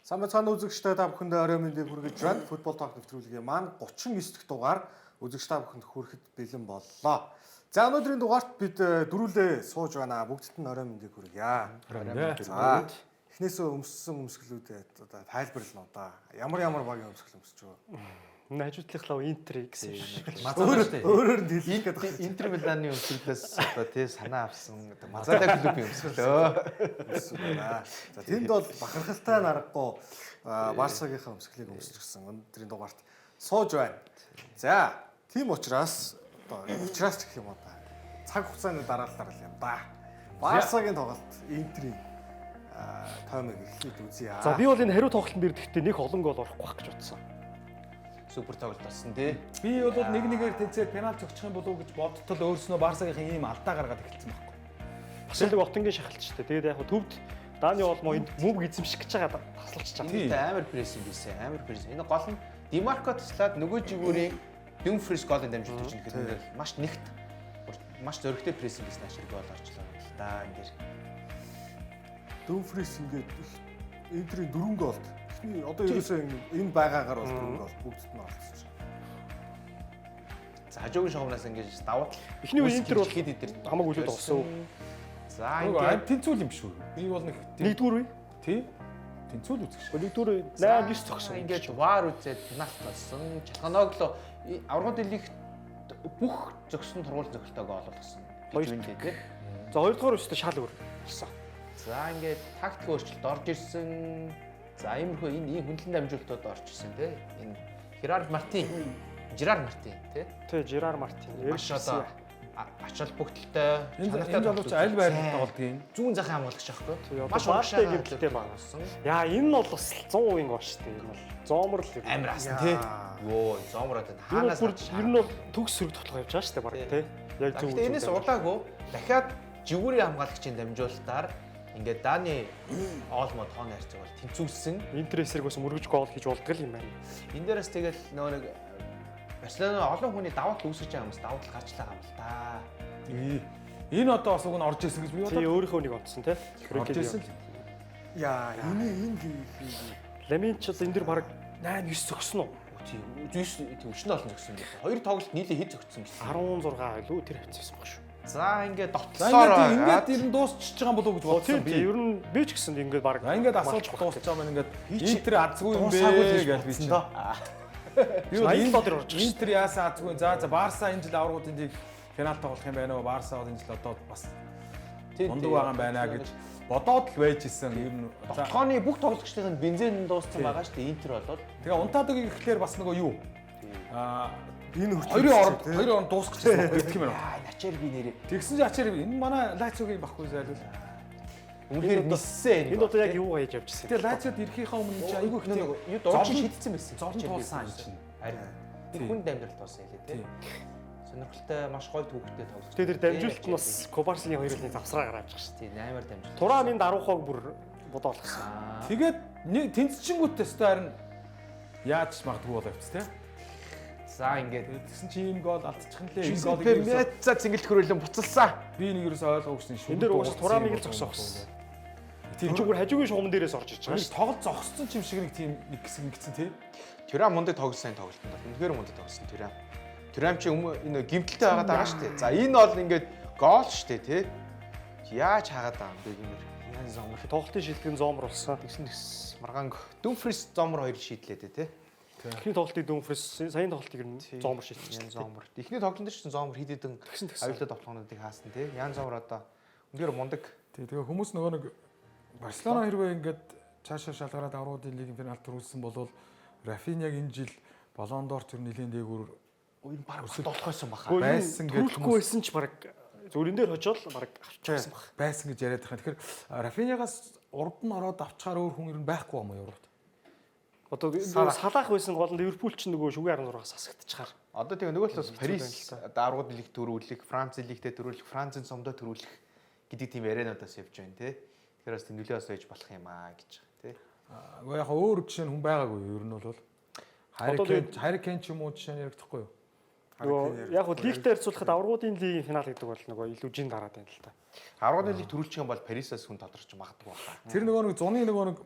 Сайн байцгаана үзэгчдээ та бүхэндээ орой мэндийг хүргэж байна. Футбол ток нэвтрүүлгийн маань 39 дахь дугаар үзэгч та бүхэнд хүрэхэд бэлэн боллоо. За өнөөдрийн дугаарт бид дөрүлээ сууж байна. Бүгдд нь орой мэндийг хүргье. За эхнээсээ өмссөн өмсгөлүүдээ одоо тайлбарлана одоо. Ямар багийн өмсгөл өмсөж байгаа. Хажуудлынхлаа Интер гэсэн шиг. Өөрөөр нь хэлэх гээд Интер Миланы өмсгөлөөс одоо тий санаа авсан одоо Мазада клубын өмсгөлөө. За тэнд бол бахархалтай наргагүй Барсагийнхаа өмсгөлийг өмсчихсэн. Өнөөдрийн дугаарт сууж байна. За тийм учраас одоо учраас гэх юм уу та. Цаг хугацааны дараалал юм да. Барсагийн тоглолт Интерийн таймыг эхлээд үзье. За би бол энэ хариу тоглолтын дээр гэхдээ нэг олон гол орохгүй байх гэж бодсон. Супер тоглолт болсон тий. Би бол нэг-нэгээр тэнцээ пенальти өгчих юм болов уу гэж бодтол өөрснөө Барсагийнхаа ийм алдаа гаргаад эхэлсэн байхгүй. Бас л Отонгийн шахалчтай. Тэгээд яг төвд Дани Олмо энд мөв эзэмших гэж байгаа тасалж чана. Тийм амар прессинг хийсэн. Амар прессинг. Энэ гол нь Димарко туслаад нөгөө жигүүрийн Dumfries голын дамжуулж ирэх гэдэг нь маш нэгт маш зөрөгтэй прессинг хийсэн ашиг гол орчлоо л да энэ. Dumfries ингээд Интерийн 4 голд одоо ерөөсөө энэ байгаагаар бол 4 гол бүгдд нь олцсон. За хажуугийн шоунаас ингэж даваад Эхний үе Интер бол хамаагүй үлээд болсон. За ингээд тэнцүүл юм шүү. Би бол Нэгдүгээр үе. тий. Тэнцүүл үзэх шүү. Нэгдүгээр 8-9 зогсон. Ингээд вар үзээд пенальти болсон. Чалханоглоо аврагын дэлхийд бүх зөксөн тургуул зөкөлтөө гол болгосон. Хоёр тий. За хоёрдугаар үстэй шал өөр болсон. За ингээд тактик өөрчлөлт орж ирсэн. За иймэрхүү энэ хөндлөн дамжуултууд орж ирсэн тий. Энэ Жерар Мартин тий. Тий, Жерар Мартин. Маш одоо ач холбогдолтой Энэ залууч аль байрлалд тоглодгийг зүүн захын хамгаалагч аахгүй. Маш бааштай гэмтэлтэй багсан. Яа энэ бол бас 100% гол шүү дээ. Энэ бол зоомор л амар асан тий. Йоо зоомроод хаанаас ер нь бол төгс сөрөг тоглох явж байгаа шүү дээ баг тий. Яг зөв. Гэхдээ энэс удаагүй дахиад жигүүрийн хамгаалагчийн дамжуулалтаар ингээд Дани Олмо тооны харьцааг бол тэнцүүлсэн. Интересэрг бас мөргөж гол хийж болдгол юм байна. Энэ дээрээс тэгэл нөгөө нэг Барселона олон хүний даваад үүсэж байгаа юмс даваад гарчлаа юм л да. Энэ одоо бас уг нь орж ирсэн гэж би бодлоо. Тий өөрийнхөө нэг онцсон тий. Орж ирсэн л. Яа энэ Ламин ч энэ дэр баг 8-9 зогсон уу? Тийм өчнө олон зөксөн гэсэн. Хоёр тоглолт нийлээ хэд зөксөн гэсэн. 16 илүү тэр хавцсан баг шүү. За ингээд дотлосоор ингээд ер нь дуусчихж байгаа болов уу гэж бодсон би. Ер нь би ч гэсэн ингээд баг ингээд асууж дуусч байгаа маань ингээд Интер азгүй юм бэ гэж би чинь. Юу Интер орж ирсэн. Интер яасан азгүй. За Барса энэ жил аврагуудын лиг финал тоглох юм байна уу? Барса бол энэ жил одоо бас мундаг байгаа юм байна гэж бодоод л байж исэн. Ер нь тоглооны бүх тоглогчдын бензин дууссан байгаа шүү дээ. Интер болоод. Тэгээ унтаадаг ихлээр бас нөгөө юу? энэ хоёрын орнд дуусгах гэсэн үг юм байна. Ачаар би нэрээ. Тэгсэн чинь ачаар энэ манай Лациогийн баггүй зайлвал. Үнэхээр ниссэн. Энэ одоо яг юугаа хийж явж ирсэн. Тэгээ Лациод ирэхийнхаа өмнө чи айгүй их юу дорж шидсэн байсан. Зовлон туулсан юм чинь. Харин хүн дамжуулалт болсон ялээ тий. Сонирхолтой маш гоё түүхтэй тоглож. Тэгээ тэр дамжуулалт нь бас Кобарсгийн хоёрын завсраа гараад байгаа шүү дээ. Тийм амар дамжуулалт. Туран энэ 10 хог бүр бодоолгосон. Тэгээд тэнцчингүүтээ өстой харин яаж магадгүй болоо явц тий. За ингээд тэгсэн чи ийм гол алдчих нь лээ. Энэ голыг Меца цэнгэлт хөрөөлөн буцалсан. Би нэг ерөөсөө ойлгоогүй шүү. Энд дээр уус Турамыг л зогсоох гэсэн. Тийм зүгээр хажуугийн шугам дээрээс орж иж байгаа шүү. Тоглол зогссон юм шиг нэг тийм нэг хэсэг ингэсэн тий. Түрам мундаг тоглосон тоглолтод бол үнэхээр мундаг тоглосон Түрам. Түрам чи энэ гимтэлтэй байгаад байгаа шүү дээ. За энэ бол ингээд гол шүү дээ тий. Яаж хаагаад байгаа юм бэ гэмээр. Яа зомор. Тоглолтын шилтгэн зомор болсон. Тэгсэн маргаанг Dumfries зомор хоёр шийдлээ тий. Эхний тоглолтыг Dumfries, саяны тоглолтыг нь зомор шийдсэн. Зомор. Эхний тоглолтод ч зомор хэд хэдэн аюултай тоглоомнуудыг хаасан тий. Ян зомор одоо үнэхээр мундаг. Тэгээ хүмүүс нөгөө нэг Барселона хэрвээ ингээд цаашаа шалгараад аврагуудын лигийн финалд төрүүлсэн бол Рафиньяг энэ жил Баллон д'Ор төр нэлийн дээгүүр энэ баг болох байсан баха. Байсан гэж төлөхгүй байсан ч баг зүрэн дээр хожоол баг авчихсан баха. Байсан гэж яриад байгаа. Тэгэхээр Рафиньягаас урд нь ороод авчгаар өөр хүн ер нь байхгүй юм уу Европт? Одоо салаах байсан гол нь Ливерпул ч нөгөө шүгэ 16-аас асагдчихаар. Одоо тэгээ нөгөө талаас Парис аврагууд лиг төрүүлэх, Франц лигтээ төрүүлэх, Францын сумдаа төрүүлэх гэдэг тийм яриануудаас явж байна тий. Тэгэхээр бас нөлөө осож болох юм аа гэж тий. Уу яг өөр жишээ нь хүн байгаагүй ер нь бол Харрикен ч юм уу жишээ нь яригдахгүй юу? Нөгөө яг хөө лигтээ харьцуулахад аврагуудын лигийн финал гэдэг бол нөгөө илүү жин дараад байна л та. Аврагуудын лиг төрүүлчих юм бол Парисаас хүн тодорч магадгүй байна. Тэр нөгөө нэг зуны нөгөө нэг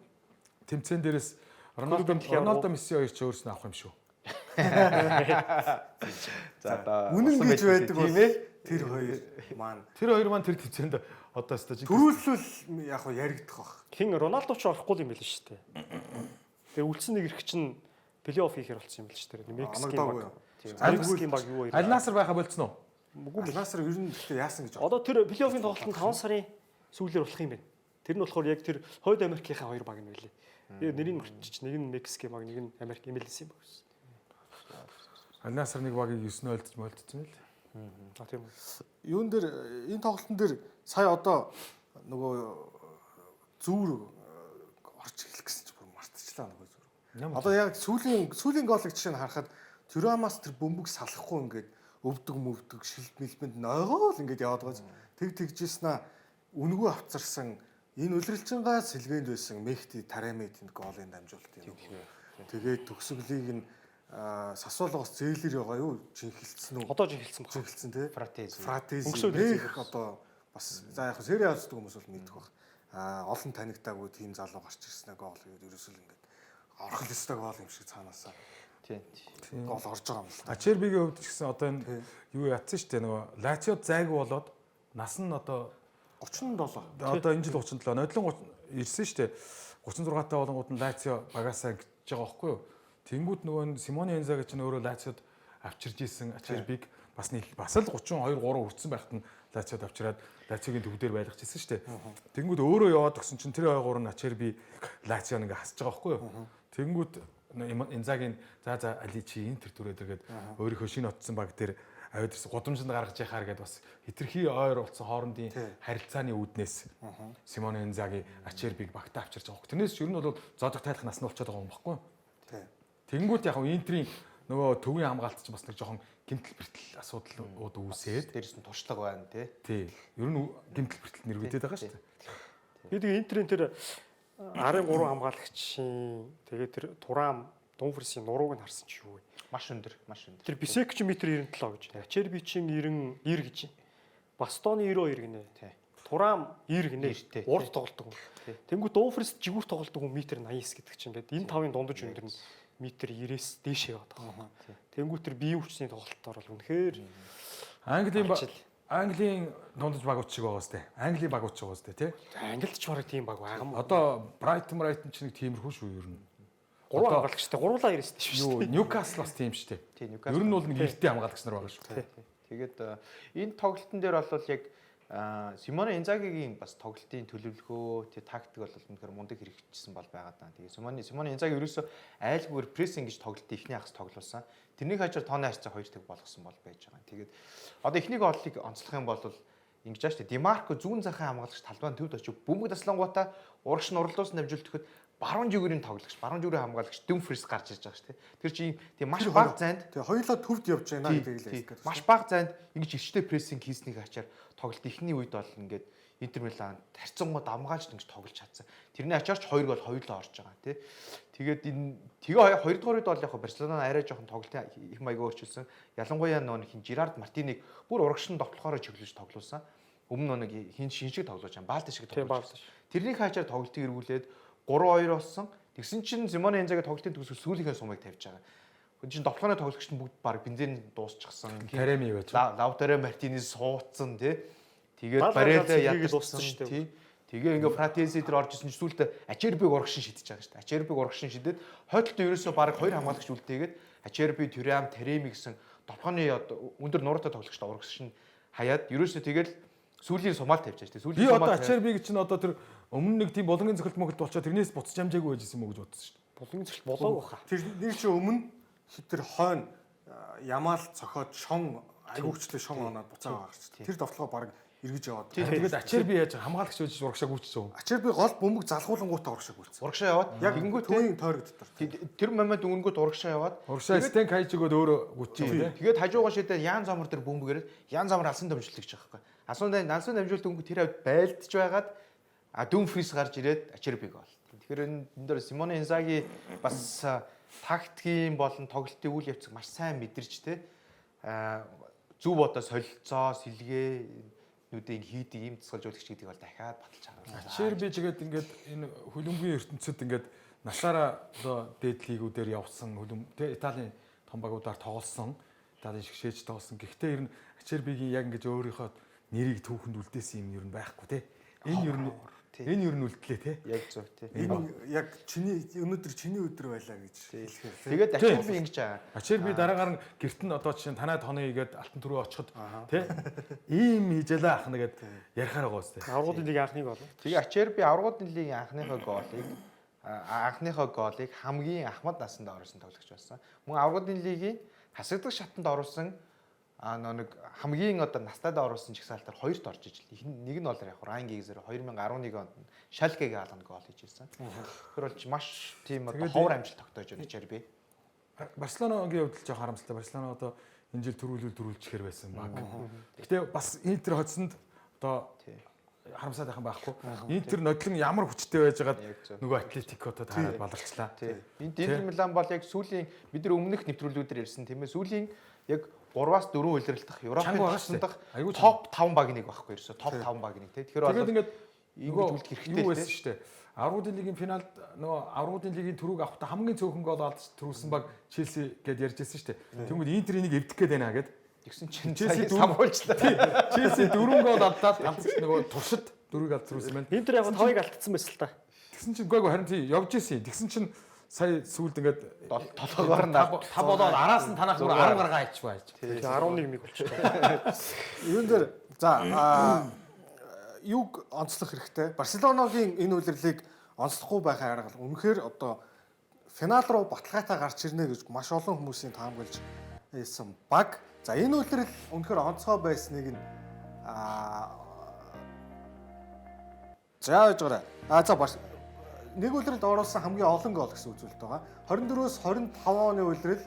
тэмцээн дээрээс Роналдо Месси хоёр ч өөрснөө авах юм шүү. За одоо үнэн гэж байдаг бол тэр хоёр маань Тэр тэмцээнд одоо стаж төрүүлвэл яг нь яригдах баг. Хин Роналдо ч орохгүй юм байл шүү дээ. Тэгээ үлдсэн нэг ирэх чинь плей-офф хийхэр болсон юм байл шүү дээ. Мексикийн баг юу вэ? Аль Наср байха болцсон уу? Үгүй Наср ер нь гэхдээ яасан гэж. Одоо тэр плей-оффын тоглолтод 5 сарын сүүлээр болох юм байна. Тэр нь болохоор яг тэр Хойд Америкийнхаа хоёр баг юм байлээ. Тэгээ нэрийг мартчих. Нэг нь Мексик баг, нэг нь Америк MLS юм баг. Аль Наср нэг багийг 9-0 молдсон байл. А тийм үү. Юун дээр энэ тоглолтын дээр сая одоо нөгөө зүүр орж эхлэх гэсэн чинь бүр мартчихлаа нөгөө зүүр. Одоо яг сүүлийн голыг жишээ нь харахад Тюрамаас тэр бөмбөг салахгүй ингээд өвдөг шилт мэлбэнд нойгоол ингээд яваад байгаа. Тэгжсэн үнгүү авцарсан энэ үлрэлчингаа сэлгээнд байсан Мехти Тарамединд голын дамжуулалт юм. Тэгээд төгсгөлийг нь сасуулгаас зээлэр байгаа юу? Жинхэлсэн үү? Одоо жинхэлсэн баг. Жинхэлсэн тий. Фратези. Одоо бас за яг сериа үздэг хүмүүс бол мэдэх баг. Олон танигдаагүй тийм залуу гарч ирсэн гол гэдэг ерөөсөл ингээд орхол өстэй гол юм шиг цаанаасаа. Тийм. Гол орж байгаа юм л та. Ачербигийн хувьд ч гэсэн одоо энэ юу яатсан шүү дээ нөгөө Лациод зайгүй болоод нас нь одоо 37. Одоо энэ жил 37 нодлон ирсэн шүү дээ. 36 таа болонгууд нь Лацио багасаа ингэж байгаа байхгүй юу? Тэнгүүд нөгөө Симоне Инзаги ч өөрөө Лациод авчирж исэн Ачербиг бас л 32 3 хүрсэн байхад нь Лациод авчираад Лациогийн төв дээр байлгаж исэн шүү дээ. Тэнгүүд өөрөө яваад өгсөн чинь тэр ойгоор нь Ачерби Лацио ингээ хасж байгаа байхгүй юу? Тэнгүүд Инзагийн за Али чи энэ тэр түрээд иргээд өөрийнхөө шинэ отсон баг дээр аваад ирсэн гудамжинд гаргаж яхаар гэдээ бас хитрхи ойр болсон хоорондын харилцааны үүднээс Симоне Инзаги Ачербиг багтаа авчирч байгаа. Тэрнээс ч ер нь бол зодох тайлах нас нь болчиход байгаа юм баггүй. Тэнгүүд яг Интерийн нөгөө төвийн хамгаалт чинь бас нэг жоохон гэмтэл бэртэл асуудлууд үүсээд дээрс нь туршлага байна тий. Ер нь гэмтэл бэртэл нэрвэдэд байгаа шүү дээ. Би тэгээ Интерийн тэр 13 хамгаалагчийн тэгээ тэр Турам Думфрисийн нурууг нь харсан чи юу вэ? Маш өндөр. Тэр Бисек ч метр 97 гэж. Ачерби чин 90 гэж. Бастоны 92 гинэ. Турам 90 гинэ. Урд тоглолдог хүн. Тэнгүү Думфрис жигүүр тоглолдог хүн метр 89 гэдэг чинь ингээд энэ тавын дундаж өндөр нь метр 90-с дээшээ яваад байгаа. Тэнгүү тэр биеийн хүчний тоглолтоор бол үнэхээр Английн дундаж багууд шиг байгаа сте. Английн багууд шиг байгаа сте тий. Англид ч бараг тийм баг байгаа юм. Одоо Брайтон ч нэг тиймэрхүү шүү ер нь. 3 хамгаалагчтай гурлаа ирсэн шүү дээ. Ньюкасл бас тийм шүү дээ. Ер нь бол нэг эртний хамгаалагч нар байгаа шүү. Тэгээд энэ тоглолтын дээр бол яг Симоне Инзагигийн бас тоглолтын төлөвлөгөө, тактик бол үнэхээр мундаг хэрэгжижсэн бол байгаа даа. Тэгээд Симоне Инзаги ерөөсөө айлгүйр прессинг гэж тоглолтын эхний хагас тоглуулсан. Тэрний хажуугаар тооны харьцаа 2-1 болгосон бол байж байгаа. Тэгээд одоо эхний голыг онцлох юм бол ингэж байна шүү дээ. Димарко зүүн захын хамгаалагч талбайн төвд очив бөмбөг таслангуудаа урагш нь уралдуулсан дамжуулт өгөхөд баруун зүгүүрийн тоглогч, баруун зүгүүрийн хамгаалагч Dumfries гарч ирж байгаа шүү дээ. Тэр чинь тийм маш бага зайд Тэгээ хоёулаа төвд явж байна гэдэг л хэлэх. Маш бага зайд ингэж эрчтэй прессинг хийснийг ачаар тоглолт ихний үед бол ингээд Интер Милан тарцсангууд амгаалж ингэж тоглож чадсан. Тэрний ачаарч 2 гол хоёулаа орж байгаа тий. Тэгээд энэ тэгээ 2 дугаар үед бол яг Барселона арай жоохон тоглолтын их маягаа өөрчилсөн. Ялангуяа нөө хин Жерард Мартиныг бүр урагшин довтлохоор чиглүүлж тоглуулсан. Өмнө нэг хин шиг тоглож байгаа. Баалт шиг тоглож. Тэрний хачаар тоглолтыг эргүүлээд 3-2 болсон. Тэгсэн чинь Симоне Инзаги тоглолтын төгсгөл сүүлийнхээ сумыг тавьж байгаа. Хүн чинь довтлооны тоглогчд нь бүгд баг бензин дуусчихсан. Тареми байж. Лаутаро Мартинес суудсан тий. Тэгээд Барелла ядсан шүү дээ. Тэгээ ингээ Фратези дээр орж исэн чинь сүүлдээ Ачербиг урагшин шидэж байгаа шүү дээ. Ачербиг урагшин шидэд хойдолтой ерөөсөө баг 2 хамгаалагч үлдээгээд Ачерби, Тюрам, Тареми гэсэн довтлооны өндөр нуруутай тоглогчд урагшин хаяад ерөөсөө тэгэл сүүлийн сумаал тавьж байгаа шүү дээ. Би одоо Ачербиг чинь одоо тэр өмнө нэг тийм болонгийн цогцолт мөгөлт болчоо тэрнээс буцаж амжаагүй байж исэн мө гэж бодсон шүү дээ. Болонгийн цогцолт болоогүй хаа. Тэр нэг чи өмнө тэр хойно Ямаал цохоод шон айгуучлээ шон оноод буцаа гарч. Тэр довтлогоо баг эргэж яваад. Тэгээд Ачерби яаж хамгаалагч байж урагшаа гүйчихсэн. Ачерби гол бөмбөг залгуулангуудаа урагшаа гүйцсэн. Урагшаа яваад яг ингэнгүүт төвийн тойрогдтор. Тэр момент өнгөнгөт урагшаа яваад урагшаа стенк хайж өгөөд өөрөө гүйчихсэн. Тэгээд хажуугаа шидээ Ян Замар дээр бөмбөгөр Ян Замар алсан дамжуулдаг ч байхгүй. Алсан дамжуулт өнгө тэр хавьд байлдж байгаад Dumfries гарч ирээд Ачербиг бол. Тэгэхээр энэ дээр Симоне Инзаги бас тактикийн болон тоглолтын үйл явцыг маш сайн мэдэрч те зөв одоо солилцоо, сэлгээ нүдийг хийдэг юм тасгалжуулагч гэдэг бол дахиад баталж байгаа. Ачерби тэгээд ингээд энэ хөлбөмбөгийн ертөнцид ингээд насаараа одоо дээд лигүүдээр явсан хөлөм тэ Италийн том багуудаар тоглосон. Италийн шгшээж тоглосон. Гэхдээ ер нь Ачербигийн яг ингэж өөрийнхөө нэрийг түүхэнд үлдээсэн юм ер нь байхгүй те. Энэ ер нь үлдлээ те. Яг зөв тий. Энэ яг өнөөдөр чиний өдөр байлаа гэж хэлэхээр. Тэгээд Ачерби ингэж байгаа. Ачерби дараагаар нь гэрт нь одоо жишээ нь танай тоны игээд алтан түрүү очиход те. Ийм хийжэлээ ах нэгэд ярихаар байгаа үстэй. Аврагуудын лиг анхныг болов. Тэгээ Ачерби аврагуудын лигийн анхныхоо голыг хамгийн ахмад насанд оруулсан тоглогч байсан. Мөн аврагуудын лигийн хасагдах шатанд оруулсан нэг хамгийн одоо настайд оруулсан жигсаалтаар хоёрт орж ижил. Нэг нь бол яг Рангигээр 2011 онд Шалкегийн хаалганд гол хийж ирсэн. Тэр бол маш тийм одоо ховор амжилт тогтоож байна Ачерби. Барселонагийн хувьд л жоох харамсалтай. Барселона одоо энэ жил төрүүлчихэр байсан баг. Гэхдээ бас Интер хоцсонд одоо харамсаад байх юм байхгүй. Интер нодлон ямар хүчтэй байжгаад нөгөө Атлетико одоо таарад баларчлаа. Интер Милан бол яг сүүлийн бид нар өмнөх нэвтрүүлгүүдээр ирсэн тийм ээ. Сүүлийн яг 3-аас 4 улиралдах Европын тасандах топ 5 баг нэг байхгүй ерөөсө топ 5 баг нэг тийм. Тэгэхээр бол ингээд ингэж үлдэх хэрэгтэй юу байсан шүү дээ. Аврагуудын лигийн финалд нөгөө Аврагуудын лигийн түрүүг авахдаа хамгийн цөөхөн гол олж төрүүлсэн баг Челси гэдээ ярьж байсан шүү дээ. Тэгмээд Интер энийг эвдэх гээд байна гэд. Тэгсэн чинь Челси самуулчлаа. Челси 4 гол алдаад нөгөө туршид 4-г алд төрүүлсэн байна. Интер яг 5-ыг алдсан байсан л та. Тэгсэн чинь гойго харин тий явж ирсэн. Тэгсэн чинь сая сүүлд ингээд толгоор нь 5 болоод араас нь танах бүр 10 гаргаа айлч байж. Тэгээ 11 мэг болчихлоо. Юун дээр за юг онцлох хэрэгтэй. Барселоногийн энэ үлрэлийг онцлохгүй байхын арга үнэхээр одоо финал руу баталгаатай гарч ирнэ гэж маш олон хүмүүсийн таамаглаж хэлсэн баг. За энэ үлрэл үнэхээр онцгой байсныг нь за яаж гараа. За нэг үлрэлд оруулсан хамгийн олон гол гэсэн үзүүлэлт байгаа. 24-өөс 25 оны үлрэл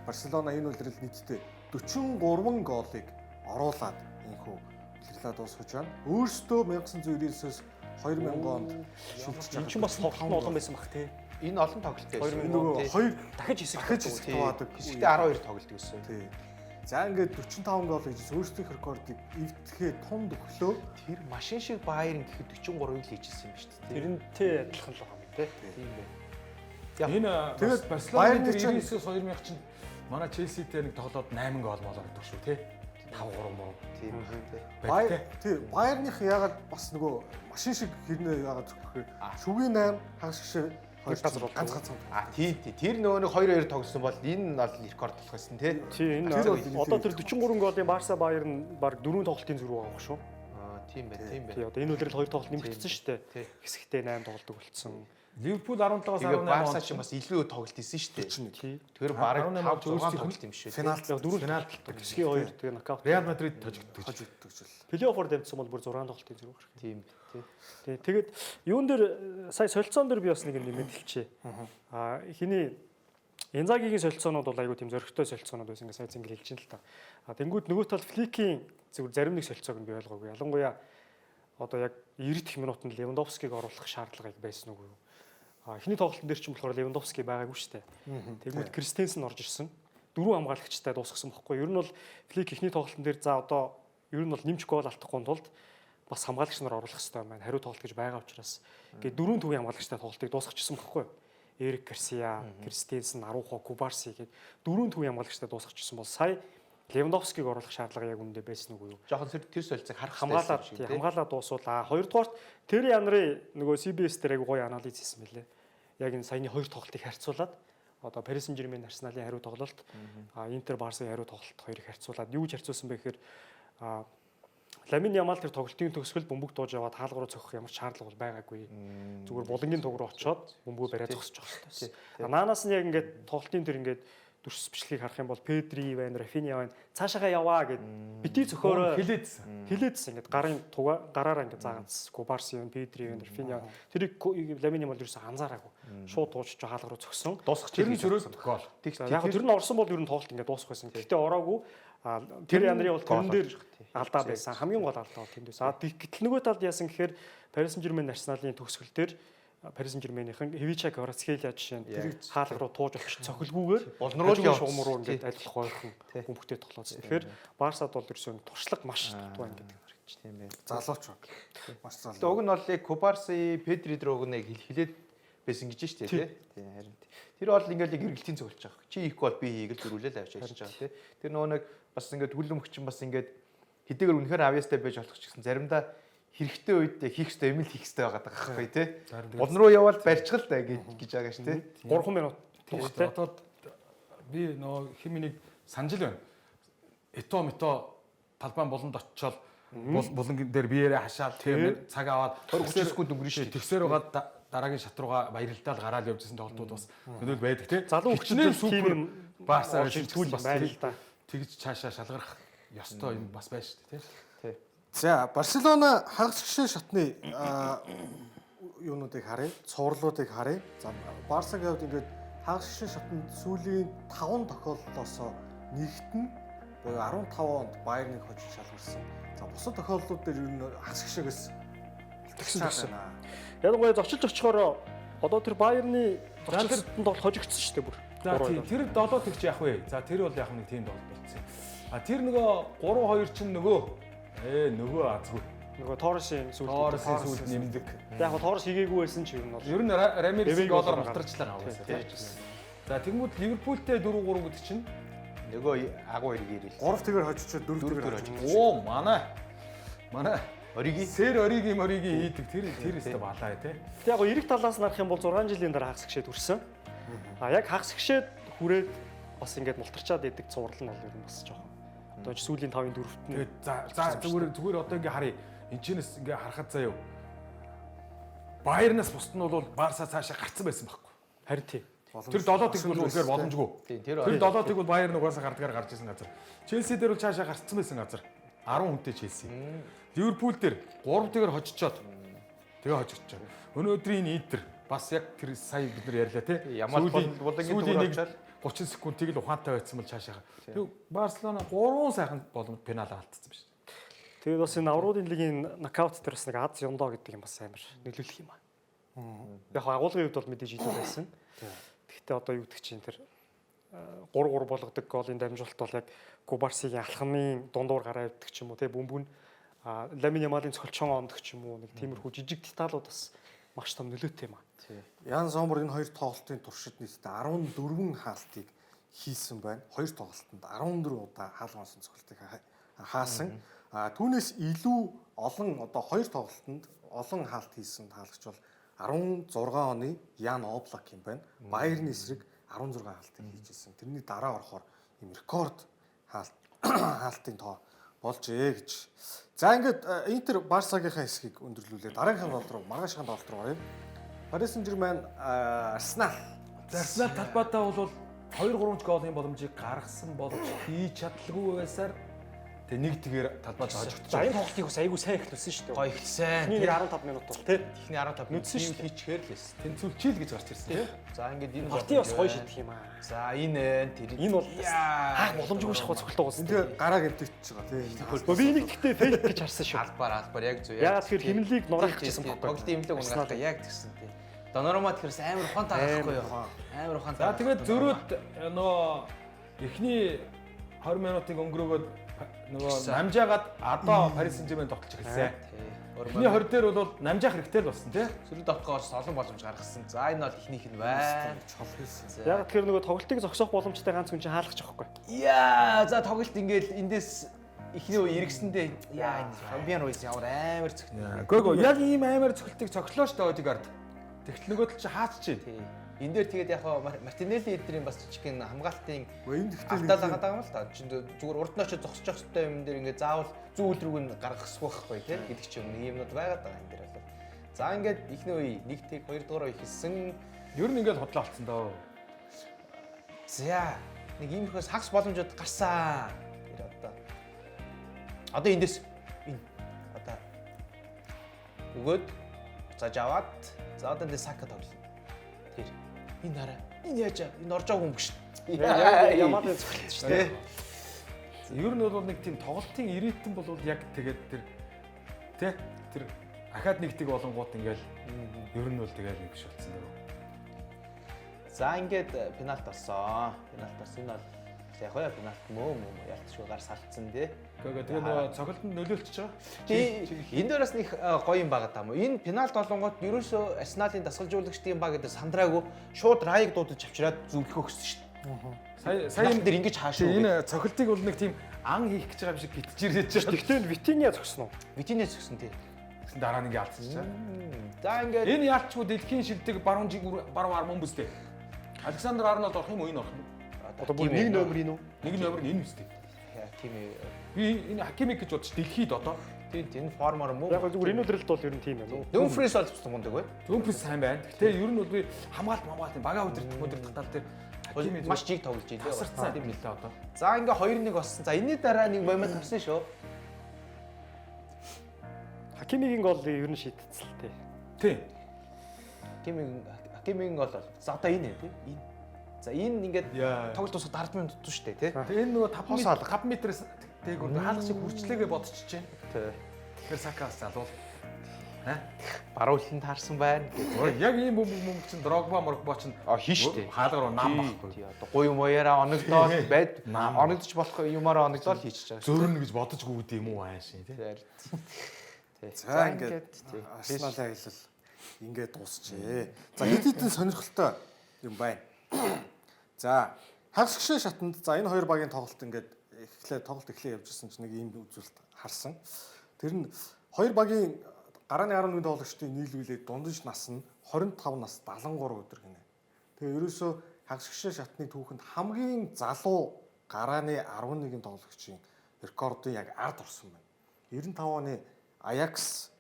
Барселона энэ үлрэлд нийтдээ 43 голыг оруулаад энэхүү үлрэлээ дуусгаж байна. Өөрсдөө 1999-өөс 2000 онд шилжиж Энэ ч бас тоглолт нь олон байсан баг тий. Энэ олон тоглолттой байсан. нөгөө хоёр Дахиж хэсэг туваадаг. Хэсэгтээ 12 тоглолт гэсэн. Тий. За ингээд 45 гол хийж өөрсдийнх рекордыг эвдэхээ тунд өглөө. Тэр машин шиг Баерн гэхэд 43-ыг л хийжсэн юм шүү дээ. тэрнтэй адилхан л байгаа юм тий. Тийм бай. Энэ тэгээд Барселоны 99-өөс 2000 чинь манай Челситэй нэг тоглоод 8 гол болоод өгдөг шүү те. 5-3 мөн. Тийм Баер тий Баерных ягаад бас нөгөө машин шиг хэрнээ ягаад зөвхөр шүгийн 8 хагас гişээ хоёр газар ганц ганц. Тийм. Тэр нөгөө нэг 2-2 тогсон бол энэ бол рекорд болох байсан тий. Тийм энэ одоо тэр 43 голын Барса Баерн баг 4 тоглолтын зүрх байгаа шүү. Тийм бай. Тий одоо энэ үлрэл 2 тоглолт нэмэгдсэн шүү дээ. Хэсэгтээ 8 тоглолдог болцсон. Ливерпул 17-аас 18 Барса онд ч бас илүү тоглолт хийсэн шүү дээ. Тий. Тэр баг 18 5 өөрсдийн тоглолт юм шүү. Финалд Яг 4 финалд хэсгийн 2 тэгээ нокаут. Реал Мадрид тожигддог. хожигддог жил. Плей-оффор дамжсан бол бүр 6 тоглолтын зүрх гарах. Тийм тий. Тий. Тэгээд юун дээр сая солилцоон дээр би бас нэг юм нэмээд хэлчихье. Хиний Инзагигийн солилцоонууд бол айгүй тийм зөрөгтэй солилцоонууд байсан ингээ сая зингэл хэлж ин л та. Тэнгүүд нөгөө тал Фликийн зөвхөн зарим нэг солилцоог нь би ойлгоогүй. Ялангуяа одоо яг 90 дэх минутанд Левандовскиг оруулах шаардлага байсан уу? Эхний тоглолтын дээр ч юм болохоор Левандовски байгаагүй шүү дээ. Тэгмэд Кристенсен орж ирсэн. 4 хамгаалагчтай дуусгасан бохгүй. Ер нь бол Флик эхний тоглолтын дээр за одоо ер нь бол нэмж гол алдахгүй тулд бас хамгаалагч нар оруулах хэрэгтэй байна. Хариу тоглолт гэж байгаа учраас ингээд 4 төвийн хамгаалагчтай тоглолтыг дуусгачихсан бохгүй. Эрик Гарсиа, Кристенсен, Арухо, Кубарси гээд 4 төвийн хамгаалагчтай дуусгачихсан бол сая Левандовскиг оруулах шаардлага яг үндэ байсан уу юу? Жохон тэр солилцоог харах хамгаалаад дуусвал хоёрдугаарт тэр янрын нөгөө CBS дээр айгу гоё анализ хийсэн мэлээ. Яг энэ саяны хоёр тоглолтыг харьцуулаад одоо Paris Saint-Germain Арсеналын хариу тоглолт, Интер Барсын хариу тоглолт хоёрыг харьцуулаад юу ч харьцуулсан бэ гэхээр Ламин Ямал тэр тоглолтын төгсгөл бөмбөг дууж яваад хаалгаруу цогох ямар шаардлага бол байгаагүй. Зүгээр булангийн туг руу очиод бөмбөгөө бариад зогсож байгаа шүү дээ. Наанаас нь яг ингээд тоглолтын тэр ингээд дүрс бичлэгийг харах юм бол Педри байна, Рафиня байна. Цаашаага яваа гэд бити зөхөөрөө хилээдсэн ингээд гарын туга гараараа ингээд заагац. Кубарси байна, Педри байна, Рафиня. Тэрийг Ламин Ямал ерөөсө анзаараагүй. Шууд дуучиж хаалга руу зогсон. дуусгах Тэр нь зөрөөд гол. Яг тэр нь орсон бол ер нь тоглолт ингээд дуусах байсан. Гэхдээ ороогүй. Тэр янрын бол тэрэн дээр алдаа байсан. Хамгийн гол алдаа бол тэнд байсан. Гэтэл нөгөө талд яасан гэхээр Paris Saint-Germain Арсеналын төгсгөл дээр Paris Saint-Germain-ийн Хивича Кварацхелиа жишээ нь хаалга руу тууж очиж цохилгүйгээр болнороо шугам руу ингээд ажиллах ойрхон бөмбөгтэй тоглосон. Тэгэхээр Барсад бол ерөөсөө туршлага маш дутуу ингээд харагдаж тийм бай. Залууч баг. Маш залуу. Уг нь бол яг Кубарси, Педри дрог нэг хилээд байсан гэж штэ тий. Тий харин. Тэр бол ингээл эргэлтийн зөвлөж байгаа. Чи хийхгүй бол би хийгээл дөрүүлээ л авч ажиллаж байгаа тий. Тэр нөгөө нэг бас ингээд хүлэмжчин бас ингээд хэдийгээр үнэхээр авьяастай байж болох ч гэсэн заримдаа хэрэгтэй үед хийх ёстой юм л хийх ёстой байгаа байхгүй тий. Гол руу явбал барьчихал да гэж байгаа ш тий. 3 минут тэгээд одоо би нөгөө химнийг санаж л байна. Мито талбайн болонд очичоод булангийн дээр биеэрээ хашаад тэгээд цаг аваад 20-30 секунд өнгөрнө шүү дээ. тэгсээр угаад дараагийн шат руугаа баярлалаа гараад явжсэн тоглолтууд бас өнөөл байдаг тий. Залуу Хичнээн хүмүүс супер Барса шилжүүлж бас байна л да. тэгж цаашаа шалгарах ёстой юм бас байж шүү дээ тий. За Барселона хагасгшээ шатны юунуудыг харъя, цувралуудыг харъя. За Барсагийн хувьд ингээд хагасгшээ шатнд сүүлийн 5 тохиолдлоос нэгт нь буюу 15 онд Байерныг хожиж шалгарсан. За бусад тохиолдлууд дээр ер нь хагасгшээгээс тэгсэн. Яг гоо зочилж очихоор одоо тэр Байерны зочилтод бол хожигдсон шүү дээ бүр. За тэр 7 тэгч яах вэ? За тэр бол яг нэг тийм тоглолт болсон. А тэр нөгөө 3-2 чинь нөгөө азгүй. Нөгөө Торресын сүүлд нэмдэг. Яг гоо Торрес хийгээгүй байсан ч ер нь бол. Ер нь Рамирес голоор мултарчлаа аваасаа. За тэгмүүд Ливерпултэй 4-3 гэдэг чинь нөгөө агуу иргэр ил. 3 тэгэр хожичоод 4 тэгэр хожиж. Оо манай Ориги сэр оригийн хийдэг тэр өстө балаа тий. Тэг яг гоо эрэг талаас нь харах юм бол 6 жилийн дараа хагасгшээд хүрсэн. А яг хагасгшээд хүрээд бас ингээд мултарчаад идэг цуврал нь бол ер нь бас жоохон. Одоо ч сүүлийн 5-ын 4-т нь. Тэгээд за зүгээр одоо ингээ харъя. Энчнээс ингээ харахад заяа. Байернаас бусд нь бол Барса цаашаа гарцсан байсан байхгүй. Харин тий. Тэр 7 тэг бол үнэхээр боломжгүй. тэр 7 тэг бол Байерн угаасаа гардгаар гарч ирсэн газар. Челси дээр бол цаашаа гарцсан байсан газар. 10 хүнтэй Челси. Ливерпул дээр 3 тэгэр хожичоод тэгээ хожигдчихав. Өнөөдрийн Интер бас яг тэр сая бид нар ярьлаа тий. Ямар булангийн дугаар очоод 30 секундыг л ухаантай байцсан бол цаашаа. Тэг Барселона 3 сайхан боломж пенал алдсан биш. Тэгээд бас энэ авралын лигийн нокаут дээр бас нэг Аз Ёндоо гэдэг юм бас амар нөлөөлөх юм аа. Яг агуулгын хувьд бол мэдээж илүү байсан. Гэхдээ одоо юу гэдэг чинь тэр 3-3 болгодог голын дамжуулалт бол яг Кубарсигийн алхмын дундуур гараа явдаг ч юм уу тий бөмбөг Ламин Ямалын цогцолчон ондох ч юм уу нэг тиймэрхүү жижиг деталууд бас маш том нөлөөтэй юм аа. Ян Сомбор энэ хоёр тоглолтын туршид нийтдээ 14 хаалтыг хийсэн байна. Хоёр тоглолтод 14 удаа хаалгансан цогцолтыг хаасан. Түүнээс илүү олон одоо хоёр тоглолтод олон хаалт хийсэн таалагч бол 16 оны Ян Облак юм байна. Байерны эсрэг 16 хаалтыг хийжсэн. Тэрний дараа орохоор юм рекорд хаалтын тоо болжээ гэж. За ингээд Интер Барсагийнхаа хэсгийг өндөрлүүлээ. Дараагийн тоглолт руу, маргаашийн тоглолт руу оръё. Paris Saint-Germain Arsenal. Arsenal талбайтаа бол 2-3 голын боломжийг гаргасан боловч хийж чадлагүй байсаар тэг нэг тэгээр талбай зоожогдсон. За энэ тоглолтыг бас айгүй сайн эхлүүлсэн шүү дээ. гоё ихсэн. Эхний 15 минут бол тий. Эхний 15 минут хийчихээр л эс. Тэнцвэлчил гэж гарч ирсэн тий. За ингээд энэ Парти бас гоё шийдэх юм аа. За энэ бол хаах боломжгүй шахах цогцолтоо гоос. Тэгээ гараа гэмтэж байгаа тий. Би нэг гэхдээ фейк гэж харсан шүү. албаар яг зөв. Яагаад тэгэхээр химнэлийг нураах гэсэн бодлоо. Тоглолтын имлэг унгaalаа яг тэгсэн тий. Донорома тэрс амар ухаантай байхгүй юу? Амар ухаантай. За тэгээд зөрөөд нөгөө эхний 20 минутыг өнгөрөөгөөд нөгөө намжаагаад одоо Paris Saint-Germain тоглож эхэлсэн. Эхний 20 дээр бол намжаах хэрэгтэй л болсон тий. Сөрөг тоглохоос олон боломж гаргасан. За энэ бол эхнийх нь байна. Чол хийсэн. Яагаад тэгэхээр нөгөө тоглолтыг зогсоох боломжтой ганц хүн чинь хаалгач байхгүй. Яа, за тоглолт ингээл эндээс эхний үе эргэсэндээ яа энэ Фабиан Руис ямар амар зөвхөн. Гөө яг ийм амар цогцолтыг цогцлоо ш дээ Одигард. Тэгтэл нөгөө тал чи хаач чи. Энэ дээр тэгээд яг Мартинелли эдрийн бас жижигхэн хамгаалтын Энэ гэхдээ алдаа байгаа юм л та. Зүгээр урд нь очиж зогсож явах хэрэгтэй юм дээр ингээд заавал зүүн рүүг нь гаргахгүй байхгүй тий гэдэг ч юм нэг юмнууд байгаад байгаа энэ дээр бол. За ингээд эхний үе нэг тэг хоёр дугаар үе хийсэн. Ер нь ингээд хотлоо алдсан доо. За нэг иймэрхүү хагас боломжууд гарсан. Тэр одоо эндээс энэ одоо өгөөд заж аваад за одоо энэ сака тоглоно. Тэр энэ хараа энэ яаж энэ орж байгаа юм биш. Ямаадын цогцолт шүү дээ. Ер нь бол нэг тийм тоглолтын ирэтэн бол яг тэгээд тэр ахаад нэгдэг болонгууд ингээл ер нь бол тэгээд нэг биш болсон дөө. За ингээд пенальт болсон. Пенальт болсон. Энэ бол яг хоо пенальт мөө ялцгүй гар салцсан тий. Гэхдээ тэгээ нөгөө цогцолтод нөлөөлчихөж байгаа. Энэ дээрээс нэг гоё юм байгаа даа мó. Энэ пенальт болонгууд ерөөсөө Арсеналын дасгалжуулагчдын баг гэдэг сандраагүй шууд райг дуудаж авчираад зөвлөхөө өгсөн шүү дээ. Сая энэ дэр ингэж хаашаа. Энэ цогцолтыг бол нэг тийм ан хийх гэж байгаа юм шиг битж ирээд байгаа. Тэгтээ Витиниа зогсон уу? Витинес өгсөн тий. Тэгсэн дараа нэг ялцчихсан. За ингээд Энэ ялчгүй дэлхийн шилдэг баруун армон бүстэй. Александр Арнольд орох юм уу энэ орох юм? Одоо бүр нэг номерын үү? Нэг номер нь энэ үстэй. тийм Би энэ Хакимиг гэж бодож дэлхийд одоо тийм энэ формоор мөн. Яг зүгээр энэ өдрөлд бол ер нь тийм байна уу? Дөнфрис бол тусдаг мундаг бай. Зөмпс сайн байна. Гэтэ ер нь бол би хамгаалт бага өдөртөх тал дээр Хакимиг Маш жиг тоглож ийлээ. тасарсан юм лээ одоо. За ингээ 2-1 болсон. За энэний дараа нэг момент авсан шүү. Хакимигийн гол ер нь шийдтэлтэй. Тий. Хакимийн гол бол. За одоо энэ тий. Энэ. За энэ ингээд тоглолт дуусах 10 минут дутуу шүү дээ тий. Тэгээ энэ нөгөө 5 метрээс дээгүүр хаалга шиг хүрчлээгээ бодчихж байна. Тий. Тэгэхээр Сакаас залуул. Баруулын таарсан байна. Яг ийм юм чинь Дрогба чинь Хийн шүү дээ. хаалгаар нам байхгүй. Тий одоо гуй моёроо оногдоод байд оногдож болох юмараа оногдоод хийчихэж байгаа. Зөрнө гэж бодожгүй үү юм уу ааши тий. За ингээд Арсеналын аялал ингээд дуусчээ. За хэд хэдэн сонирхолтой юм байна. За хагасгшээ шатанд за энэ хоёр багийн тоглолт ингээд тоглолт эхлээ явж ирсэн чинь нэг ийм үзүүлэлт харсан. Тэр нь хоёр багийн гарааны 11 тоглогчдын нийлүүлээд дундаж нас нь 25 нас 73 өдөр гинэ. Тэгээ ерөөсөө хагасгшээ шатны түүхэнд хамгийн залуу гарааны 11 тоглогчийн рекордын яг ард орсон байна. 95 оны Аякс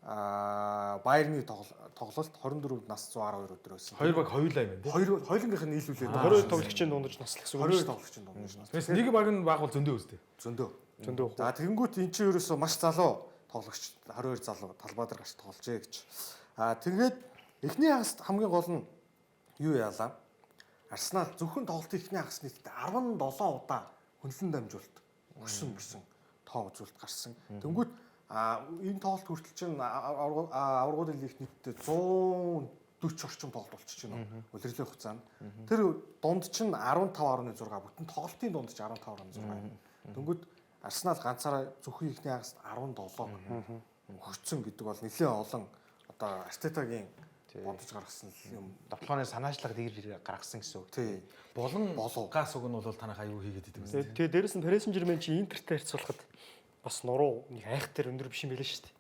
Байерны тоглолт 24 нас 112 өдөр байсан. Хоёр баг хоёулаа юм байна. Хоёулынх нь нийлүүлээд 20 тоглогчийн дундаж нас л гэсэн үг. 20 тоглогчийн дундаж нас. Тэгээс нэг баг нь баг бол зөндөө үстэй. Зөндөө. За тэгэнгүүт эн чинь ерөөсөө маш залуу тоглогч 22 залуу талбай дээр гарч тогложээ гэж. Тэгээд эхний хагаст хамгийн гол нь юу яалаа? Арсенал зөвхөн тоглолтын эхний хагас нийтдээ 17 удаа хөндлөн дамжуулалт өгсөн гэсэн тоо үзүүлэлт гарсан. Тэнгүүт энэ тоглолт хүртэл чинь аврагуудын лигт нийтдээ 140 орчим тоглолт болчихж байна. Улирлын хугацаанд. Тэр дунд чинь 15.6 бүтэн тоглолтын дунд чинь 15.6. Тэнгүүт Арсенал ганцаараа зөвхөн ихний хагаст 17 өгсөн гэдэг бол нэлээд олон одоо Артетагийн бодож гаргасан юм. Тоглооны санаачлага дээр гаргасан гэсэн үг. Тий. Болоогаас уг нь бол танах аюу хийгээд идэв юм. Тэгээ дээрэс нь Paris Saint-Germain чи Интертэй харьцуулахад бас нуруу нэг айхтар өндөр биш юм байлээ шүү дээ.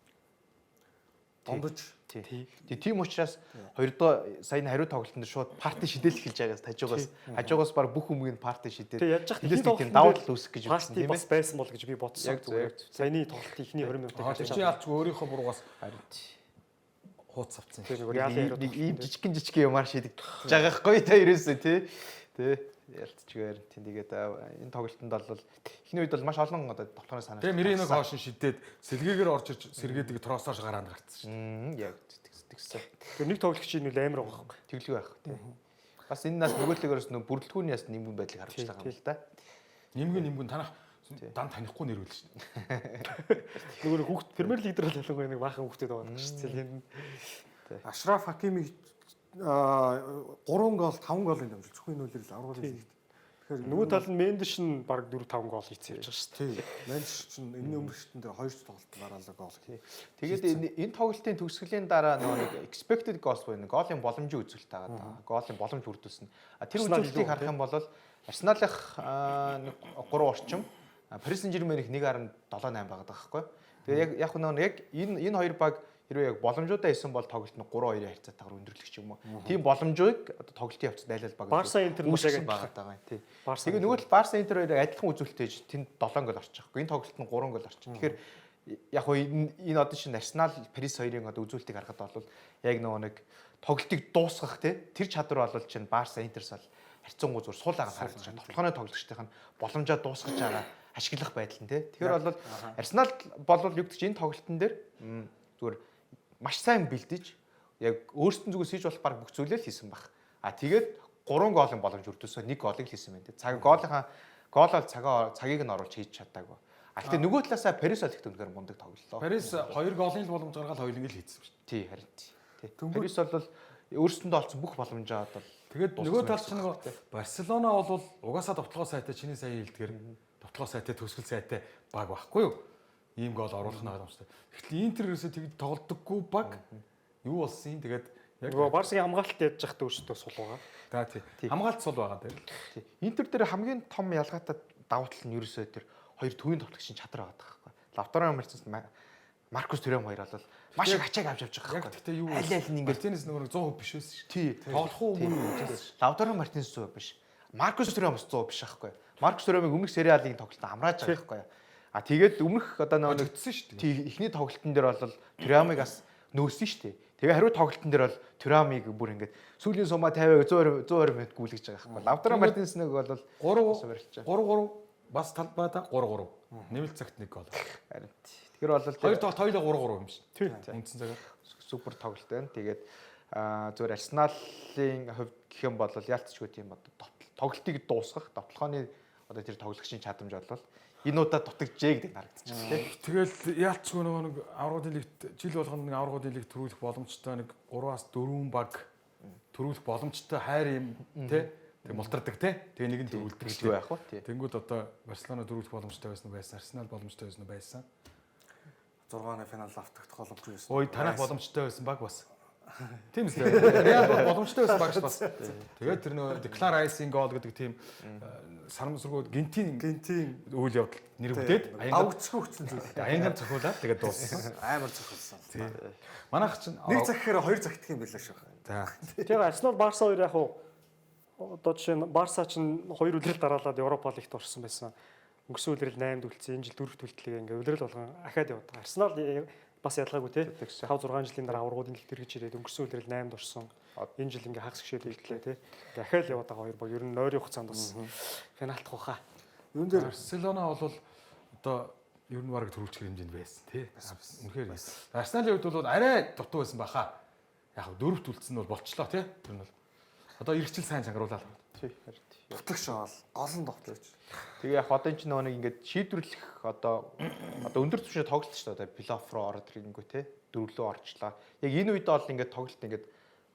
Дундаж. Тийм учраас хоёрдоо саяны хариу тоглолтод шууд парти шидэл эхэлж байгаас хажуугаас баг бүх хүмүүний парти шидэл. Тэгээ яаж яах тийм давуу тал үүсэх гэж бодсон тийм бас байсан бол гэж би бодсон. Саяны тоглолтын эхний 20 минутыг чи яалчгүй өөрийнхөө буруугаас хууц авцсан. Нэг ийм жижигхэн юмар шийдэж байгаа хгүй та ерөөсөө тий ялцчихээр тийгээд энэ тоглолтод бол эхний үед бол маш олон одоо тоглооны санаа. Тэгээ Мериног хоошин шидээд сэлгээгээр орж ирж сэргээдэг троосоор гараанд гарцсан шүү. Яг тэгсэн. Тэр нэг тоглогчийн үл амар байгаа байхгүй. Тэглэг байх тий. Бас энэ нас нөгөөдлөгөөс нөө бүрэлдэхүүний яс нэмгэн байдлыг харж байгаа юм л да. Нэмгэн танах дан танихгүй нэрвэл шүү дээ. Нөгөө хүүхд Премьер Лиг дээр л ялангуяа нэг баахан хүүхдэд байгаа шүү дээ. Ашраф Хакимиг 3 гол 5 голын дамжуул зөвхөн энэ үлрэл аврагын лигт. Тэгэхээр нөгөө тал нь Мендеш нь баг 4-5 гол хийцэн явж байгаа шүү дээ. Тий. Мендеш чинь энэ өмнөштөн дээр 2 тоглолт гараалаа гол. Тэгээд энэ тоглолтын төгсгөлийн дараа нөгөө нэг expected goals буюу голын боломжийн үзүүлэлт байгаа. Голын боломж бүрдүүлсэн. Тэр үзүүлэлтийг харах юм бол Арсеналынх 3 орчим Paris Saint-Germain-ийнх 1.78 байгаа байхгүй. Тэгээд яг нөгөө яг энэ хоёр баг хэрвээ яг боломжуудаа исэн бол тоглолт нь 3-2-ын харьцаатайгаар өндөрлөх юм уу. Тийм боломжийг одоо тоглолтын явцад айлал баг Барса Интер үүсгэн байгаа тийм. Тэгээ нөгөө талд Барса Интер хоёрыг адилхан үзүүлэлттэй тэнд 7 гол орчих. Энэ тоглолт нь 3 гол орчих. Тэгэхээр яг хөө энэ одоо чинь Арсенал Парис хоёрын одоо үзүүлэлтийг харахад бол яг нөгөө нэг тоглолтыг дуусгах тэр чадвар бол чинь Барса Интерс бол харьцангуй зур суулаагаар харагдаж байна. Тоглооны тоглогчдын боломжоо дуусгаж байгаа ашиглах байдал нь тийм. Тэгэхээр бол Арсенал бол юу гэдэг чинь энэ тоглолтын дээр зүгээр маш сайн бэлдэж яг өөрсдөн зүгээс хийж болох баг бүх зүйлээ л хийсэн баг. Тэгээд 3 голын боломж өрдөөсөө 1 голыг хийсэн байна. Гоолол цагийг нь оруулж хийж чадаагүй. Гэхдээ нөгөө талаасаа Парис бол их дүнгээр мундаг тоглолоо. Парис 2 голын л боломж гаргаад хоёуланг л хийсэн шүү дээ. Тий харин тий. Парис бол өөрсдөндөө олцсон бүх боломжоо бол Тэгээд нөгөө талч нэг Барселона бол угаасаа довтлогоо сайтай чиний сая хэлдгээр довтлогоо сайтай төсгөл сайтай баг байхгүй юу? Ийм гол оруулах нь ойлгомжтой. Гэхдээ Интер ерөөсөө тэгж тоглодоггүй баг юу болсон юм? Тэгээд яг нөгөө Барсагийн хамгаалалт яаж яхад өөрсдөө сул байгаа. за тий. Хамгаалт сул байгаа дээр. Интер дээр хамгийн том ялгаатай давуу тал нь ерөөсөө тэр хоёр төвийн тоглогчийн чадвар байгаа байхгүй. Лавтаро Мартинес Маркус Түрем хоёр бол маш их ачааг авч явж байгаа Яг байхгүй. гэхдээ юу Аль аль нь ингээд Мартинес нөгөө 100% биш байсан шүү. тий. Тоглох уу мөн үү? Лавтаро Мартинес 100% биш. Маркус Түрем бас 100% биш байхгүй. Маркус Түремийг өмнөх Сери А-гийн тоглолтод амрааж байгаа байхгүй. А тэгээд өмнөх одоо нэг Өгдсөн шүү дээ. тий эхний тоглолтын дээр бол Түремийг бас нөөсөн шүү дээ. Тэгээ хариу тоглолтын дээр бол Түремийг бүр ингээд сүүлийн сумаа 50 120 минут гүйлгэж байгаа байхгүй. Лавтаро Мартинес нэг бол 3 бас талбайда 3-3. Нэмэлт цагт нэг гол. харин тэгэхээр бол Хоёр тоглолт хоёулаа 3-3 юм шиг. Тий. Үндсэн цагаар. супер тоглолт байна. Тэгээд зөвөр Арсеналын хувьд гэх юм бол яалтчгүй тийм одоо тоглолтыг дуусгах тоглохооны одоо тэр тоглогчийн чадамж бол энэ удаа дутагжээ гэдэг харагдчихсан тийм. Тэгэл яалчгүй нөгөө нэг аврагын лигт жил болгоно нэг аврагын лигт төрүүлэх боломжтой нэг 3-аас 4 баг төрүүлэх боломжтой хайр юм тий. Тэг мултардаг тий. Тэгээ нэг нь төрүүлдэг Тэгж байх уу тий. Тэнгүүд одоо Барселона төрүүлэх боломжтой байсан уу байсан, Арсенал боломжтой байсан уу байсан. 6-ны финал автагдах боломжтой байсан. Ой танах боломжтой байсан баг бас. Тийм үстэй. Реал бол боломжтой байсан багш бас. Тэгээд тэр нөгөө Declare Icing гол гэдэг тийм сарамсргууд гинтийн үйл явдал нэр өгдөөд Авгцгүй хөтсөн зүйл. аянган цохиулаад тэгээд дууссан. Амар цохилсан. Манайх чинь Нэг захихээр хоёр захидах юм байлаа шүү. за Тэгээ Арсенал Барса хоёр яг уу одоо жишээ нь Барса чинь 2 үлрэл дараалаад Европа лигт орсон байсан. Өнгөрсөн үлрэл 8-д үлдсэн. Энэ жил 4-д үлдлээ ингээ үлрэл болгон ахаад яваад. Арсенал бас ялгаагүй те 5-6 жилийн дараа аврагуудын лигт эргэж ирээд өнгөрсөн үлрэл 8-д орсон. Энэ жил ингээ хагас гişээд үлдлээ те. Ингээ ахаад яваад байгаа хоёр баг ер нь нойрын хугацаанд бас финалдах баха. Юун дээр Барселона бол одоо ер нь бараг төрүүлчих хэмжээнд байсан тий. Үнэхээр байсан. Арсеналын хувьд бол арай дутуу байсан баха. Яг 4-т үлдсэн нь бол болчлоо тий. Тэр нь бол одоо эргэжил сайн чангаруулаад. Тий харин. товтлогч шаал гол нь товтлогч. Тэгээ яг одоо энэ ч нөгөө нэг ингээд шийдвэрлэх одоо өндөр түвшинд тоглолт шүү дээ. Плей-офф руу ороод ирэнгүү те дөрвөлөө орчлаа. Яг энэ үед бол ингээд тоглолт ингээд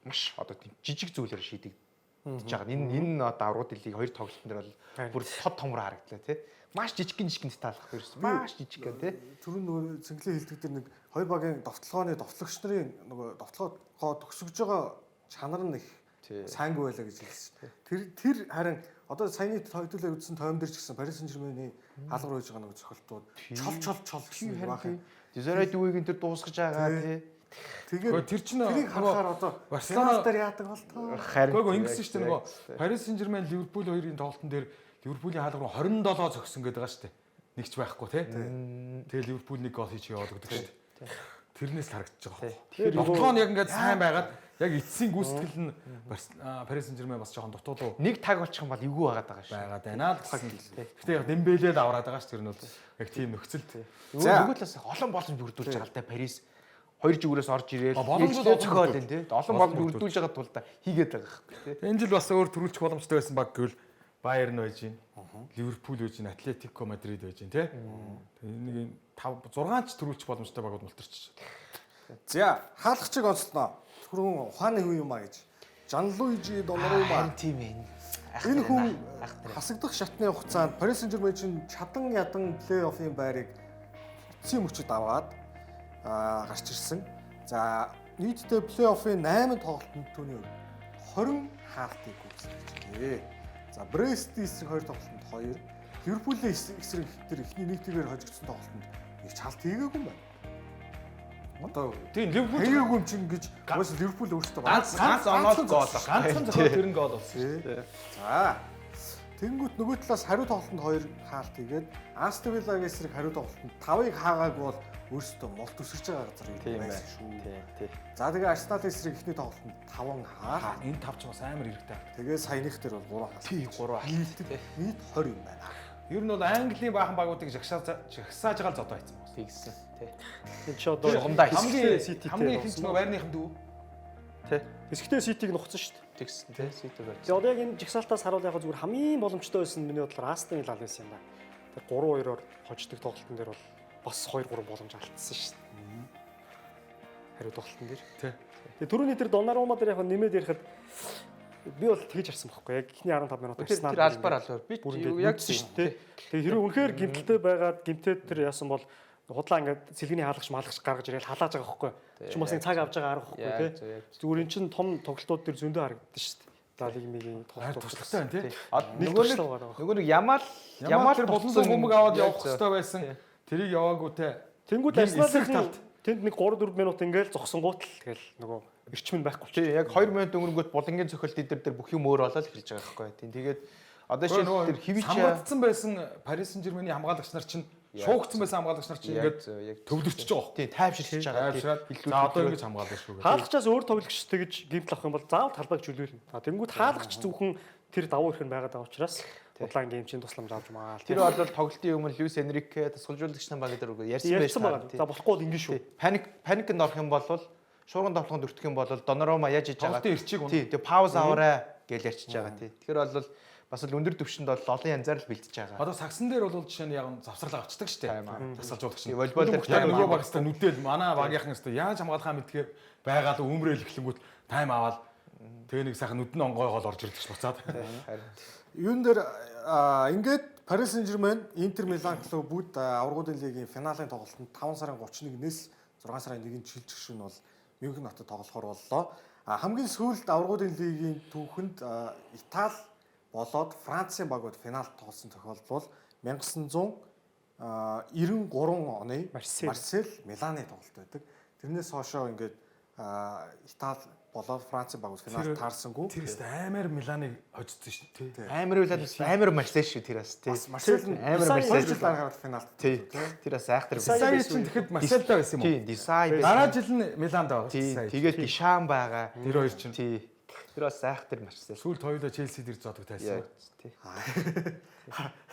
маш одоо тийм жижиг зүйлээр шийдэгдэж байгаа. Энэ одоо аврагын лиг хоёр тоглолтын дээр бол бүр тод томроо харагдлаа те. Маш жижигхэн деталь ах ерөөс маш жижиг гэх те. Түрүүн нөгөө цэнгэлээ хэлдэг дээр нэг хоёр багийн товтлогч нарын нөгөө товтлогоо төгсөж байгаа чанар нь их сайнгүй байлаа гэж хэлсэн. Тэр харин одоо саяны тойлуулаа үзсэн тойм дээр ч гэсэн Парис Сен-Жермэний хаалгаар байж байгаа нэг цохилтууд чол гэсэн байх. Дезерай дүүгийн тэр дуусгаж байгаа тий. Тэгээд тэр чинь тэрийг харахаар одоо Барселона дээр яадаг бол тоо. Гэгөө ингэсэн шүү дээ нөгөө Парис Сен-Жермен Ливерпул хоёрын тоглолтын дээр Ливерпулийн хаалгаар руу 27 зогсон гэдэг байгаа шүү дээ. Нэгч байхгүй тий. Тэгээ Ливерпул нэг гол хийж яваад гэдэг шүү дээ. Тэрнээс харагдаж байгаа. Тэгэхээр тоглоом яг ингээд сайн байгаад яг эцсийн гүйцэтгэл нь Парис Сен-Жермен бас жоохон дутуу нэг таг болчих юм бол эвгүй байгаад байгаа шүү. байгаад байна л гэсэн. Гэтэ яг Дембеле л аваад байгаа шүү. Тэр нь бол яг тийм нөхцөлт. Нөгөө талаас олон боломж бүрдүүлж байгаа л да Парис хоёр жигүүрээс орж ирээл зохиол энэ тий. Олон боломж бүрдүүлж байгаа тул да хийгээд байгаа хэрэг тий. Энэ жил бас өөр төрүүлчих боломжтой байсан баг гэвэл Байерн байж гин, Ливерпул байж гин, Атлетико Мадрид байж гин тий. Нэг 5 6 ч төрүүлчих боломжтой багууд мултарч. За хаалгачиг онцлоо. Түрүүн ухааны хүн юм а гэж. Жанлуижи Донорума. Тийм ээ. Энэ хүн хасагдах шатны хугацаанд Парис Сен-Жермен чинь чадан ядан плей-оффын байрыг эцсийн мөчөд аваад гарч ирсэн. За нийтдээ плей-оффын 8 тоглолтод түүний 20 хаалтыг гүйцэтгэжээ. За Брест эсрэг 2 тоглолтод 2, Ливерпулийн эсрэг тэр ихний нэг тэрээр хожигдсон тоглолтод их чалт хийгээгүй юм байна. Одоо Тийм Ливерпул хийгээгүй юм чинь гэж бас Ливерпул өөртөө ганц онол гол ганцхан зохиол тэр нь гол болсон шүү дээ. За тэнгүүт нөгөө талаас хариу тоглолтод 2 хаалт хийгээд Астон Виллагийн эсрэг хариу тоглолтод 5-ыг хаагаагүй бол өөртөө мол төсөрч байгаа газар юм байсан шүү. Тий. За тэгээ Арсеналын эсрэг ихний тоглолтод 5 хаалт. Энэ тавч бас амар хэрэгтэй. Тэгээ саяных дээр бол 3 хаалт. Тий 3 хаалт. Нийт 20 юм байна. Ер нь бол Английн баахан багуудыг жагсааж байгаа л зодоо хийсэн байна. Тэгсэн тий. Энэ ч одоо хамгийн ихэнх нөгөө байрныхан дүү. Тий. Хэсэгтээ Ситиг нухсан шүү дээ. Тэгсэн тий. Ситиг байж. Тэгээ одоо яг энэ жигсаалтаас харуул яг зүгээр хамгийн боломжтой байсан миний бодлоор Астон Вилла байсан юм байна. Тэр 3-2-оор хождог тоглолтын дээр бол бас 2-3 боломж алдсан шүү дээ. Хариу тоглолтын дээр. Тий. Тэгээ түрүүний тэр Донарума дээр яг нэмээд ярихад би бол тэгэж харсан байхгүй яг ихний 15 минут ирсэн Тэр албаар албаар би яг тийм шүү дээ. Тэгээ хэрэв үнэхээр гимтэлтэй байгаад гимтээд тэр яасан бол худлаа ингээд сэлгэний хаалгач малгач гаргаж ирээл халааж байгаа байхгүй. Чи бас нэг цаг авч байгаа арга байхгүй тий. Зүгээр эн чин том тоглолтууд төр зөндөө харагддаг шүү дээ. Лаа лигмигийн тоглолтууд туслагтай байна тий. Нөгөө нэг Ямал тэр болон бөмбөг аваад явах хэрэгтэй байсан. Тэрийг яваагүй те. Тэнгүүд Арсеналын тэнд нэг 3-4 минут ингээл зогсонгуут л тэгэл нөгөө эрчим нь байхгүй. Тий яг 2 минут өнгөрөнгөт булангийн цохилт эдэр дээр бүх юм өөр болоод эхэлж байгаа байхгүй. Тэгээд одоо шил тэр хивич хамгаалцсан байсан Paris Saint-Germain-ийн хамгаалагч нар чинь шуугдсан байсан хамгаалагч нар чинь ингээд төвлөрчихөж байгаа. Тий тайвширч байгаа. За одоо ингэж хамгаалж шүү. Хаалгачаас өөр тоглогч тэгж гимтэл авах юм бол заавал талбайг чөлөөлнө. Тэнгүүд хаалгач зөвхөн тэр давуу эрх нь байгаад байгаа учраас удаан геймчин тусламж авч магаал. Тэр бол тоглолтын өмнө Луис Энрике тасгалжуулагч нар баг дээр ярьсан байгаа. За болохгүй бол ингэ шүү. Паникнд орох юм бол шуурган тоглоход өртөх юм бол Донорума яаж хийж байгаа. Тоглолтын эрчийг тий. Тэгээ пауз аваарай гэж ярьчихж байгаа тий. Тэгэхээр бол бас л өндөр төвшөнд бол олон янзаар л бэлтэж байгаа. Одоо сагсан дээр бол жишээ нь яг завсрал авчдаг шүү дээ. Тасгалжуулагч нь. Волейбол дээр яг нөгөө баг хэвээр нүдэл манай багийнхан хэвээр яаж хамгаалахаа мэдгээ байгаад өмрөөл эхлэнгүүт тайм аваад тэгээ нэг сайхан нүдэн онгойгоол орж ирдэг ш буцаад. Юун дээр ингээд Paris Saint-Germain, Inter Milan клуб бүгд аваргуудын лигийн финалийн тоглолтод 5 сарын 31-ээс 6 сарын 1-нд шилжих шөнө бол Мюнхен хотод тоглохоор боллоо. Хамгийн сүүлд аваргуудын лигийн түүхэнд Итали болоод Францын багууд финалд тоглосон тохиолдол 1993 оны Марсель Миланы тоглолт байдаг. Тэрнээс хоошоо ингээд Итали болоод Францын багууд финалд таарсангүй. Тэрээс амар Миланыг хожсон шүү дээ. Амар Марсель шүү тэр бас тий. Марсель амар Марсель дараагаар финалд тий. Тэр бас айхтар. Дисай чинь тэгэхэд Марсельтай байсан юм уу? Тий, Дисай. Дараа жил нь Миланд байгаа. Тэгээд Дишан байгаа. Тэр хоёр чинь. Тий. Тэр бас айхтар Марсель. Сүүлд хоёулаа Челси дээр зодог тайсан. Тий.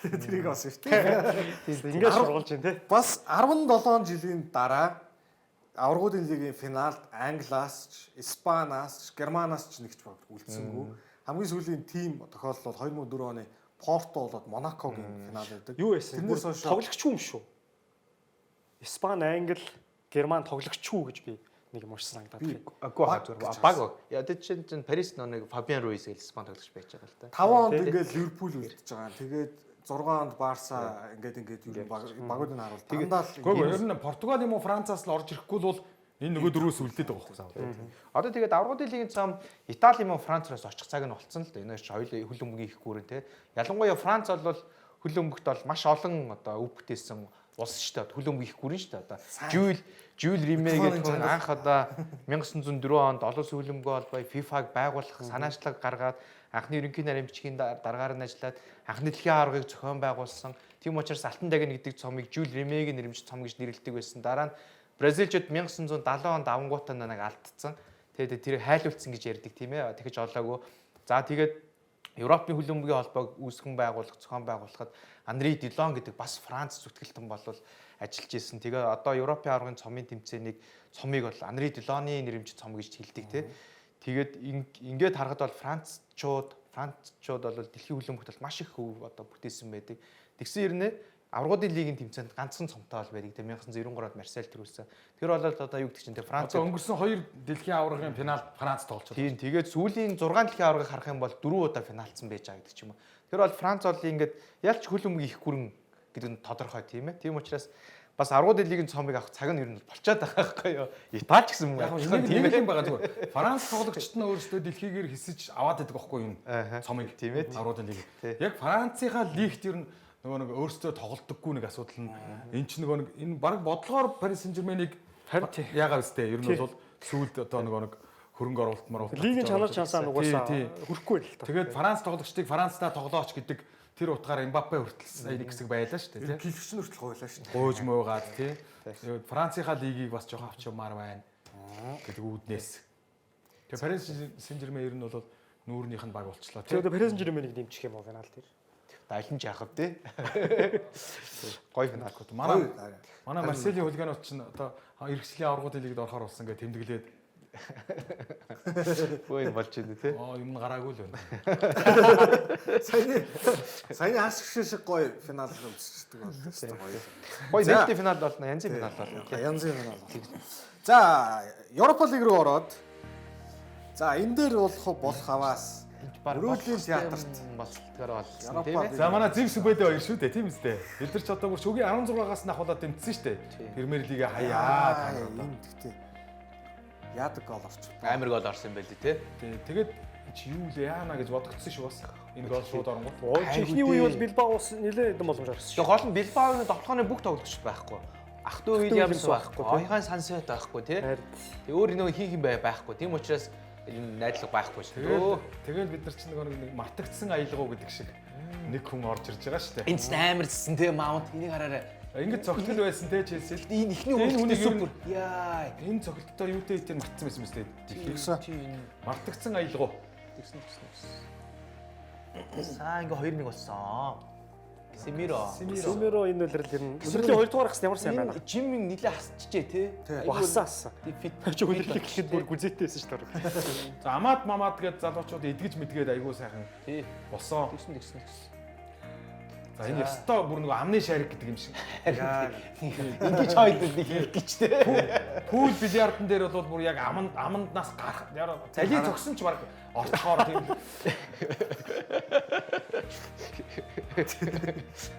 тэрийг бас шүү дээ. Ингээд сургуулж байна тий. Бас 17 жилийн дараа аваргуудын лигийн финалд Англиас ч, Испаниас ч, Германаас ч нэгч баг үлдсэнгүй. Хамгийн сүүлийн тим тохиолдол 2004 оны Порто болоод Монакогийн финал байдаг. Юу байсан? Тэрнээс хойш тоглогчгүй юм шүү. Испани, Англи, Герман тоглогчгүй гэж би нэг юм уушсан санагдаад байна. Баг. Яа тэр чинь Парис нэг Фабиан Руис гэж Испани тоглогч байж байгаа л да. 5 онд ингээд Ливерпул үлдчихэж байгаа. Тэгээд 6 онд Барса ингээд юу багуудыг харуул. Тэгэхгүй ер нь Португал юм уу Францаас л орж ирэхгүй бол энэ нөгөө дөрвөөс үлдээд байгаа байхгүй. Одоо тэгээд аваргуудын лигийн цаам Итали юм уу Францаас очих цаг нь болцсон л да. Энэ хоёул хөл өмгийн их гүрэн те. Ялангуяа Франц бол хөл өмгт бол маш олон одоо өв бүтээсэн улс шүү дээ. Хөл өмгийн их гүрэн шүү дээ. Одоо Жюл Риме гэдэг анх одоо 1904 онд олон улсын хөл өмгөө холбоо FIFA-г байгуулах санаачлаг гаргаад анхны ерөнхий нарийн бичгийн дараагаар нь ажиллаад анхны дэлхийн аваргыг зохион байгуулсан. Тийм учраас Алтан дагин гэдэг цомыг Жюл Римегийн нэрмжит цом гэж нэрлэдэг байсан. Дараа нь Бразилчууд 1970 онд авангуутаа нэг алдсан. Тэгээд тэр хайлуулсан гэж ярьдаг тийм ээ. Тэгэж олоогүй. За тэгээд Европын хөл өмгийн холбоог үүсгэн байгуулах, зохион байгуулахад Анри Дилон гэдэг бас Франц зүтгэлтэн болол ажиллаж исэн. Тэгээ одоо Европын аваргын цомын тэмцээнийг цомыг бол Анри Дилоны нэрмжит цом гэж хэлдэг тийм. Тэгээд ингээд харахад бол Францчууд бол дэлхийн хөл өмгт маш их өв одоо бүтээсэн байдаг. Тэгсэн хэрнээ аваргуудын лигийн тэмцээнд ганцхан цомтой бол байдаг. 1993 онд Марсель төрүүлсэн. Тэр бол одоо юу гэдэг чинь Франц өнгөрсөн 2 дэлхийн аваргын финалд Франц тоглож байна. Тийм тэгээд сүүлийн 6 дэлхийн аваргыг харах юм бол 4 удаа финалцсан байж байгаа гэдэг ч юм уу. Тэр бол Франц бол ингээд ялч хөл өмгийн их гүрэн гэдэг нь тодорхой тийм ээ. Тийм учраас бас аваргуудын лигийн цомыг авах цаг нь ер нь болчиход байгаа байхгүй юу. Итали ч гэсэн юм байна. Тийм юм байгаа зүгээр. Франц тоглогчд нь өөрсдөө дэлхийгээр хэсэж аваад байдаг байхгүй юу цомыг тийм ээ. Аваргуудын лиг. Яг Францынхаа лигт ер нь нөгөө нэг өөрсдөө тоглодоггүй нэг асуудал нь энэ ч нөгөө нэг энэ баг бодлогоор Paris Saint-Germain-ыг яагаад өстэй ер нь бол сүүлд одоо нөгөө нэг хөрөнгө оруулалт лигийн чанар чансаа нугасаа хүрхгүй л та. Тэгээд Франц тоглогчдыг Францтай тоглооч гэдэг тэр утгаар Мбаппе хүртэл нэг хэсэг байлаа шүү дээ. Гэлэгч нь хүртэл гойлаа шүү дээ. Гойж муугаад тий. Тэгээд Францынхаа лигийг бас жоохон авчмаар байна гэдэг үүднээс. Тэгээд Paris Saint-Germain ер нь бол нүүрнийх нь баг болчлоо тий. Тэгээд Paris Saint-Germain-ыг дэмжих юм уу финал дээр? Алин ч яахав тий. Гой финал. Манай Марселийн хулиганууд ч одоо эргэжлийн аваргуудын лигд орохоор болсон гэж тэмдэглээд Бой болж байна тий. Юм гараагүй л байна. Саяны ашиг шиг гоё финал үзчихдэг байна. Гоё нээлттэй финал болно, янзын финал болно. Янзын финал болно. За, Европа лиг руу ороод за энэ дээр болох аваас Өрөөлийн театрт болцолтгоор болсон Европа тийм ээ. За манай Зив Сүбэдэ хоёр шүү дээ, тийм үстэй. Бид нар ч одоо бүр шүгийн 16-аас нь ахуулаад тэмцсэн шүү дээ. Премьер лигээ хаяа. энэ гэхдээ яадаг гол орчих. Амар гол орсон юм байл л тий. Тэгээд чи юу л яана гэж бодогдсон шүү бас. Энэ гол шууд оронгууд. Чихний үе бол Билбаос нэлээд хэдэн боломж гарсан шүү. Тэгээ гол нь Билбаоны тоглооны бүх тоглогчд байхгүй. Ахтуу Уильямс байхгүй, Ойхан Сансет байхгүй тий. Тэг өөр нэг хийх юм байхгүй. Тийм учраас юм найдлага байхгүй шүү. Тэгээд бид нар ч нэг мартагдсан аялгау гэдэг шиг нэг хүн орж ирж байгаа шүү дээ. Энд ч амарчсан тий Маунт энийг хараарай. Ингээд цогтол байсан те Челси. Энэ ихний үеийн супер. Яа. Энэ цогтолтой юутэй тэр мартсан байсан мэт. Тэгсэн. Мартагдсан аялгау. Тэгсэн. Саа ингээ 2-1 болсон. Семиро Энэ үлрэл ер нь үлрэлийн 2 дугаар гас ямар сайн байна. Жимийн нилээ хасчихжээ тий. Басаас. Чи үлрэлийг гэхэд бүр гүзээтэйсэн шүү дээ. За амаад мамаад гээд залуучууд эдгэж мэдгээд айгуу сайхан Тий. болсон. Тэгсэн. За энэ ёстой бүр нэг амны шарик гэдэг юм шиг. Ингиж хоёрыг хийх гэж тий. Пүүл бильярдн дээр бол бүр яг аманднаас гарах. Залий зогсон ч баг орцохоор тийм.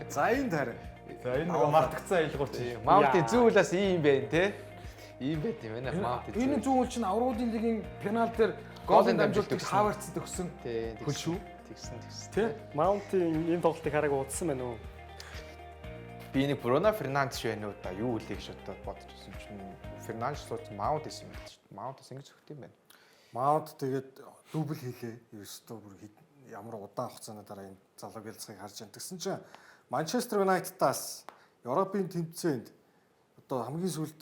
За энэ тарай. За энэ нэг мартагдсан аялгау чи. Маунтын зүүлээс ийм байна тий. Ийм байт юм байна Маунт. Энэ зүүн чинь авралын лигийн пенальт дээр голын дамжуулалтыг Хаверцд өгсөн. Тий. Хөл шүү. Тэгсэн. Тий. Маунтын энэ тоглолтыг хараагүй удсан байна уу? Би нэг Бруно Фернандеш байна уу да юу үлээх шатад бодож байсан чинь Фернандеш сууч Маунт исэн юм байна шүү дээ. Маунтас ингэж өгт юм байна. Маунт тэгээд дубль хийлээ. Ерөөсөө бүр ямар удаан хугацааны дараа энэ залууг ялцахыг харж байна. Тэгсэн чинь Манчестер Юнайтедаас Европын тэмцээнд одоо хамгийн сүүлд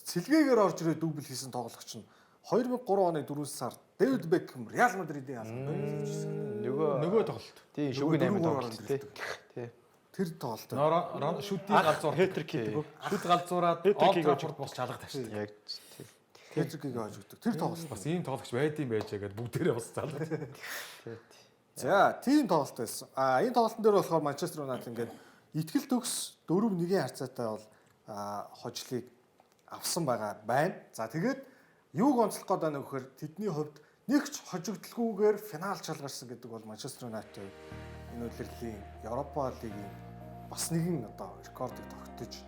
цэлгээгээр орж ирээ дубль хийсэн тоглогч нь 2003 оны 4 сард Дэвид Бекхэм Реал Мадридын ялганд Нөгөө тоглолт. Тийм шүгэн 8 тоглолт тий. тэр тоглолт. Шүтийн галзуур Хэтрик хийдэг. шүт галзуураад Хэтрикийг Олд бос чалгад тавьсан. Яг Хэтрикийг оож өгдөг. Тэр тоглолт. Бас ийм тоглогч байдсан байжээ гэдээ бүгдээрээ бас залгад. За, тийм тоглолт байсан. Энэ тоглолтын дээр болохоор Манчестер Юнайтед ингээд итгэл төгс 4-1-ийн харьцаатай бол хожлыг авсан байгаа байна. За, тэгээд юуг онцлох гээд байна вэхээр тэдний хувьд нэг ч хожигдолгүйгээр финал чалгарсан гэдэг бол Манчестер Юнайтед энэ үлрэлийн Европа лигийн бас нэгэн одоо рекордыг тогтож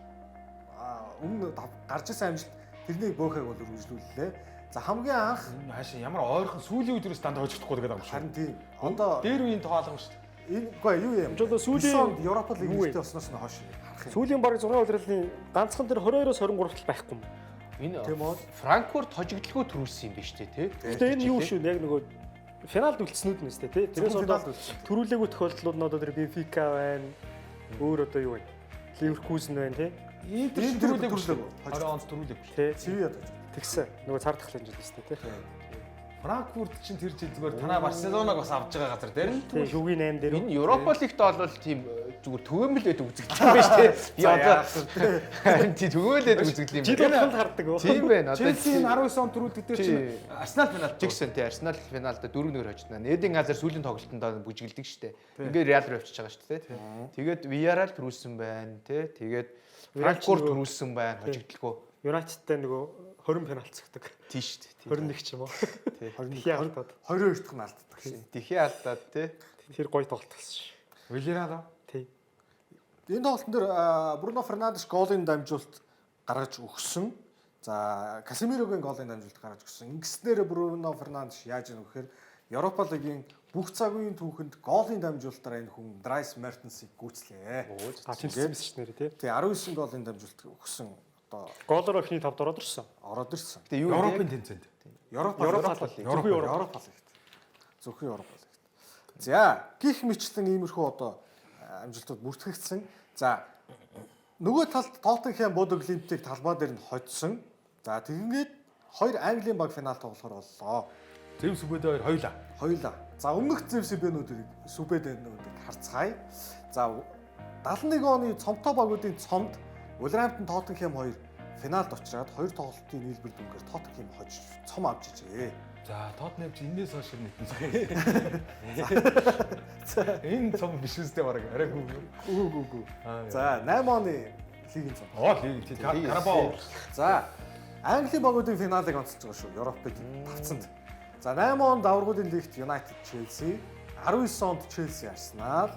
өмнө гарч ирсэн амжилт тэрнийг бөөхийг бол үргэлжлүүллээ. За хамгийн анх Хаашаа ямар ойрхон сүүлийн үед дандаа хожигдохгүй гэдэг юм шүү. харин тийм. Одоо Дээр үеийн тоолго шүү. энэ үгүй юу юм. Одоо сүүлийн Европа лигийн нэртэй болсноос нь хойш харах юм. Сүүлийн бараг 6 үлрэлийн ганцхан тэр 22-оос 23 тал байхгүй юм. энэ Тийм үү? Франкфурт хожигдлгүй төрүүлсэн юм биш үү тий. Гэтэ энэ юу шүү яг нөгөө финалд үлдснүүд нь өстэй тий. Тэрээс одоо үлдсэн. төрүүлээгүй тохиолдлууд нь одоо тэр Бенфика байна. Өөр одоо юу вэ? Ливеркузен байна тий. Интер төрүүлээгүй шүү. 20 онд төрүүлээгүй. Тий. Цэвэд. Тэгсэн. Нөгөө цар тахлын жил өстэй тий. Франкфурт чинь тэр жил зүгээр танаа Барселоног бас авч байгаа газар дээр. Тий, шүгийн 8 дээр. Энэ Европа лигт бол тийм зүгээр төгөөмөл байдаг үзэгдэж байгаа биш тий. Би одоо харин тий төгөөлөд үзэгдэл юм. Жил болгонд хардаг уу? Тийм байна. Одоо Челси 19 он төрүүлдэг дээр чинь Арсенал финал Жигсэн тий Арсенал финалда 4-1-ээр хожигдана. Эдийн газар сүүлийн тоглолтонд бүжиглдэг штэ. Ингээд Реал руу явчихж байгаа штэ тий. Тэгээд Villarreal төрүүлсэн байна тий. Тэгээд Франкфурт төрүүлсэн байна хожигдлгүй. Юнайтедтай нөгөө 20 пенальт цогтөг. Тий штэ. 21 ч юм уу. Тий. 22 дахь нь алддаг шин. Тэхий алдаад тий. Тэр гоё тоглолт болсон шүү. Villarreal. Тий. Энэ тоглолтын дээр Бруно Фернандеш голын дамжуулалт гаргаж өгсөн. За, Касемирогийн голын дамжуулалт гаргаж өгсөн. Ингэснээр Бруно Фернандеш яаж ийм вэхээр Европа лигийн бүх цагийн түүхэнд голын дамжуулалтаар энэ хүн Драйс Мертенсийг гүйцлээ. Тэмцсэн байсан шүү нэрээ тий. Тий, 19 голын дамжуулалт өгсөн. Одоо Голоор ихний 5 дор орсон. ороод ирсэн. Гэтэ юу Европын тэмцээнд. Европа Европа лигт. Зөвхөн Европа лигт. За, гих мэтлэн иймэрхүү одоо амжилтууд бүртгэгдсэн. За, нөгөө талд Тоттенхэм Бодо Глимтийг талбай дээр нь хоцсон. За, тэгэнгүүт хоёр Английн баг финал тоглохоор боллоо. Зэв Сүбэдэ хоёр Хоёулаа. За, өмнөх Зэв Сүбэдэнүүдийг харцгаая. За, 71 оны цомтой багуудын цомд Wolverhampton Тоттенхэм хоёр финалд очраад хоёр тоглолтын нийлбэр дүнгээр Тоттенхэм хожиж цом авч ижээ. За, Тоттенхэм чи энэс хойш нэтэн. Энэ цом биш үстэй бараг арай Үгүй. За, 8 оны лигийн цом. Лиг Карабао. За, Английн багуудын финалыг онцолж байгаа шүү. Европын тавцанд. За 8 онд аваргуудын лигт United Chelsea, 19 онд Chelsea Arsenal,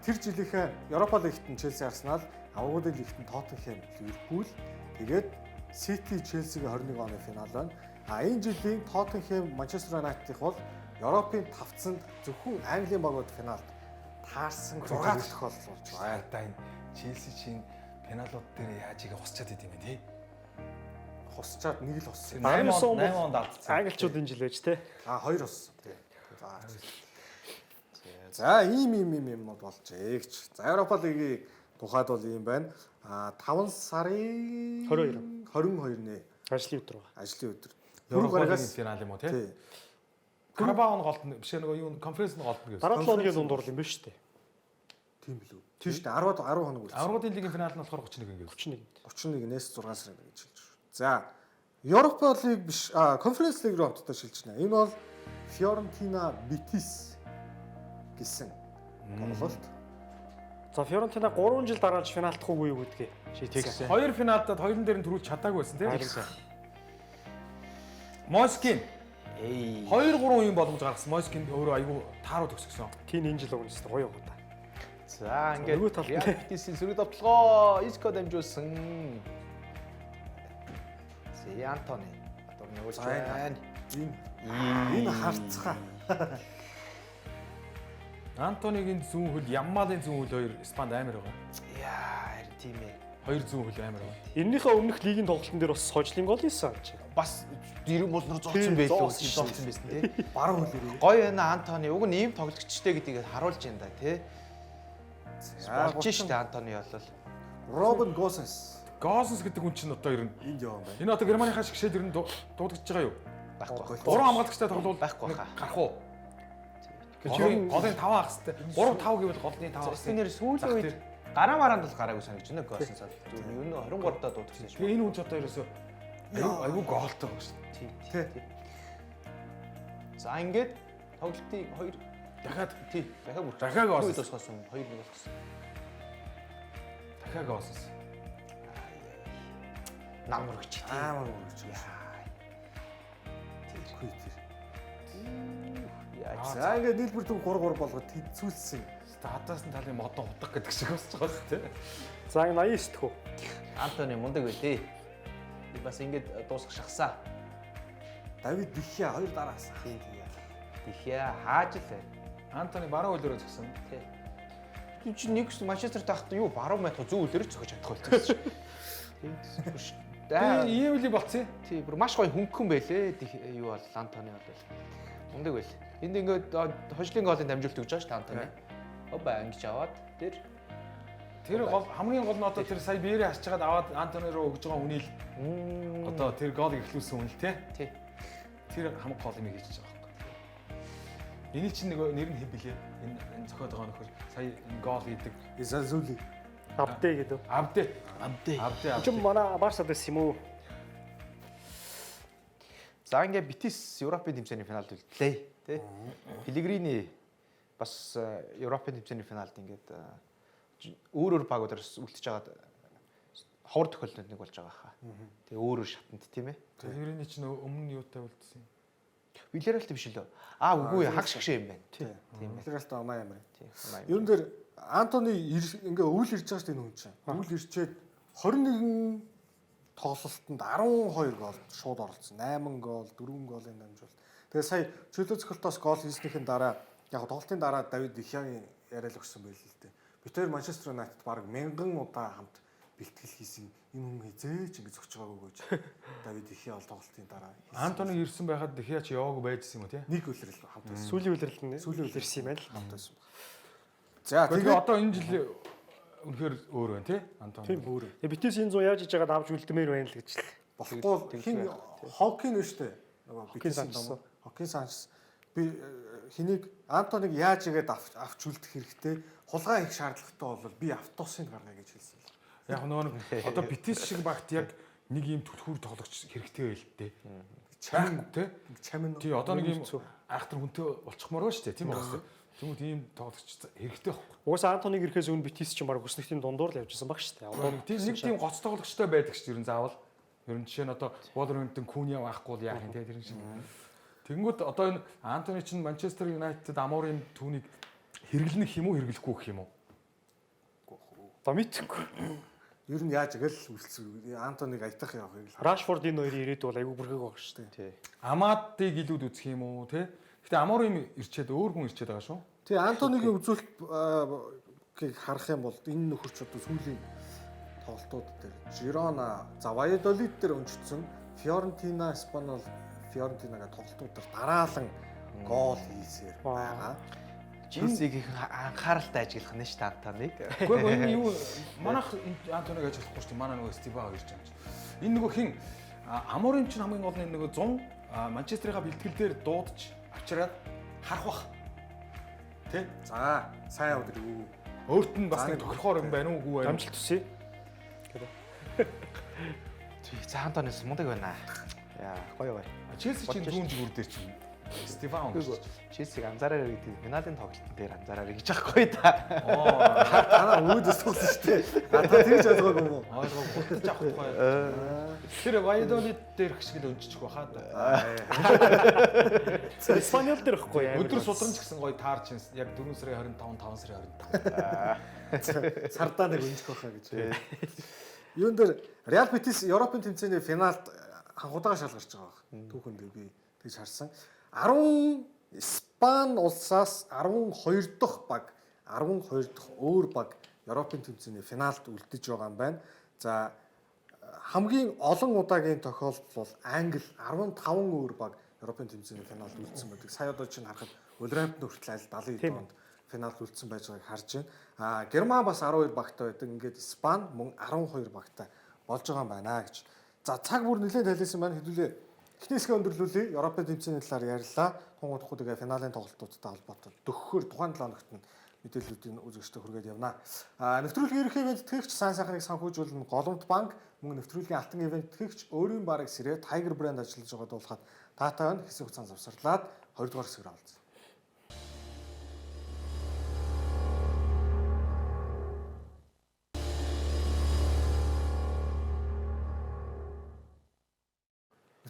тэр жилийнхээ Европа лигт нь Chelsea Arsenal, аваргуудын лигт нь Tottenham Liverpool, тэгээд City Chelsea-гийн 21 оны финал байна. Энэ жилийн Tottenham Manchester United-ийнх бол Европын тавцанд зөвхөн Английн багууд финалд таарсан 6 тохиолдол болж байна. Одоо энэ Челси чинь пеналууд дээр яаж игээ хусчаад идэм бэ тий? Хусчаад нэг л хуссан. 8 онд алдсан. Англичууд энэ жил байж те. 2 хуссан. За ийм юмуд болжээ гэж. За Европа лигийн тухайд бол ийм байна. 5 сарын 22-ны Ажлын өдөр байна. ажлын өдөр. Европа лигийн финал юм уу тий? Карабао нь голд биш нөгөө юу конференц нь голд гэсэн. Дараа 7 хоногийн дундуур юм биш үү? Тийм билүү. Тийм шүү дээ. 10 хоног үлдсэн. Аврагын лигийн финал нь болохоор 31 ингэ. 31-нд. 31-ээс 6 сарын гэж хэлж шүү. За Европа лиг биш конференц лиг рүү хамтдаа шилжиж байна. Энэ бол Фиорентина Битис гэсэн тоглолт. За Фиорентина 3 жил дарааж финалдах уугүй юу гэдгийг шийдсэн. Хоёр финалдад хоёрын дээр нь төрүүлж чадаагүй байсан тийм. Москин 2-3 юм боломж гаргасан. Москин өөрөө айгүй тааруу төгсгсөн. Тийм энэ жил өгнөстэй гоё юм да. За нөгөө ингээд талд нь. Real Betis-ийн сөрөг тоглогоо Isco дамжуулсан. Антони одоо нөгөөч байна. Энэ харцгаа. Антонигийн зүүн хөл, Яммалын зүүн хөл хоёр Испанд амар байгаа. Яа, харин тийм ээ. Хоёр зүүн хөл амар байгаа. Эннийхээ өмнөх лигийн тоглолтын дээр бас хожлын гол ийсэн гэж. Бас дэрэг болноор зогцсон байлгүй зогцсон байсан тий. Баруун хөл ирээ. Гоё байна Антони. Уг нь ийм тоглогчтой гэдгийг харуулж байна да тий. Болж штэ Антони болол. Робин Госенс. Госенс гэдэг хүн чинь одоо ер нь энд яваа юм байна. энэ одоо Германыхаа шиг шийд ер нь дуудагдж байгаа юу? Байхгүй. 3 хамгаалагчтай тоглол Байхгүй хаа. гарах уу? Голын Голын 5 авах хэрэгтэй. 3-5 гэвэл голны 5 авах хэрэгтэй. Спинер сүүлийн үед гараа мараанд бол гараагүй санагч байна Госенс бол. Юу нэ 23 даа дуудчихсан шүү. Тэгээ энэ хүн ч одоо ерөөсөө айгүй гоолтой байгаа шүү. Тий. За ингээд тоглолтын 2 Дахиад тий дахиад бүр дахиад Госенс Госенс. тусгасан 2-1 болгосон. Дахиад Госенс. Намрагч тий. Амар үргэлж. Тийхгүй тэр. Яаж За ингээд нийлбэр дүн 3-3 болгоод тэнцүүлсэн. Статаас нь талын модон хутга гэдэг шиг болчих жоос тий. За энэ 89 дэх үү. Антони мундаг байлээ. Би бас ингээд дуусгах шахсаа. Давид Дихя 2 дараасан. Тий. Ихээ хааж л байна. Антони баруун хөлөөрөө згсэн. Тий. Тэр чинь нэг Манчестер таахт юу баруун мэтх зүүн үлрэж зөхөж чадах болсон. Тэгээ ийм л болцсон. Тий, бүр маш гоё хөнгөн байлээ. Юу бол Антони бол мундаг байл. Энд ингээд хожлын голын дамжуулт өгч байгаа шүү дээ Антони. Обаа ингэж аваад тэр гол хамгийн гол нь одоо тэр сая биерээ хасж байгаад аваад Антони руу өгж байгаа үнийг одоо тэр голыг эхлүүлсэн хүн л тий. тий. Тэр хамаг гол юм хийж байгаа байхгүй. Эний чинь нэг нэр нь хэв билээ. Энэ зохиод байгаа нөхөр сая гол хийдэг. Изазули. Абдэ гэдэг. Абдэ. Чи манай Барсад байсан юм уу? За ингээд Битис Европын тэмцээний финалд үлдлээ тий. Пелегрини бас Европын тэмцээний финалд ингээд өөр багуудаас үлдчихэж байгаад ховор тохиолдолд нэг болж байгаа хаа. Тэгээ өөр шатанд тийм ээ. Пелегрини чинь өмнө юутай үлдсэн юм. Вилералт биш лөө. Үгүй хаг шгшээ юм байна. Тийм ээ. Вилералт амаа юм байна. Тийм. Юун дээр Антони ингээ өвөл ирж байгаа шүү дээ энэ хүн чинь. Өвөл ирчээд 21 тоглолтод 12 гол шууд оролцсон. 8 гол, 4 голын дамжуулалт. Тэгээ сая чөлөө цохилтоос гол хийснийхэн дараа яг тоглолтын дараа Давид Дихягийн яриад өгсөн байл л дээ. Бид хоёр Манчестер Юнайтед баг 1000 удаа хамт бэлтгэл хийсэн. Энэ хүн хизээч ингэ зогч байгаагүй гэж. Давид Дихя бол тоглолтын дараа. Антони ирсэн байхад Дихя ч яваагүй байжсэн юм уу тий? Нэг үлрэл хамт байсан. Сүүлийн үлрэлт нь Сүүлийн үлрэл ирсэн юм байна л. хамт байсан. За Тэгээ тэгээ одоо энэ жил үнэхээр өөр байна тий? Антони. Тийм бүр. Битис энэ 100 яаж иж байгаад авч үлдмээр байна л гэж л. болохгүй хин хокин нь шүү дээ. Нөгөө Хокин Санчес. Хокин Санчес би хэнийг Антониг яаж игээд авч үлдэх хэрэгтэй хулгай хийх шаардлагатай бол би автобусыг гаргая гэж хэлсэн. Яг нөгөө одоо Битис шиг багт яг нэг юм түлхүүр тоглогч хэрэгтэй байл л дээ. Чамин тий? Чамин. Тий одоо нэг юм айхтар хүнтэй болчихмоор байна шүү дээ тийм үү? Тэгмүүд ийм тоглогч хэрэгтэй байхгүй. Угаасаа Антоник ирэхээс өмнө Битис ч юм баг хүснэгтийн дундуур л явжсэн баг шүү дээ. Одоо Тийм нэг тийм гоц тоглогчтой байдаг шүү дээ ер нь заавал. Ер нь жишээ нь одоо Wolverhampton Cunha байхгүй л яах юм те тэр шиг. Тэнгүүд одоо энэ Антони чинь Манчестер Юнайтед Аморын түүнийг хэрэглэнэх юм уу хэрэглэхгүй гэх юм уу? За мэдхгүй. Ер нь яаж игэл үлдсэн Антониг аятах явахыг л Рашфорд энэ хоёрын ирээд бол айгүй бүрхэг байгаа шүү дээ. Тий. Амадыг илүүд үзэх юм уу те? Гэтэ Аморын ирчээд өөр хүн ирчээд байгаа шүү. тий Антонигийн үзүүлэлтийг харах юм бол энэ нөхөрч одоо сүүлийн тоглолтууд дээр Жирона, за Valladolid дээр өнчтсөн Фиорентина, Спанол, Фиорентинага тоглолтуудаар дараалан гол хийсээр байгаа. Челсиг их анхааралтай ажиглах нь ш та Антониг. Гэхдээ энэ юу манайх Антонийг ажиллахгүй шүү дээ. Манай нөгөө Стива ирж байгаа юм. Энэ нөгөө хин Аморын чинь хамгийн гол нь энэ нөгөө 100 Манчестерийнхаа бэлтгэл дээр дуудаж авчираад харах бах. Тэ? За сайн яваад ирв. Өөрт нь бас нэг тохирохоор юм байна уугүй байна. Амжилт хүсье. Тий, за Антонис мундаг байна. Яа, гоё гоё. Челси чинь зүүн зүгүүр дээр чинь Стиван гэж. Челсиг анзаараа гэдэг финалийн тоглолтын дээр анзаараа гэж байхгүй да. Танаа өөдөөс тоглосон шүү дээ. Та тэгж ойлгоогүй юм уу? Ойлгоо гутаж авах тухай. Тэр Valladolid дээр их шиг л өнччих байхаа да. Испаньол дээр ихгүй яа. Өдөр судран ч гэсэн гоё таарч яг 4 сарын 25, 5 сарын 25. Сардаа нэг өнжих байхаа гэж. Юун дээр Real Betis Европын тэмцээний финалд ханхудаага шалгарч байгаа баг. Түүхэнд би тэгж харсан. 10 Испани улсаас 12 дахь баг, 12 дахь өөр баг Европын тэмцээний финалд үлдэж байгаа юм байна. За хамгийн олон удаагийн тохиолдол бол Англи 15 өөр баг Европын тэмцээний финалд үлдсэн байдаг. Сая одоо чинь харахад Wolverhampton хүртэл аль 70 онд финалд үлдсэн байж байгааг харж байна. Герман бас 12 багтай байдаг. Ингээд Испани мөн 12 багтай болж байгаа юм байна гэж. За цаг бүр нэлээд тайлсан байна. Хэдүүлээ техникээ өндөрлүүлээ. Европын тэмцээний талаар ярьлаа. Тунгуудхуудыг финалийн тоглолтуудтай холбоотой дөхөхөр тухайн 7 хоногт нь мэдээллүүдийн үзэгчтэй хүргээд явна. Нэвтрүүлгийн ерөнхий ивент тэтгэгч сайн сайхныг санхүүжүүлэн Голомт банк мөн нэвтрүүлгийн алтан ивент тэтгэгч өөрийн барыг сэрээ Tiger брэнд ажиллаж байгааг дуулахад таатаа нь хэсэг хугацаанд завсарлаад 20 дугаар хэсгээр олцсон.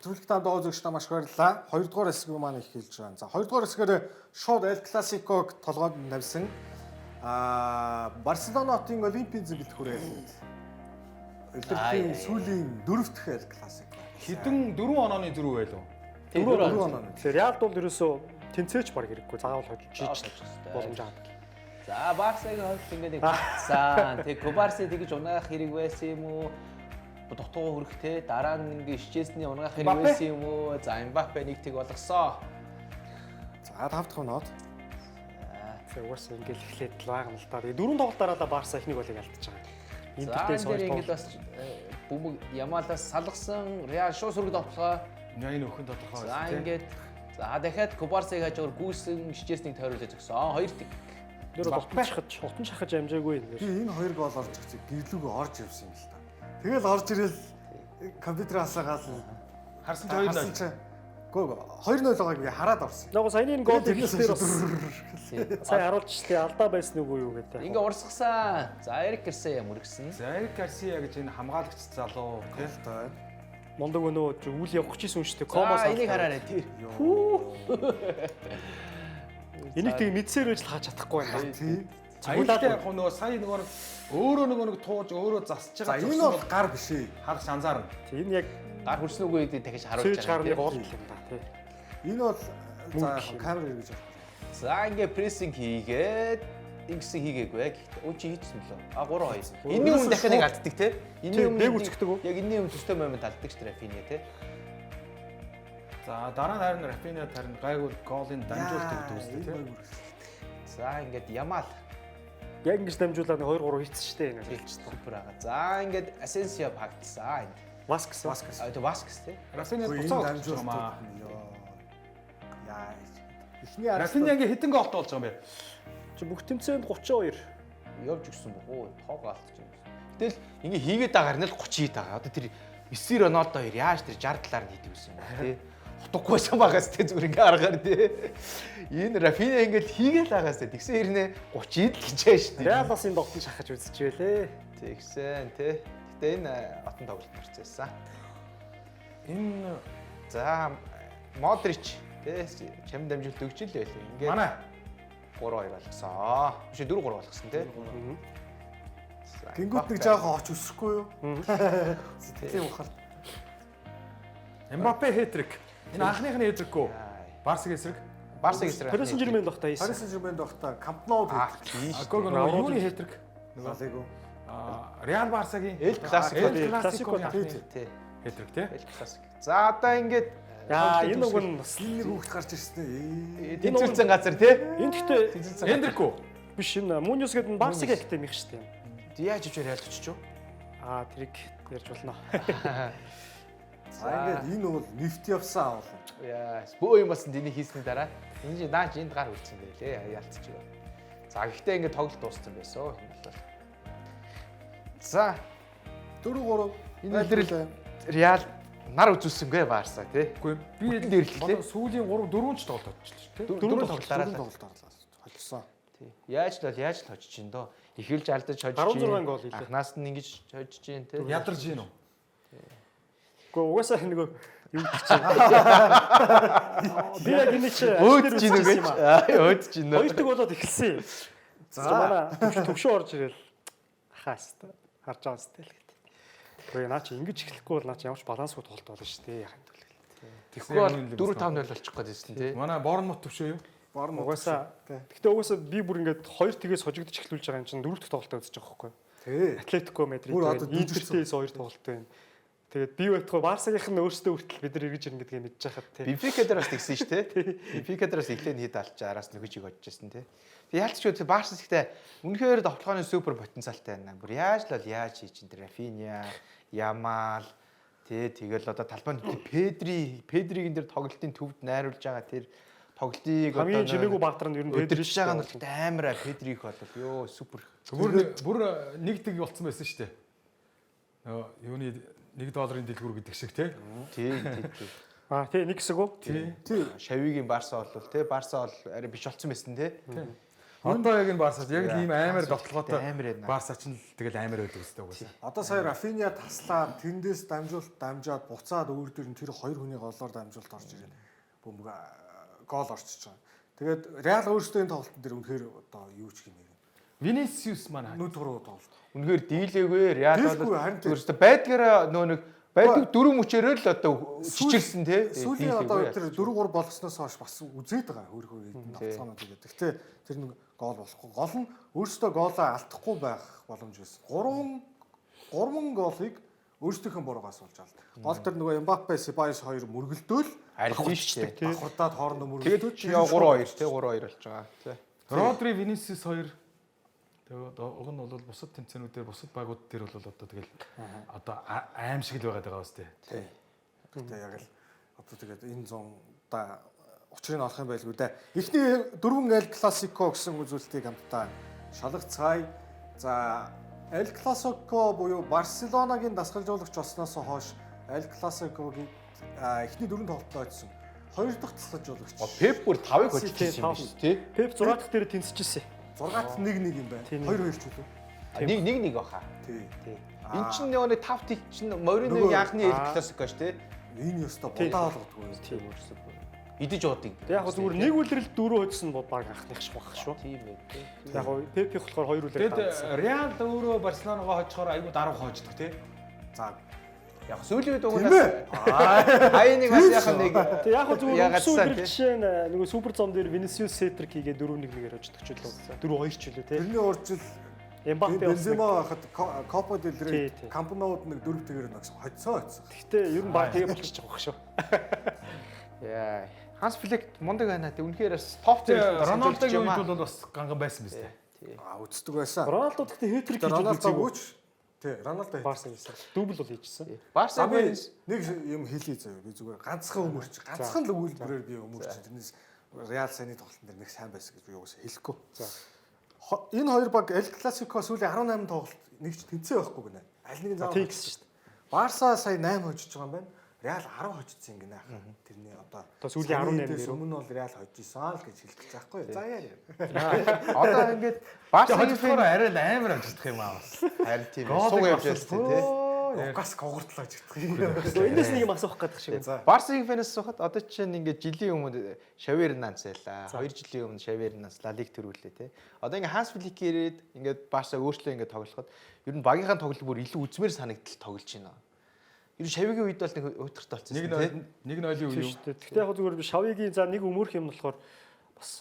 Нэвтрүүлэг танд үзэгч намайг маш баярлалаа. 2 дугаар хэсэг маань эхэлж байна. За 2 дугаар хэсгээр шууд El Clasico-г толгойд навьсан Барселонотын Олимпийн зэглэл хүрээлэнд Илэрхийллийн сүүлийн 4 дахь El Clasico. Хэдэн 4 онооны зөрүү байлуу? 4 оноо. Тэгэхээр Реалд бол ерөөсөө тэнцээч баг хэрэггүй. Заавал хожиж боломж авдаг. За Барсагийн хувьд ингээд нэг батсан. Тэг Барса тэгж унаах хэрэг байсан юм уу? Дутуу хөрөхтэй дараа нь ингээд шижээсний унаах хэрэг байсан юм уу? За Мбаппе нэг тэг болгосон. За 5 дахь оноод. Тэгээ угаасаа ингээд эхлээд л байгаа юм л та. Тэгээ 4 тоглолт дараалал Барса ихнийг болыг алдчихж байгаа. Интертээс хоёр ингээд бас бөмбөг Ямалаас салгасан Реал шууд сүргэж автлаа. Энэ өхөн тодорхой За байсан тийм. ингээд за дахиад Барсагийн хажуугаар гүйсэн шижээснийг тойруулж өгсөн. 2 тэг. нэр утан шахаж амжаагүй юм. Би энэ 2 гол орж ирчих гэлүүгөө орж явсан юм л та. Тэгэл орж ирэл компьютер асаагаал Харсан ч 2-0. Гөө 2-0 байгааг би хараад орсон. Нөгөө саяны энэ гол Тэрнээс ихлээр бас хойш сая харуулчихлээ алдаа байсан уу юу гэдэг. Ингээ урсгасан. За Эрик Гарсия мөргсөн. За Эрик Гарсия гэж энэ хамгаалагч залуу тийм. Тай. Мондог өнөө үйл явах гэжсэн юм шүү дээ. За Комос энийг хараарай тэр. Энийг тэг мэдсээр байж л хааж чадахгүй байна. Тий. Аюултай яг нөгөө сая нөгөө өөрөө нөгөө тууж өөрөө засаж За байгаа. энэ бол гар биш ээ. харах анзаарна. Энэ яг Гар хүрсэн үгүй гэдэг дахиж харуулж сэрж гарны гол тийм. юм да тий. Энэ бол за камер эргэж авах. За ингээ прессинг хийгээд ингэсэн хийгээгүй. Гэхдээ өө чи хийчихсэн лөө. А 3-2. Энийн өмнө дахиад нэг алддаг те. Энийн өмнө дэг үзэгдэг үү? Яг энийн өмнө төстэй момент алддаг ч Рафиня те. За дараа нь харин Рафиня тарин гайгүй голын дамжуултыг дүүсдэг тийм. За ингээд Ямал Яг ингэж дамжуулаад 2-3 хийцэн штэ энэ. супер байгаа. За ингээд Асенсио багтсан. Васкс. А это Васкс те. Рафиня Энэ буцаа дамжуулт дамжуулмаа. Яа. Эхний арга Рафинягийн хэдэн гол болж байгаа юм бэ? Чи бүх тэмцээнд 32. Явж өгсөн бохоо. Тоог алдчих юм. Гэтэл ингээ хийгээд байгаа нь л 30 хийд байгаа. Одоо тэр Месси Роналдо хоёр яаж тэр 60 талаар нь хийдэг юм бэ те. Утгаггүйсэн багаас те зүгээр ингээ аргаар те. Энэ Рафиня ингээд хийгээл байгаас те. Тэгсэн хэрнээ 30-д л хичээ штэ. Реалаас энэ тогтон шахаж үзчихвэлээ. Тэгсэн те. Гэтэ энэ отон тоглолт марцсан. Энэ За Модрич Тэ чам дамжуулт өгч л байлаа. Ингээд Манай 3-2 болгосон. Биш 4-3 болгосон тий. Тэнгүүд нэг жоохон оч өсөхгүй юу? Тийм ухаал. Мбаппе хэтрик. Энэ анхных нь хэтрик үү? Барсаг эсрэг. Барса эсрэг. Paris Saint-Germain дохта ийсэн. Paris Saint-Germain дохта Camp Nou тийм. Юуны хэтрик? Галего. Реал Барсагийн Эл классик. классикогийн Тий. хэтрик тий. Эл классик. За одоо ингээд Яа, энэ уг нь бас Нэг хүүхд гарч ирсэн. тэнцвэрсэн газар тий. энэ гэхдээ Эндрик үү? биш энэ Муниус гэдэг нь Барсаг академи их шүү дээ. Яаж ичээр ялж очиж юу? Тэрийг ярьж болно. За ингээд энэ бол нефт явсан авал. Яа, бөө юм болсон тэний хийсний дараа энэ чи наач энд гар үлдсэн байлээ. Ялцчих. За гэхдээ ингээд тоглолт дууссан байсан. За 4-3 энэ өдрөл Реал нар үзүүлсэнгүй Барса тий. Үгүй би дээрлээ. сүүлийн 3 4 ч тоглолт очиж тий. Дөрөв тоглолтаараа тоглолт орлоо. Холсон. тий. Яаж л хожиж чинь доо. Эхэлж алдаж хожиж 16 гол хийлээ. Анхнаас нь ингэж хожиж чинь тий. Ядарч гин үү? Гэхдээ угаасаа нөгөө юу гэж чинь. Би яг энэ чи Өөдөж гин үү гэж. Өөдөж гин үү. Хоёр дэг болоод эхэлсэн. За манай төвшөө орж ирэл хаас та харж байгаа сте л гэдэг. Гэхдээ наа чи ингэж эхлэхгүй бол наа чи ямар ч балансгүй тоглолт болно шүү дээ яхаа төлөв. Тэгвэл 4-5-0 болчих гээд байсан тий. Манай Борнмут төвшөө юу? Угаасаа гэхдээ угаасаа би бүр ингээд хоёр тгээс хожигдож эхлүүлж байгаа юм чинь дөрөвт тоглолтоо үзэж байгаа байхгүй. Тий. Атлетико Мадрид Бүр одоо Интертэйс хоёр тоглолт байна. Тэгээд би байтугай Барсагийнх нь өөрсдөө хүртэл бид нар эргэж ирнэ гэдгийг мэдж байхад тий. Бенфика дээрээс тэгсэн шүү дээ. Бенфика дээрээс эхлээд хэд алж араас нөхөжийг очижсэн тий. Тэг яалтч үү Барсас ихтэй үнэхээр тоглооны супер потенциалтай байна. Бүр яаж хийж чинь тэр Рафиня, Ямал тий тэгэл одоо талбайд Педрийн дээр тоглолтын төвд найруулж байгаа тэр тоглолтыг хамгийн жимээгүй багтар нь ер нь Педри шиг байгаа нь бол амар Педрих болов ёо супер. Бүр нэгдэг болцсон байсан шүү дээ. Юуны $1 дэлгүүр гэдэг шиг тий. Тий. Тий нэг хэсэг үү? Тий. Шавигийн Барса бол тий Барса бол арай биш болцсон байсан тий. Одоо яг энэ Барсад яг ийм амар довтлоготой амар байна. Барса ч тэгэл амар байдаг үстэй угаасаа. Одоо сая Рафиня таслаад тэндээс дамжуулт буцаад өөр дөр нь тэр хоёр хүний голоор дамжуулт орж ирээд бөмбөг гол орчиж байгаа. Тэгээд Реал өөрсдөө энэ тоглолтын дээр үнэхээр одоо юу ч гинэ. Vinicius маань Нүд туруу тоглолт. Үнэхээр дийлээгүй Реал Дийлгүй, бол харин өөрөөсөө байдгаараа нөө нэг байдаг дөрөв мөчөөрөө л одоо чичирсэн тий. Сүүлийн одоо тэр 4-3 болгосноос хойш бас үзээд байгаа хөрхөө эдэн давцгаанууд гэдэг. Гэхдээ тэр нэг гол болохгүй. Гол нь өөрсдөө гоолоо алдахгүй байх боломж байсан. 3 голыг өөрсдийнхөө буруугаас болж авлаа. Гол тэр нөгөө Мбаппе, Себайос хоёр мөргөлдөөл арилж штэ тий. давхардаад хоорондоо Тэгээд мөргөлдөөл. яа 3-2 тий 3-2 болж байгаа тий. Родри, Vinicius хоёр тэгээд уг нь бол бусад тэмцээнүүдээр бусад багууд дээр бол одоо тэгэл одоо аим шиг л байгаад байгаа үстэй. Тий. Тэгтээ яг л одоо тэгээд энэ зундаа учрыг олох юм байлгүй дээ. Эхний 4 Эл Классико гэсэн үзүүлэлтийг хамтдаа шалгацгаая. За Эл Классико буюу Барселонагийн дасгалжуулагч болсноос хойш Эл Классикогийн эхний 4 тоглолтод очсон. 2 дахь дасгалжуулагч. Пеп бүр 5-ыг хоцчихсан юм шүү тий. Пеп 6 дахь дээр тэнцэжсэн. 6-т 1-1 юм байна. 2-2 ч үлээ. 1-1 баха. Тий. Энд чинь нөгөө 5 тэл чинь Мориногийн анхны Эл Классико ш тий. Энэ ёстой будаа болгодгүй. Тийм. Идэж уудыг. Яг зүгээр нэг үлрэл 4 хоцсон бол баг анхных шиг баг шүү. Тийм ээ тий. Яг Пепих болохоор 2 үлрэл Тэгэд Реал өөрөө Барселонагаа хожихоор айгүй даруу хождог тий. За Яг сүүлийн үед угнаас хайныг бас яхан нэг тэг яг зүгээр ягаадсан, үлрэл тий. жишээ нь нөгөө супер зон дээр Vinicius Cetric хийгээ 4-1-ээр очдог ч үлээ. 4-2 ч үлээ тий. тэрний урьдчил Mbappe Бензема хахад Копа дель Рей Тий. Camp Nou-д нэг 4 тэгэр нэгс хоцсон. Гэхдээ ер нь баг тэгээ болчихж байгаа шүү. яа Ханс Флик мундаг байна тий. Үнэхээр бас топ зэрэг Роналдогийн үед бол бас ганган байсан биз дээ. Үздэг байсан. Рональдо гэхдээ хэтрик хийж Роналдо үзээгүй. үуч. Тий, Роналдо. Барса гэсэн. Дубль бол хийжсэн. Барса Би гэнс нэг юм хэлье заяа. Би зүгээр ганцхан өмөрч. Ганцхан л өгүүлбэрээр би өмөрч. Тэрнээс Реал Саны тоглолтын дээр нэг сайн байсан гэж би юугаас хэлэхгүй. За. Энэ хоёр баг Эл Классико сүүлийн 18 тоглолт нэг ч тэнцээ байхгүй гинэ. Аль нэгэн зам. Тийм гэсэн шүү дээ. Барса сая 8 хожиж байгаа юм байна. Реал 10 хожицсан гинэ. Тэрний одоо сүүлийн 18 дээр өмнө бол Реал хожижсан л гэж хэлэх гэж байхгүй юу? За яа. одоо ингээд Барсагийн Хожихоор арай л амар амжилтах юм аа бас. харин тийм Гол сууг их явж байсан тий. Лукас когортлоо гэж хэлдэг. Энэс нэг юм асуух гэдэг шиг. За. Барсагийн фэнээс сухад одоо чинь ингээд жилийн өмнө Шавернанц байлаа. 2 жилийн өмнө Шавернанц Ла Лиг төрүүлээ те. Одоо ингээд Ханс Флик ирээд ингээд Барса өөрчлөө ингээд тоглоход ер нь багийнхаа тоглолт бүр илүү үзмээр санагдтал тоглож байна. Ер нь Шавигийн үед бол нэг өдөрт болсон те. Нэг нойлын Тийм үе юу? шүү дээ. Гэхдээ яг зүгээр би Шавигийн за нэг өмөрх юм болохоор бас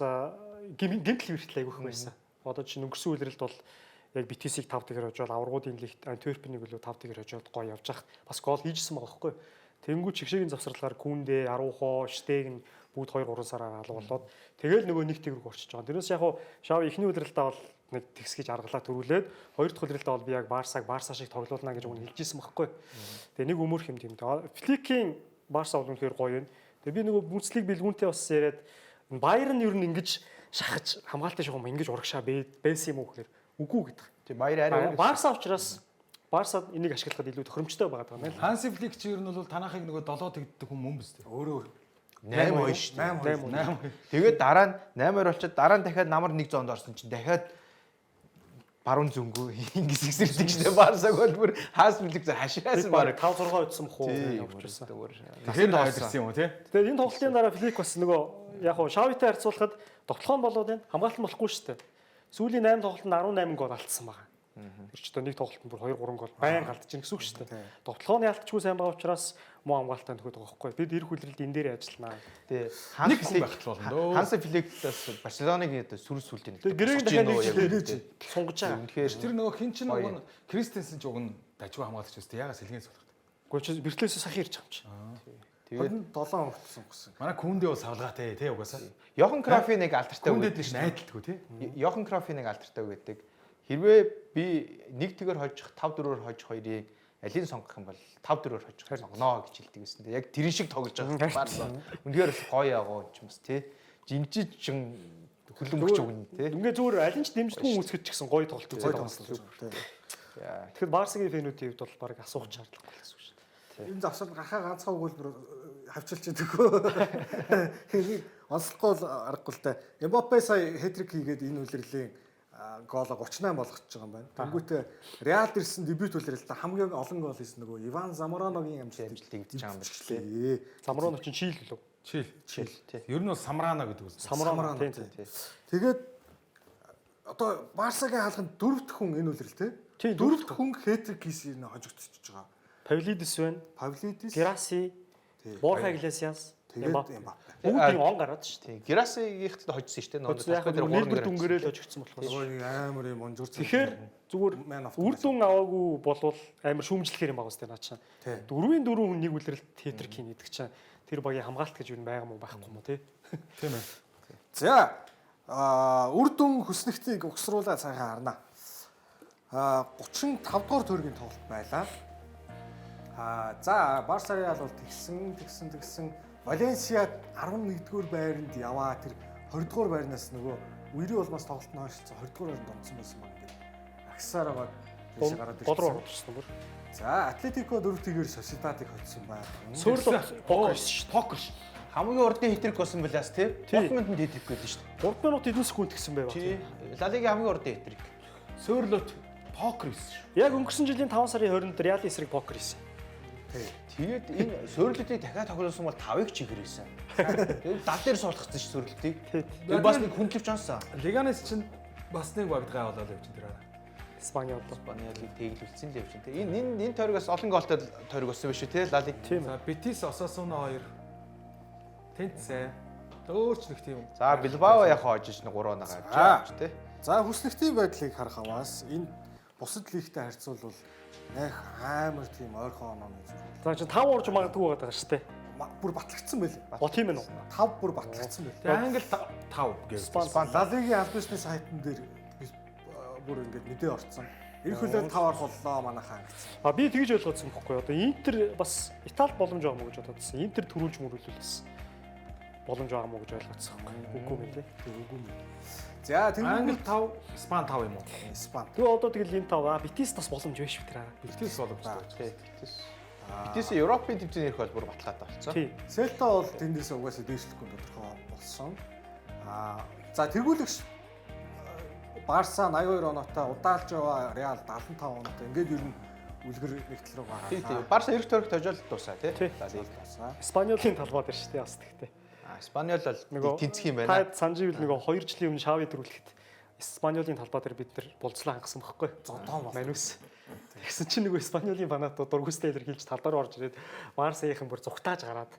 гэмтэл хүртэл айгүйх байсан. Одоо чинь өнгөрсөн үеэрэлд бол яг BTS-ийг 5 тэгэр хожоод аврагуудын лигт Антверпенийг үлээ 5 тэгэр хожоод гоё явж хахад бас гол хийжсэн байгаа байхгүй. Тэнгүү чигшээгийн завсралгаар Күндэ, Арухо, Штег нь бүгд 2-3 сараар алгуулад тэгэл нөгөө нэг тэгрэг орчиж байгаа. Тэрнээс яг Шави ихний үеэрэлдээ бол нэг тэгс гэж аргалаа төрүүлээд хоёр дахь үеэрэлдээ бол би яг Барса шиг тоглоулна гэж өгн хэлжсэн байхгүй. Тэгээ нэг өмөрх юм тийм. Фликийн Барса бол үнэхээр гоё юм. Тэгээ би нөгөө Бундслиг бэлгүүнтэй бас яриад Баерн ер нь ингэж шахаж хамгаалтын шугам ингэж урагшаа байсан юм уу гэхээр үгүй гэдэг. Тийм баяр арай. Барса учраас Барса энийг ашиглахад илүү тохиромжтой байгаа даа. Ханси Флик чи ер нь бол танахыг нөгөө 7 тэгддэг хүн мөн биз дээ. Өөрөө 8-2 шүү. 8-2. Тэгээд дараа нь 8-2 болчиход дараа нь дахиад намар 1 зоонд орсон чинь дахиад баруун зөнгөө ингис гисэрдэг шүү дээ. Барсаг бол бүр Ханс Флик зөв хашаасан баг. 5-6 үтсэн бохоо явуулчихсан. Тэгэхээр ойлгосон юм уу те? Тэгээд энэ тоглолтын дараа Флик бас нөгөө яг хоо Шавитай харьцуулахад тоглоом болоод байна. Хамгаалалт болохгүй шүү дээ. Сүүлийн 8 тоглолтод 18 гол алдсан байгаа. Тэр ч одоо нэг тоглолтод бүр 2-3 гол байн алдчихна гэсэн үг шүү дээ. Тоглооны алдчихгүй сайн байгаа учраас муу хамгаалтаа нөхөд байгаа байхгүй. Бид эх хүлрэлд энэ дээр ажилланаа. Тий. Нэг хүн байх болно дөө. Ханс Фликээс Барселоныг сүр сүлдээ нэг. Тэгээд гэрэг дахиад нэг жил сунгаж байгаа. Үнэхээр Тэр нөгөө хин чин уг нь Кристенсен ч уг нь дажгүй хамгаалагч үстэй яга сэлгээс болох. Гэхдээ чи Берлээс сахин ирж байгаа юм чи. тэгээд 7 хүртсэн гэсэн. Манай Күндэ бол савлгаатай те угаасаа. Йохан Крофи нэг алдартай Күндэ байдаг дэш шүү. найдалгүй те. Йохан Крофи нэг алдартай байдаг. Хэрвээ би нэг тэгэр хожих 5-4-өр хожих хоёрыг алийг сонгох юм бол 5-4-өр хожих сонгоно гэж хэлдэг гэсэн. Яг тэрэн шиг тоглож байгаа Барса. Үнэхээр гоё яагоо юм ч бас тий. Жимжиж чин хөлбөмбөж өгнө тий. Ингээ зүгээр аль ч дэмждэггүй үзэхэд ч гэсэн гоё тоглолт үзээд байгаа юм. Тэгэхээр Барсагийн фэнүүдийн хувьд бол баг асуух шаардлагагүй гэсэн үг шүү дээ. Энэ завсарт гарахаа ганцхан өгүүлбэр хавчилж идэггүй. Энийг онцлохгүй аргагүй л да. Эмбапе сая хэтрик хийгээд энэ үлрэлийн гооло 38 болгочихж байгаа юм байна. Тэнгүүтээ Реалд ирсэн дебют үлрэлт хамгийн олон гол хийсэн нөгөө Иван Замороногийн амжилт тэгдэж байгаа юм байна шүү дээ. дээ. Замрон очин чийл лөө. Чил. Тий. Ер нь бол Самрана гэдэг үс. Самрон тийм. Тэгээд одоо Барсагийн хаалганд 4 дахь хүн энэ үлрэл те. Тийм, 4 дахь хүн хэтрик хийсэн хожигдчихж байгаа. Павлидис байна. Павлидис, Граси, Борха Иглесиас, тэгээд Эмбапе. Эмбапе. Бүгдийн он гараад шүү дээ. Тий. Герасигийнхт хожсон шүү дээ. Яг нь нэлбэр дүнгээрэл хожигдсон болохоор. Нөгөө амар юм онжур. Тэгэхээр зүгээр үр дүн аваагүй болвол амар шүүмжлэхээр юм байгаа үстэй наачаа. Тий. 4-ийн 4 хүн нэг үлрэлт театрик хийн гэдэг чинь тэр багийн хамгаалт гэж юу байгаа юм байхгүй юм уу тий. Тийм ээ. За үр дүн хүснэгтийг угсруулаад сайхан харна. 35 дугаар төргийн тоглолт байлаа. За Барса Реал бол тэгсэн Валенсиа 11-р байранд яваа тэр 20-р байрнаас нөгөө үерийн улмаас тоглолт нь хойшилсан 20-р байранд онцсон байсан баг ингээд. Агсаар байгаа тийш гараад ирсэн. Бодроо орчихсон бүр. За Атлетико 4-р Сосидадыг хоцсон байна. Сөөрлөө покер шүү дээ. Покер шүү. Хамгийн урдын хэтрик болсон байлаас тий. 3 минутанд хэтрик байлаа шүү дээ. 3 минут эдэн секунд гэсэн байв. Тий. Ла Лигийн хамгийн урдын хэтрик. Сөөрлөт покер хийсэн шүү. Яг өнгөрсөн жилийн 5 сарын 20-нд Реал эсрэг покер хийсэн. Тэгээд энэ сөөрлөлтийг дахиад тоглосон бол 5-ыг чигээр хийсэн. Тэгээд дал дээр суулгацсан ш сөөрлөлтийг. Тэр бас нэг хүндлэвч ансан. Леганес чинь бас нэг багтгаа болоод явж энэ. Испаниод Спаниалыг тэглүүлсэн л явж байна. Энэ тойрогоос олон голтой тойрог болсон биш үү те Ла Лиг. тийм. За Бетис Осасуна 2. Тэнцээ. Дөөрч нэг тийм. За Билбао яг хожиж нэг 3-оноо авч байгаа те. За хүснэгтийн байдлыг харах аваас энэ бусад лигтэй харьцуулбал яг амар тийм ойрхон оноо нэг зүйл. За чи 5 урж магадгүй байгаа шүү дээ. Бүр батлагдсан байлээ. Тийм ээ нүү. 5 бүр батлагдсан байлээ. Тэгээ Англи 5 гэж. Ла Лигийн аль бишний сайтн дээр бүр ингээд мэдээ орцсон. Эх хөлөөр 5 арах боллоо манайхаа гэсэн. Би тэгж ойлгосон байхгүй. Одоо Интер бас Итали боломж байгаа мó гэж бододсон. Интер төрүүлж мөрүүлүүлсэн. Боломж байгаа мó гэж ойлгосон. Үгүй мэн тий. Үгүй юм. За Англи тэнгуү 5, Испани 5 юм уу? Испани. Тэгээ одоо тэгэл энэ тав Битис бас боломж байна шүү дээ. Бетис боломжтой. Битээс Европын тэмцээний ирэх бол бүр батлаад болсон. Тий. Селта бол тэндээс угаасаа дээшлэхгүй тодорхой болсон. За тэргүүлэгч Барса 82 оноотой, удаалж яваа Реал 75 оноотой. Ингээд ер нь үлгэр нэгтэл рүү Тий, гараа. Барса эрт төрөх тожол дуусаа тий. Тий. За тий. Испаниолын талбай дээр шүү дээ бас тэгтээ. Испаниол бол Нөгөө тэнцэх юм байна. Та санаж ивэл нөгөө 2 жилийн өмнө Шави дөрүүлэхэд Испаниолын талбай дээр бид нар болцлоо хангасан байхгүй. Зодон бол. Манус. Тэгсэн чинь нөгөө Испаниолын фанатууд дургүйстэй илэрхийлж талбай руу орж ирээд Барсагийн бүр зүгтааж гараад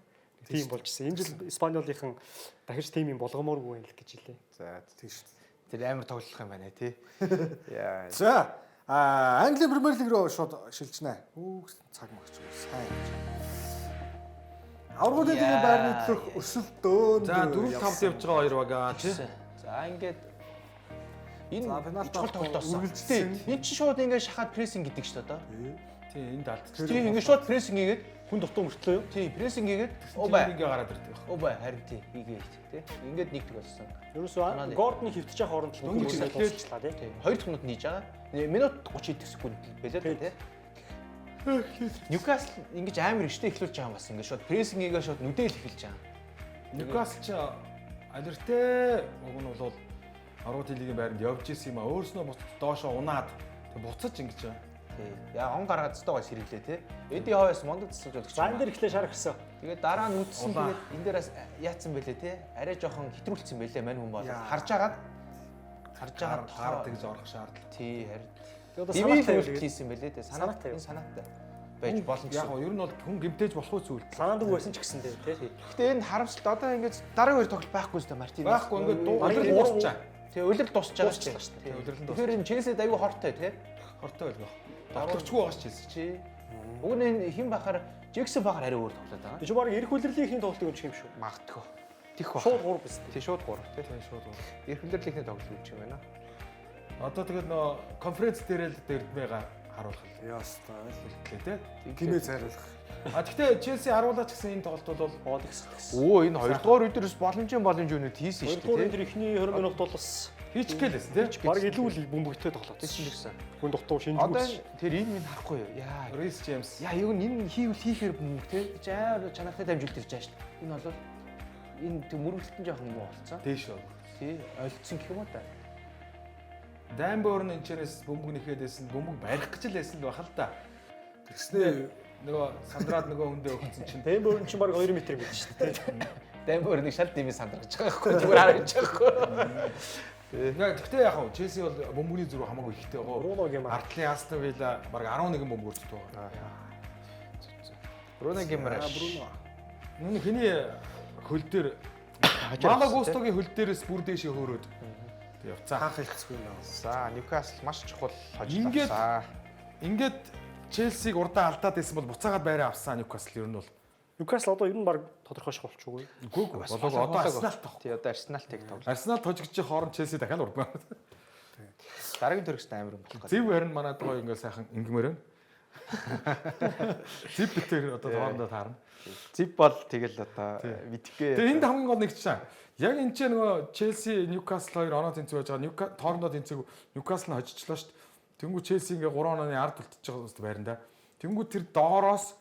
тийм болжсэн. Энэ жил Испаниолынхан дахиж тийм юм болгомооргүй байх гэж хэлээ. За тийш. тэр амар тоглох юм байна тий. Яа. За Англи Премьер Лиг рүү шууд шилжнэ. Цаг магч сайн. Аврагын лигийн байрны төлөх өсөл дөөн. За 4-5-д явж байгаа хоёр бага тий. За ингээд энэ За, пенальти чухал тоглолтоос. үргэлжлсэн. Энд чи шууд ингээд шахаад прессинг гэдэг шүү дээ. Тий энд алдчих. Тийм ингээд шууд прессинг хийгээд Хүн дутуу мөртлөө юу? тийм прессинг хийгээд Ингээ гараад ирдэг. харин тий хийгээд тий. Ингээд нэгдэг болсон. Ерөөсөө Гордны хөвтөж байгаа хооронд л Дөнгөж нөхөд эхлээд дуусчлаа тий. Тийм 2 дахь минут нийж байгаа. Минут 30 секунд байлаа тий. Ньюкасл ингэж амар ихтэй эхлүүлж байгаа юм бас ингээд шууд прессинг хийгээ шууд нүдэл эхэлж байгаа. Ньюкасл ч алертэй уг нь бол Аврагын лигийн байранд явж исэн юм а өөрснөө доошоо унаад буцаж ингэж байгаа. Тий. Яа он гаргаад цэстойгоо сэргэлээ тий. Эди хойс мондод цэцэж болох За энэ дээр ихлэ шар гисэн. Тэгээд дараа нь үтсэн тэгээд энэ дээрээс яатсан бэлээ тий. Арай жоохон хэтрүүлсэн бэлээ мань хүн бол харж агаад Хараад гэж орох шаардлага. тий харин. Тэгээд одоо Димил санаатай үлт хийсэн бэлээ тий. Санаатай. Энэ санаатай байж боломжтой. Яг нь ер нь бол хүн гимтээж болох зүйл. санаанд байсан ч гэсэндээ тий. Гэхдээ энэ харамсалт одоо ингэж дараагийн хоёр тоглолт байхгүй шүү дээ Мартин. Байхгүй ингээд Бараг улирал дуусчаа. тий улирал дуусч байгаа Дуусчлаа шүү шүү дээ. Улирал нь Тэгэхээр энэ Челси аюу хортой тий. хортой байлгаа. Тоглогчгүй байгаа ч хэлсэн чи. Уг нь энэ хэн бахаар Жексон бахаар арай өөр тоглоод байгаа. Чи баг эрх үлрэлийн хийн тоглолтыг юм шиг юм шүү. Магадгүй. Тих баг. Шууд 3 биз. Тий шууд 3 тий. Тийм шууд. Эрх хүлээрлийнхний тоглолт үүж юм байна. Одоо тэгээд нөө конференц дээр л дэрдмэга харуулах Яастай. хэлээ тий. Гинэ зайруулах. А тэгтээ Челси харуулаач гэсэн энэ тоглолт бол Гол ихс. Өө энэ 2 дугаар үдерс боломжийн үнэт хийсэн шүү Хоёрдугаар дээ. энэ ихний 20 минут бол бас хийчих гэлээсэн тий. баг илүү л бөмбөгтэй тоглоод Тэгсэн байсан. гэсэн. Хүн дутуу Одоо шинжгүй. тэр энэ минь харахгүй юу? Яа. Рис Джеймс. Яа юу энэ хийвэл хийхээр бөмбөг те. Жаар чанартай дамжуулт ирж байгаа шүү дээ. Энэ бол энэ тэг мөрөглөлтөн жоохон муу болцсон. Дээш бол. Тий, ойлцсон гэх юм уу та. Даймборн энэчнээс бөмбөг нэхээдсэн бөмбөг барих гэж л байсан л бахал та. Тэгснээ Нөгөө сандраад нөгөө хүндээ өгсөн чинь Тэм бөөрн чинь баг 2 м гэж шүү дээ. Даймбор нэг шал димээ сандрагч байгаа байхгүй зүгээр харагдаж байгаа байхгүй. Гэхдээ яг хөө Челси бол бөмбөгийн зүрх хамаагүй ихтэй байгаа. Бруногийн маа. Артлын Астон Вилла баг 11 бөмбөг өрчдөг байгаа. Бруно гэмээр. Бруно. Нүг хэний хөл дээр Мала Густогийн хөл дээрээс бүр дээшээ хөөрөөд явцаа. Хаах хэлцгүй юм байна. За Ньюкасл маш чухал Ингээд- хожлоо. Ингээд Челсиг урдаа алдаад байсан бол буцаагаад байраа авсан Ньюкасл ер нь бол. Ньюкасл одоо ер нь баг тодорхойш болчихгүй. Үгүй болоо одоо Арсенал тах. Тий одоо Арсеналтай тоглож. Арсенал тожигчийн хооронд Челси дахиад урдаа. Дараагийн төрөст амар юм болох. Зэв харин манад гоо ингээд сайхан ингэмээр байна. Зэв битээр одоо хоорондоо таарна. Зив бол тэгэл одоо мэдхгүй. Тэгээ энд хамгийн гол нэг чинь яг энэ ч нөгөө Челси Ньюкасл хоёр оноо тэнцүү байж байгаа. Тоорондоо тэнцээг Ньюкасл нь хожижлоо шүү дээ. Тэнгүү Челси ингээ 3 онооны ард үлдчихэж байгаа үст байранда. Тэнгүү тэр доороос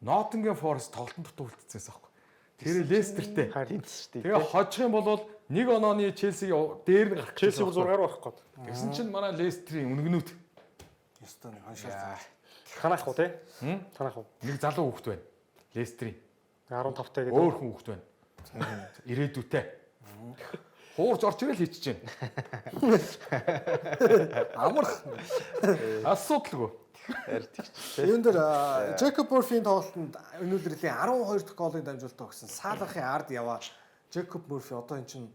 Ноттингем Форест тоглолтын дутуу үлдчихсэн байхгүй. Тэр Лестертэй. Харин Тэгээ хожих юм бол 1 онооны Челсигийн дээр нь гарах. Челси бүр 6-аар барах гээд. Тэгсэн чинь манай Лестерийн үнэгнүүд Ёстой нэг ханшаа. Танаах уу те? Танаах уу? нэг залуу хүүхэд байна. Лестерийн 15-тай гэдэг. өөр хүн хүүхэд байна. Ирээдүйтэй. Хуурч орч ирэл хийчихэж байна. Амарх. Асуудалгүй. Юун дээр Джекоб Морфигийн тоглолтод энэ үлрэлийн 12 дахь голын дамжуулалтаа өгсөн. Саалахын ард яваа Джекоб Морфи одоо эн чинь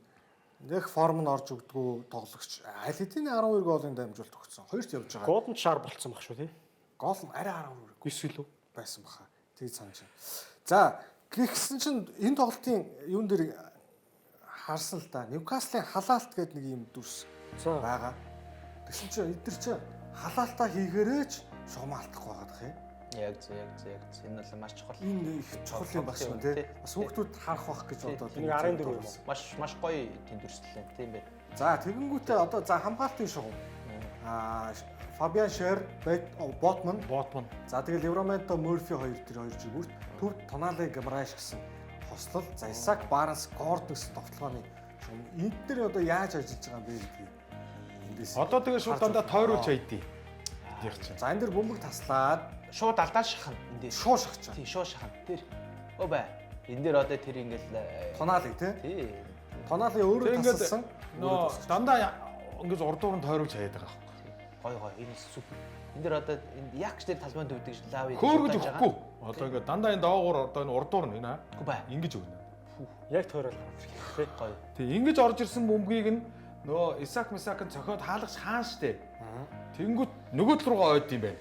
яг форм нь орж өгдгүү тоглогч. Аль хэдийн 12 голын дамжуулалт өгсөн. Хоёрт явж байгаа. Голд шар болцсон баг шүү те. Гол нь арай 12 9 илүү. байсан баха. Тэг санаж байна. За гихсэн чинь энэ тоглолтын юун дээр харсан л да. Ньюкаслын халаалт гэдэг нэг юм дүрс За байгаа. Тэгсэн чинь эдгэр чинь халаалтаа хийгээрээч шугам алдахгүй байгаа юм. Яг зөв. Энэ бол маш чухал. Энэ их чухал юм байна тий. Бас хүүхдүүд харах бах гэж бодоод нэг 14 юм уу? Маш гоё тэмдэрслээ тийм бай. За тэгэнгүүтээ одоо за хамгаалтын шугам. Фабиан Шер, Ботман. За тэгэл Евроменто Морфи хоёр тэр хоёр жигүүрт төвд Тонале Гамраш гэсэн хослол. За Исаак Барнс Горд гэсэн тоглооны шугам. Энд дээр одоо яаж ажиллаж байгаа юм бэ гэдгийг эндээс Одоо тэгээ шууд дандаа тойруулж хайдیں۔ Яг чинь. За энэ дэр бөмбөг таслаад Шууд алдаа шахна энэ дээр. шуу шахчихаа. Тий, шууд шахна. Тэр. Өө бай. Энэ дээр одоо тэр ингээл Тонаалыг тий. тий. Тонаалын өөрөө Тэг ингээд тасалсан. нөө дандаа ингэж урдуур нь тойролж хаяад байгаа байхгүй. Гой энэ супер. Энэ дээр одоо энэ ягч дээр талбайд өвдөг лав ийм Хөөргөж өгөхгүй. Одоо ингээд дандаа энэ доогуур одоо энэ урдуур нь энэ Үгүй бай. ингэж өгнө. Яг тойрол гараад ирлээ тий. Гой. Тэг ингэж орж ирсэн бөмбөгийг нь нөө Исаак цохиод хаалгач хаан штэ. Тэнгүүт нөгөө тал руугаа ойд юм байна.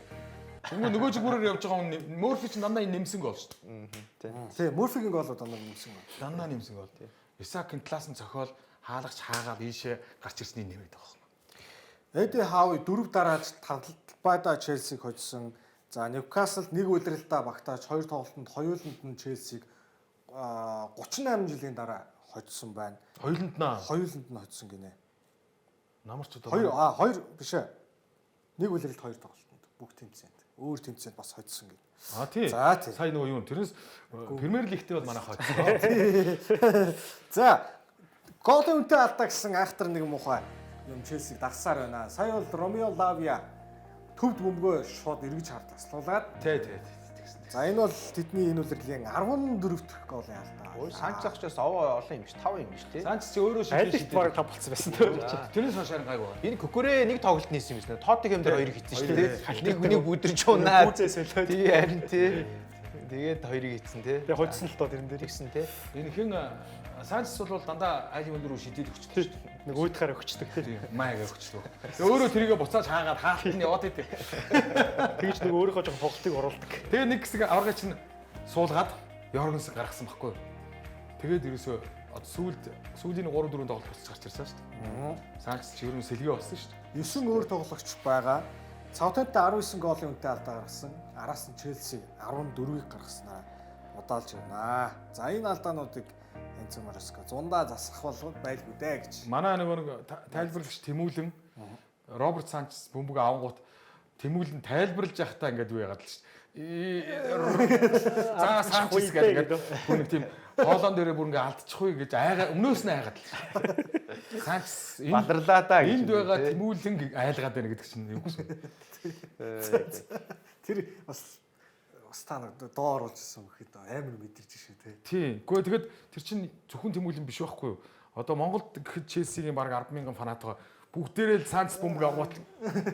Тэнгүү нөгөө жигүүрээр явж байгаа хүн Мөрфи ч дандаа энэ нэмсэнг бол штэ. Тий, Мөрфигийн гол дандаа нэмсэн. Дандаа нэмсэнг бол. Исаакийн талаас нь цохиол хаалгач хаагаад ийшээ гарч ирсний нэмээд байгаа юм. Эди Хауи 4 дарааж талбайдаа Челсиг хоцсон. За Ньюкаслд нэг удиралдаа багтааж 2 тоглолтод хоёуланд нь Челсиг 38 жилийн дараа хоцсон байна. Хоёуланд наа. Хоёуланд нь хоцсон гинэ. Намарч одоо 2 биш ээ. Нэг удиралд 2 тоглолтод бүх тэмцээнд. Өөр тэмцээнд бас хоцсон гин. тий. За тий. Сая нөгөө юу тэрнээс Премьер лигтээ бол манай хойд. За голын үнэтэй алдаа гэсэн айхтар нэг муухай юм Челсиг дагсаар байна. Сая бол Ромео Лавиа төвд бөмбөгөө шууд эргэж хард таслуулаад. Тий. За энэ бол тэдний энэ үлрэлийн 14 дахь голын алдаа. Санч ахчаас овоо олон юм биш 5 юм биш тий. Санч чи өөрөө Айлт баг тав болцсон байсан тий. Тэрнээс хойш харин гайгүй. Энэ Кукурэ нэг тоглолт нээсэн юм байна. Тоттенхэм дээр 2 хийсэн шүү дээ. Нэг бүдэрч унаа. Гүзээ солиод. Тий харин тий. Тэгээд 2-ыг хийсэн тий. Тэгээ хоцсон л доо тэрэн дээр. Тэгсэн тий. Энэ хэн Санчес бол дандаа айлын өндөр шидэл өгчтэй шүү дээ. Нэг ууйтахаар өгчдөг тий. Маяг өгчтэй. Тэгээ өөрөө тэрийгэ буцааж хаагаад хаалт нь яваад идэв. Тэгж нэг өөрийнхөө жоохон хоголтыг оруулдаг. Тэгээ нэг хэсэг аваргач нь суулгаад Йоргенс гаргасан байхгүй юу? Тэгээд ерөөсөө сүүлийн 3 4 тоглолт буцаж гарч ирсэн шүү дээ. Санчес ч ерөн сэлгээ болсон шүү дээ. 9 өөр тоглогч байгаа. Саутгемптон 19 голын үнэтэй алдаа гаргасан. Араас нь Челси 14-ийг гаргаснаа удаалж байна. За энэ алдаануудыг Энцо Мареско зундаа засах болгоод байлгүй дээ гэж. Манай нэг тайлбарлагч Тэмүүлэн Роберт Санчес бөмбөг авангууд Тэмүүлэн тайлбарлаж явахдаа ингээд юу яагаад л шүү дээ. За Санчес гэдэг бүр нэг тийм хоолон дээрээ бүр ингээд алдчихгүй гэж өмнөөс нь айгаад л. Санчес Баларлаа да гэж. энд байгаа Тэмүүлэн айлгаад байна гэдэг чинь юу гэсэн. Тэр бас та нэг доо оруулж ирсэн гэхэд амар мэдэрч шүү дээ. Тийм. Гэхдээ тэгэд тэр чинь зөвхөн Тэмүүлэн биш байхгүй юу? Одоо Монголд гэхэд Челсигийн баг 10,000 фанат байгаа. Бүгдээрээ л Санчес бөмбөг аваад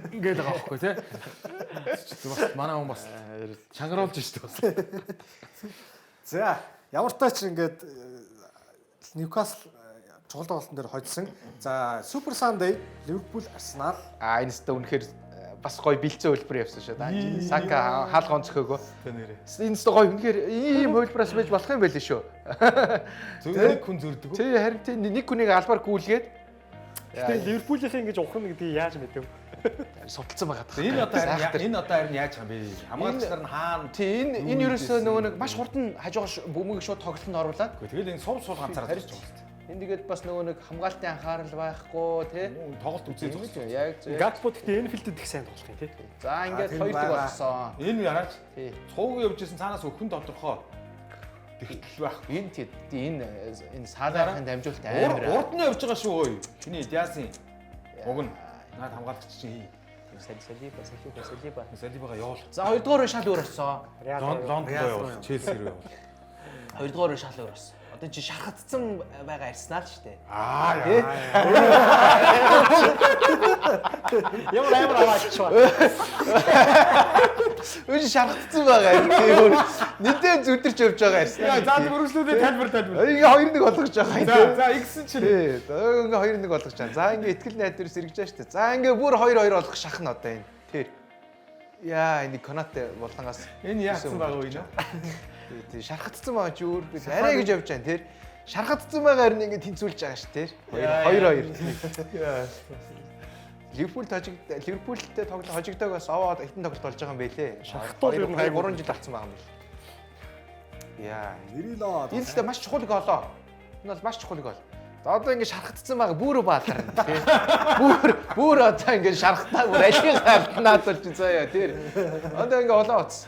ингээд байгаа байхгүй тий. Бас манай хүн бас чангаруулж штэ бас. За ямар тач ингээд Ньюкасл чухал тоглолтын дээр хоцсон. За Супер Сандей Ливерпул Арсенал. Энэс тэ үнэхээр бас гоё бэлцэн хөлбөр явсан шүү дээ. Сака хаалга онцгойгоо. Тэ нэрээ. Энэс тэ гоё үнэхээр ийм хөлбөраас байж болох юм байл шүү. Зөвхөн хүн зөрдөг. Тий харин тий нэг хүнийг албаар гүйлгээд Тэгээ Ливерпулийн ингэж ухрах гэдэг яаж мэдэв. судалсан байгаа. Энэ одоо харин яаж юм бэ? Хамгаалагч нар нь хаана? Тий энэ ерөөсөө нөгөө нэг маш хурдан хажуугаар бөмбөгийг шууд тоглолтод оруулаад. Тэгэл энэ сул ганцаараа хийж байгаа. Энд тэгээд бас нөгөө нэг хамгаалтын анхаарал байхгүй тий. Тоглолт үзээ зогссон. Яг зөв. Гакпо гэхдээ Энфилдэд их сайн тоглох юм тий. За ингээд 2-1 болгосон. Энэ яраач. Тий. Цууг явж исэн цаанаас өхөн тодорхой. Тэгтэл байх. Энэ саадарын дамжуулалт амар. Урд нь явж байгаа шүү ой. Чиний Диасын. Уг нь наад хамгаалагч чинь Салиба. Салибага явуул. За 2 дугаар шал өөр болсон. Лондонд явуул. Челси рүү явуул. 2 дугаар шал өөр болсон. Одоо чи шархацсан байгаа Арсенал шүү дээ. Ямар амар аваач ба. Өөч шархацсан байгаа. Тийм нэгэн зүдэрч явж байгаа Арсенал. За мөрөслүүдээ тайлбар. Ингээ 2-1 болгож байгаа. За X чинь. Ингээ 2-1 болгож байгаа. За ингээ ихтгэл найд дээрс эргэж байгаа шүү дээ. За ингээ бүр 2-2 болгох шахна одоо энэ. Тэр. Яа энэ Конате болонгоос Энэ яатсан байгаа үү нэ? тий шархацсан байгаа чи өөр арай гэж явж байгаа тэр шархацсан байгаагаар нь ингэ тэнцүүлж байгаа ш тэр 2-2 Ливерпултэй тоглолт хожигдоог бас аваад хитэн тоглолт болж байгаа юм байлээ. Шахтал ер нь 3 жил алдсан байгаа юм байна. Яа Нэрилоо. энэ ч маш чухал голоо. Энэ бол маш чухал гол. За одоо ингэ шархацсан байгаа бүр бааларна тий. Бүр одоо ингэ шархтаа бүр алийг халтнаад болж заяа тий. Одоо ингэ улаац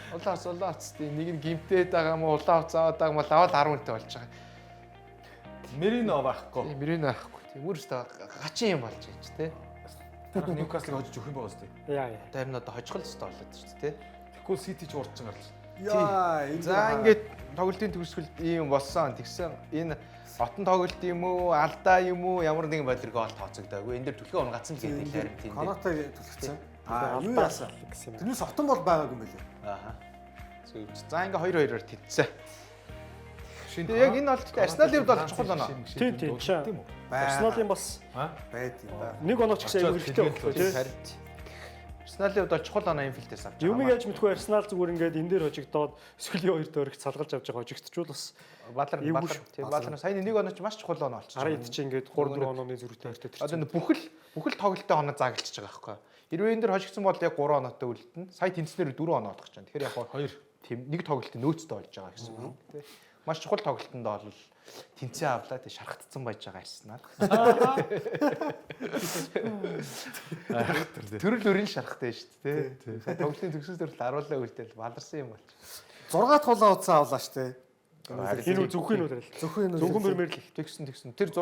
тий нэг нь гимтээд байгаа юм улаа уцаад байгаа юм аваад 10 үнэтэй болж байгаа. Мерино байхгүй. Тий Мерино авахгүй тий. Бүрс та гачин юм болж байгаа ч тий. Тарах Ньюкаслыг хожиж өгөх юм байна үстэй. Яа. Тэр нь одоо хожихол л болоод шүү дээ тий. Тэгвэл Сити ч урдчин гарч. Яа, За ингээд тоглолтын төгсгөл ийм болсон. Тэгсэн энэ отон тоглолт юм уу, алдаа юм уу, ямар нэгэн байдлаар гол тооцогдоогүй. Энэ дээр төлхөө унгацсан л гэдэг харин тийм. Канатаг түлхсэн. Юу Алдаасан яасан? гэсэн юм. Тэрнээс отон бол байгаагүй юм байлээ. Ааха. За ингээ 2-2-оор тэнцсэн. Шинэ Тэгээ яг энэ бол Арсеналын хувьд бол чухал байна. Тийм тийм. Арсеналын бас байд юм ба. нэг онооч гэсэн аягүй хэрэгтэй байхгүй тий. Харин Арсеналын хувьд бол чухал оноо инфилдээс авч Юм яаж мэдгүй Арсенал зүгээр ингээд энэ дээр хожигдоод Склийн хоёр дөрөгт салгалж авч байгаа хожигдчихвол бас Баалар сайн нэг онооч маш чухал оноо болчихсон. Араа идчих ингээд 3-4 онооны зөрүүтэй өртөө тэр. Одоо бүхэл тоглолтын оноо заагалчихж байгаа байхгүй. Хэрвээ энэ дээр хожигдсон бол яг 3 оноотой үлдэнэ. Сая тэнцнээр 4 оноо олох гэж байна. Тэгэхээр яг 2 тийм нэг тоглолтын нөөцтэй болж байгаа гэсэн үг тийм. Маш чухал тоглолтонд бол тэнцээ авлаа тийм шархтцсан байж байгаа Арсенал. Төрөл өрийн шархтай шүү дээ тийм. Тоглолтын төгсөс төрөл аруулаа үлдээл баларсан юм болж. 6 тулаа утсаа авлаа штэ. Энэ зөвхөн үү Зөвхөн зөвхөн Премьер лиг. Тэгсэн. Тэр 6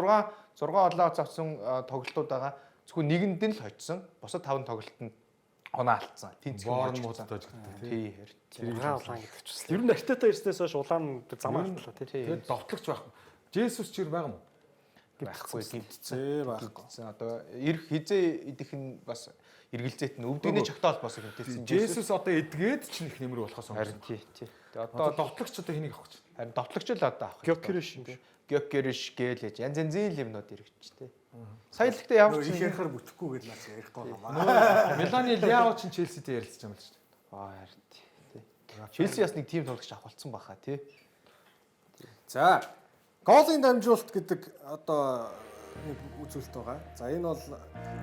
олоо авсан тоглолтууд байгаа. Зөвхөн нэгэнд нь л хоцсон. Бусад 5 тоглолтод оноо алдсан. Тэнцэх Борн муудаж гэдэг тий. Улаан гэдэг ч бас. Ер нь Артета ирснээс хойш улаан замаа алтлаа тий. Тэгээд довтлогч байх. Жесус ч ир байгаа юм уу? Байхгүй Зээ байхгүй. Одоо ирэх хизээ идэх нь бас эргэлзээт нь өвдөгний чагтаал бас хэмтэлсэн. Жесус одоо эдгээд ч нэг нэмэр болохоос харин өмнө. тий. Тэгээ Одоо одоо довтлогч одоо хэнийг авах гэж? харин довтлогч л одоо авах. Гёкериш юм шиг. Гёкериш гээл янз янзын юмнууд ирэгч тий. Сая л ихтэй явж Их ярихаар бүтэхгүй гэж наач ярихгүй байгаа. Миланы Ляо ч Челситэй ярилцж байгаа юм л шүү дээ. харин тий. Челси бас нэг тим тоглогч авах болсон баха тий. За, голын дамжуулалт гэдэг одоо нэг үзүүлэлт байгаа. За, энэ бол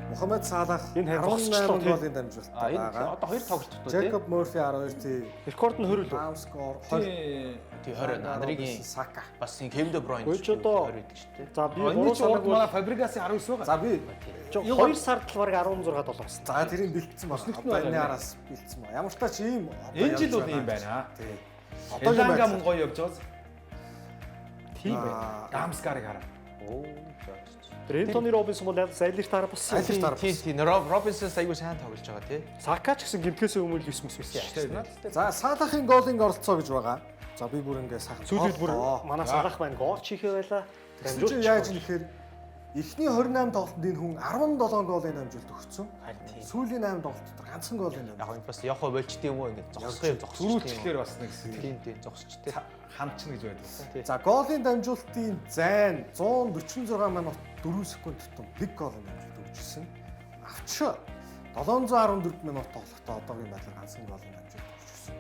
Мухаммед Салах Энэ 18 голын дамжуулалт Энэ байгаа. одоо 2 тоглолттой тий. Жакоб Морфи 12 тий. Рекорд нь 20 лөө. Рамскор Тий 20 Андрегийн Сака. бас Кевин Де Бройн Гүйч одоо- 20 гэдэг шүү дээ. За би Энэ 3 ч урд сард манай Фабригасын 19 байгаа. За би 2 сард л баг 16 доллар болсон. за тэрийг бэлдсэн байна. Өснөх нь Одоо энэ байгаа. араас бэлдсэн байна. Ямар ч тач ийм Энэ жил бол ийм байна. Тий. Эланга мөн гоё явж байгаа. Тийм байна. Дамскарыг хараа. Оо. Брентоны Робинсон бол зайлиртаараа болсон. Айлч таар. Тий. Робинсон аягүй сайн тоглож байгаа тий. Сака ч гэсэн гимтгээс өмнө 9 мөс байсан. За, Салахын голын оролцоо гэж байгаа. За, би бүр ингээ сайхан. Сүүлд бүр манай Салах байна. Гол чихээ байла. Дамжуулж яаж нэхэр эхний 28 тоглолтод энэ хүн 17 голын дамжуулалт өгсөн. Харин тий. Сүүлийн 8 тоглолт дотор ганцхан голын Яг дамжуулалт. энэ бас явах болчт юм уу ингээд зогсчих. Зүрүүлчлэр бас нэг Тийм зогсч тий. хамчин гэж байдаг. За, голын дамжуулалтын зайн 146 минут 4 секунд тутам 1 голын дамжуулалт өгчихсэн. Авч 714 минут тоглохдоо одоогийн байдлаар ганцхан голын дамжуулалт өгчихсэн.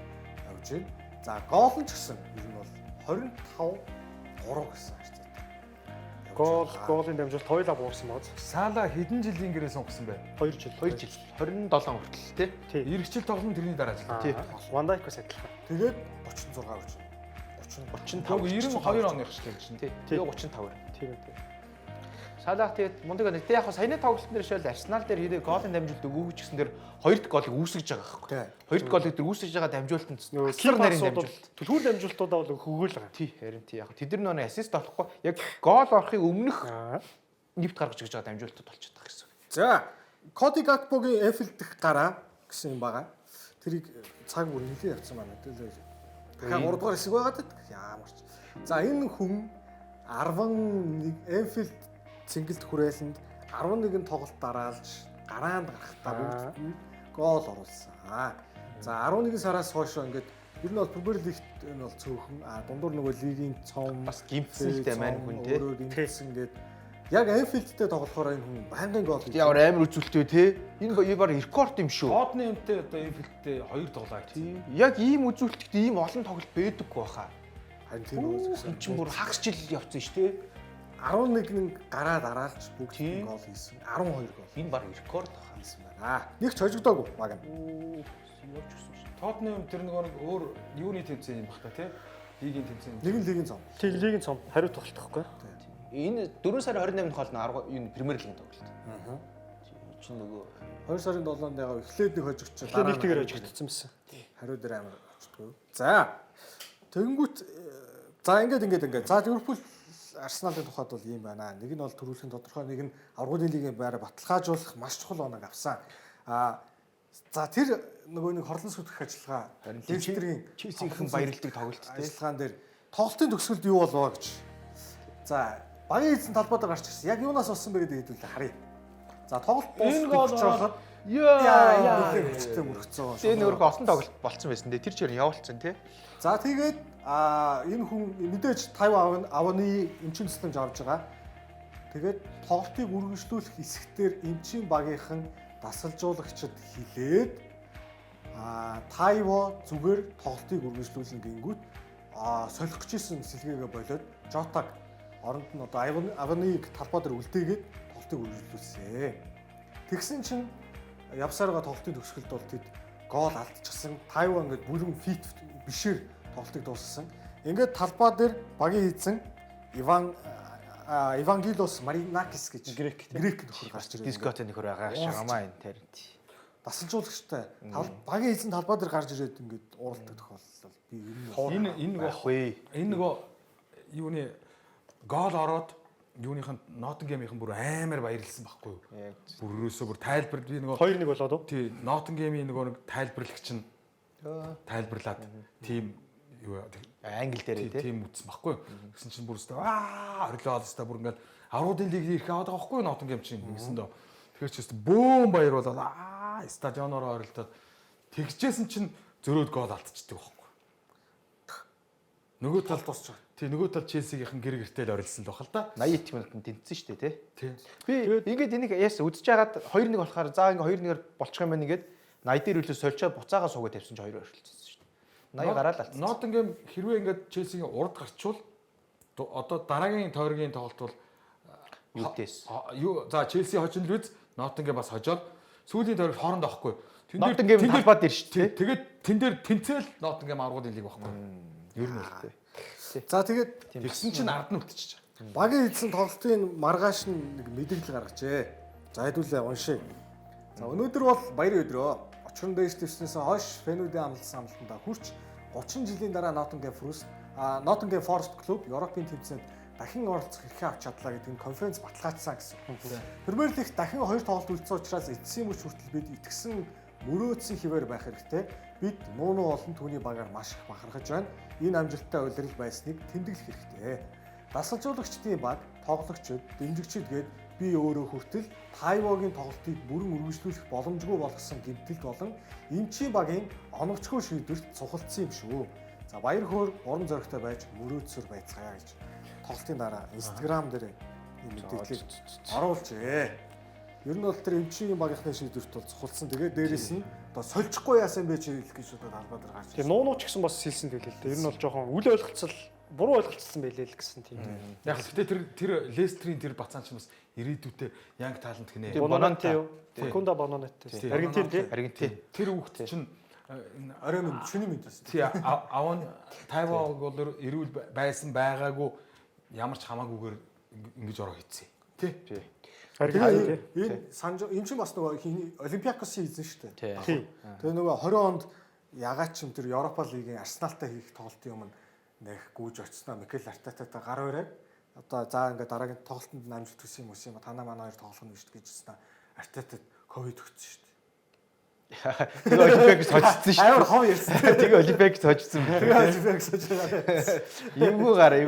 Явж байна. За, гол нь ч гэсэн ер нь бол 25-3 гэсэн харьцаатай. Голын дамжуулалт хоёулаа буурсан бод. Сала хэдэн жилийн гэрээ сонгосон бэ? 2 жил. 27 хүртэл тий. Тий. Иргэжил тоглоом тэрний дараа жил. Тий. Вандайкос адилхан. Тэгээд 36 гэж. 35 92 оных шүү дээ чинь. Тий. Тэгээ 35. Тийм үү. Салах тэгээд мундаг нэг яг саяны тоглолтын дээр шил Арсенал дээр хэрэг голын дамжуулалт өгөөч гэсэн дээр хоёр дахь голыг үүсгэж байгаа байхгүй. Тий. Хоёр дахь голыг тэр үүсгэж байгаа дамжуулалтанд Нөгөө аслар нарийн кипасуудад дамжуулалт. төлхүүр дамжуулалтуудаа бол хөгөөл байгаа. Тий, харин тий яг. Тэд нар нөө ассист олохгүй яг гол орохыг өмнөх нэвт гаргаж гэж байгаа дамжуулалтууд болчиход байгаа гэсэн. За, Коди Гакпогийн Эфил дэх гараа гэсэн юм байгаа. Тэрийг цаг бүр нэлээд явцсан байна. Дахиад 3 дугаар хэсэг байгаа даа. Ямар ч. За, энэ хүн 11 Эфил цэнгэлт хүрээлэнд 11 тоглолт дараалж гараанд гарахтаа бүгд гол оруулсан. За 11 сараас хойш ингээд ер нь бол Премьер лигт энэ бол цөөхөн дундуур нөгөө лигийн цом Бас гимтсэлтэй маань хүн тий. өөрөө гимтсэн ингээд яг Энфилдтэй тоглохоор энэ хүн байнгын гол Ямар амар үзүүлэлттэй тий. Энэ баг рекорд юм шүү. Тоотны юмтэй одоо энэ филдтэй 2 тоглоо гэж. Тий. Яг ийм үзүүлэлтэд ийм олон тоглолт байдаггүй баха. харин тийм үү. Энэ чинь бүр хагас жил явцсан шүү дээ. 11 гараа дараалж бүгд гол хийсэн. 12 гол Энэ баг рекорд баха. хийсэн байна. Нэг ч хожигдоогүй баг юм. Оо, явж гисэн шүү. Тоотны юм тэр нөгөө нэг өөр юуны тэмцээн юм бах та тий. Лигийн тэмцээн. Нэг нь лигийн цом. Тийм лигийн цом хариу тоглолт байхгүй. Энэ 4 сарын 28-нд хоол нь энэ Премьер лигийн тоглолт. Чи нөгөө 2 сарын 7-нд яг эхлээд нэг хожигч Тэгэхээр нэг тэгэр хожигдсон байсан. хариу дээр амар очтгоо. За. Тэнгүүт за ингээд. За Ливерпул Арсеналын тухайд бол ийм байна. Нэг нь бол төрүүлэхийн тодорхой, нэг нь аврагын лигийн байраа баталгаажуулах маш чухал оног авсан. За тэр нөгөө нэг хорлон сүтгэх ажиллагаа Дэвстрийн Челсигийн баярлдаг тоглолт те. ажиллагаан дээр тоглолтын төгсгөлд юу болов гэж. За багийн эзэн талбайд гарч ирсэн. Яг юунаас болсон бэ гэдэг хэдүүлээ харъя. За тоглолт дуусчихад яа хүчтэй мөрөгцөө. Тэгээ нөгөө олон тоглолт болцсон байсан те. Тэр чигээр явуулсан те. За тэгээд энэ хүн мэдээж 5 авны эмчийн тусламж авч байгаа. Тэгээд тоглолтыг үргэлжлүүлэх хэсгээр эмчийн багийнхан дасгалжуулагчид хилээд Тайво зүгээр тоглолтыг үргэлжлүүлнэ гингүүт солих гэж исэн сэлгээгээ болоод Жотаг оронд нь одоо авныг талбай дээр үлдээгээд тоглолтыг үргэлжлүүлсэн. Тэгсэн чинь явсараа тоглолтын төгсгөлд бол тэд гол алдчихсан. Тайво ингээд бүрэн фит бишээр тоглолтыг дуусгасан. Ингээд талбай дээр багийн эзэн Евангелиос Маринакис гэж грек нөхөр гарч ирсэн. Дискотын нөхөр байгаа шаgamаа энэ тэр. Дасгалжуулагчтай багийн эзэн талбай дээр гарч ирээд ингээд ууралдаг тохиолдол би энэ нөгөө юуны гол ороод юуныхын Ноттингемийнхэн бүр амар баярлсан байхгүй юу? Бүр өрөөсөө бүр тайлбар би нөгөө 2-1 болоод уу? Тий, Ноттингемийн нөгөө нэг тайлбарлагч нь тайлбарлаад тийм юу англи дээр тийм үтсэн байхгүй юу? Гэсэн чинь бүр өстой орлоо өстой бүр ингээд аврагын лиг ирэх аваад байгаа байхгүй юу Ноттингем чинь гэсэн дөө. Тэгэхээр ч өстой бөөм баяр болоод стадионоор оролдоод тэгжсэн чинь зөрөөд гол алдчихдаг байхгүй юу? Нөгөө тал дуусч байгаа. Тий, нөгөө тал Челсигийнхэн гэр гэртэл орилсон л бахал да. 80 минутанд тэнцсэн шүү дээ тий. Тий. Би ингээд энийг яас үзэж байгаад 2-1 болохоор за ингээд 2-1-ээр болчих юм байна нэгэд 80 дээр үлээ сольчоод буцаагаа суугаад тавьсан ч 2 оршилцсан шүү дээ. 80 гараад алдсан. Ноттингем хэрвээ ингээд Челсигийн урд гарчвал одоо дараагийн тойргийн тоглолт бол юутэйс. За Челси хожин л үз, Ноттингем бас хожоод сүүлийн тойрог хоорондоо байхгүй. Ноттингем талбай дээр шүү дээ. Тэгээд тэн дээр тэнцэл Ноттингем аргуудын лиг байхгүй. Ер нь л тий. За тэгээд тэгсэн чинь ард нь үлдчихэж байгаа. багийн эзэн тоглолтын маргааш нь нэг мэдээлэл гаргажээ. За хэдүүлээ уншия. За өнөөдөр бол баярын өдрөө. Очрон дэш дэвснээс хойш фэнүүдийн амлсан амлалтанда хүрч 30 жилийн дараа Ноттингем Форест клуб Европын тэмцээнд дахин оролцох эрхээ авч чадлаа гэдэг нь конференц баталгаажсан гэсэн. Премьер лигт дахин 2 тоглолт үлдсэн учраас эцсийн мөч хүртэл бид итгэсэн мөрөөдсөн хിവэр байх хэрэгтэй. Бид нуунуу болон түүний багаар маш их бахархаж байна. Энэ амжилттай улирал байсныг тэмдэглэх хэрэгтэй. Дасгалжуулагчдын баг, тоглогчид, дэмжигчид гээд би өөрөө хүртэл Тайвогийн тоглолтыг бүрэн үргэлжлүүлэх боломжгүй болгосон гэмтэлд болон эмчийн багийн оновчгүй шийдвэрт цухалдсан юм шүү. За баяр хөөр урам зоригтой байж мөрөөдсөөр байцгаая гэж тоглолтын дараа Instagram дээр мэдээлэл оруулжээ. Ер нь бол тэр эмчийн багийнхны шийдвэрт бол цухалдсан. Тэгээд дээрэс нь одоо сольчихгүй яасан бэ чи хэлэх гэж одоо талбай дээр гарч ирсэн. Тэгээ нуунууч гэсэн бас хэлсэн байлээ л дээ. Ер нь бол жоохон үл ойлголцол буруу ойлголцсон байлээ л гэсэн тийм. Яг гэхдээ тэр Лестерийн тэр бацаан ч бас ирээдүйдээ Янг талант гинэ. Бонанте юу? Факунда Бонанте. Аргентин тий. Аргентин. Тэр хүүхд чинь орой минь шүний минь байсан. тий аван Тайвог бол эрүүл байсан байгаагүй ямар ч хамаагүйгээр ингэж ороо хийцээ. Тий. Аргентин. Энэ эмчин бас нөгөө Олимпиакосын эзэн шүү дээ. Тий. Тэгээ нөгөө 20 онд ягаад ч юм тэр Европа лигийн Арсеналтай хийх тоглолтын өмнө нэх гүйж очсноо Микел Артетатай гар өрөөг одоо за ингээд дараагийн тоглолтод амжилт хүсэх юм уу танаа манай хоёр тоглох нь гэж хэлсэн. Артетад ковид өгсөн шүү дээ. Тэгээ Олимпиакс хожсон шүү. Амар хов ярьсан. Тэгээ Олимпиакс хожсон. Тэгээ Олимпиакс хожсон. Юмгүй гараа.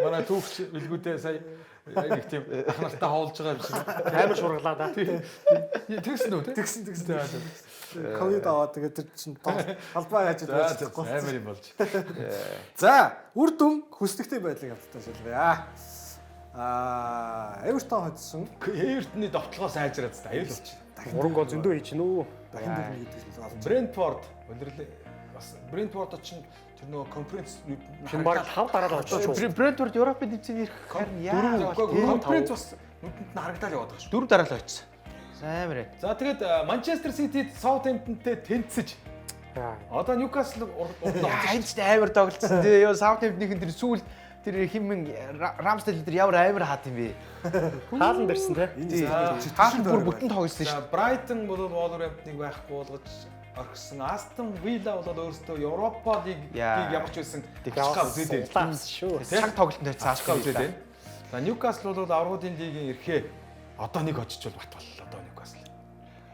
Манай түүхч билгүүдээ сая нэг тийм ахнартаа хоолж байгаа юм шиг. Амар шурглаа да. Тэгсэн үү? Тэгсэн. Ковид аваад тэгээ тэр чинь халбаа яаж идэх амар юм болж. За, үр дүн хүсдэгтэй байдлыг хамтдаа шалгая. Эвертон хоцсон. Эвертоны довтлогоо сайжраад та аюул болчих. Уран гол зөндөө хийж нүү. Дахин дөрөв гэдэг нь олж. Брентфорд өндөрлөө бас Брентфорд чинь тэр нөгөө конференц Тэр баг 5 дараад очиж. Брентфорд Европын тэмцээний харин яа. конференц бас нүдэнд нь харагдаад яваад байгаа шүү. 4 дараа л очсон. Амар. За тэгээд Манчестер Ситид Саутгемптонтэй тэнцэж одоо Ньюкасл Хайнч амар тоглолцсон. Тэгээ ёо Саутгемптонийн тэр сүүл тэр химэн Рамсдейл тэр ямар амар хаад юм бэ? Хаалан дэрсэн те. Хаалт бүр бүтэн тоглосон шүү. Брайтон бол Wolverhampton-ыг байхгүй болгож орхисон. Астон Вилла бол өөрөөсөө Европа лигийг ямар ч байсан явах үзээд байна шүү. Цаг тоглолтод цаашгаа цаашгаа үзээд байна. За Ньюкасл бол аврагын лигийн эрхээ одоо нэг очиж бол бат боллоо одоо Ньюкасл.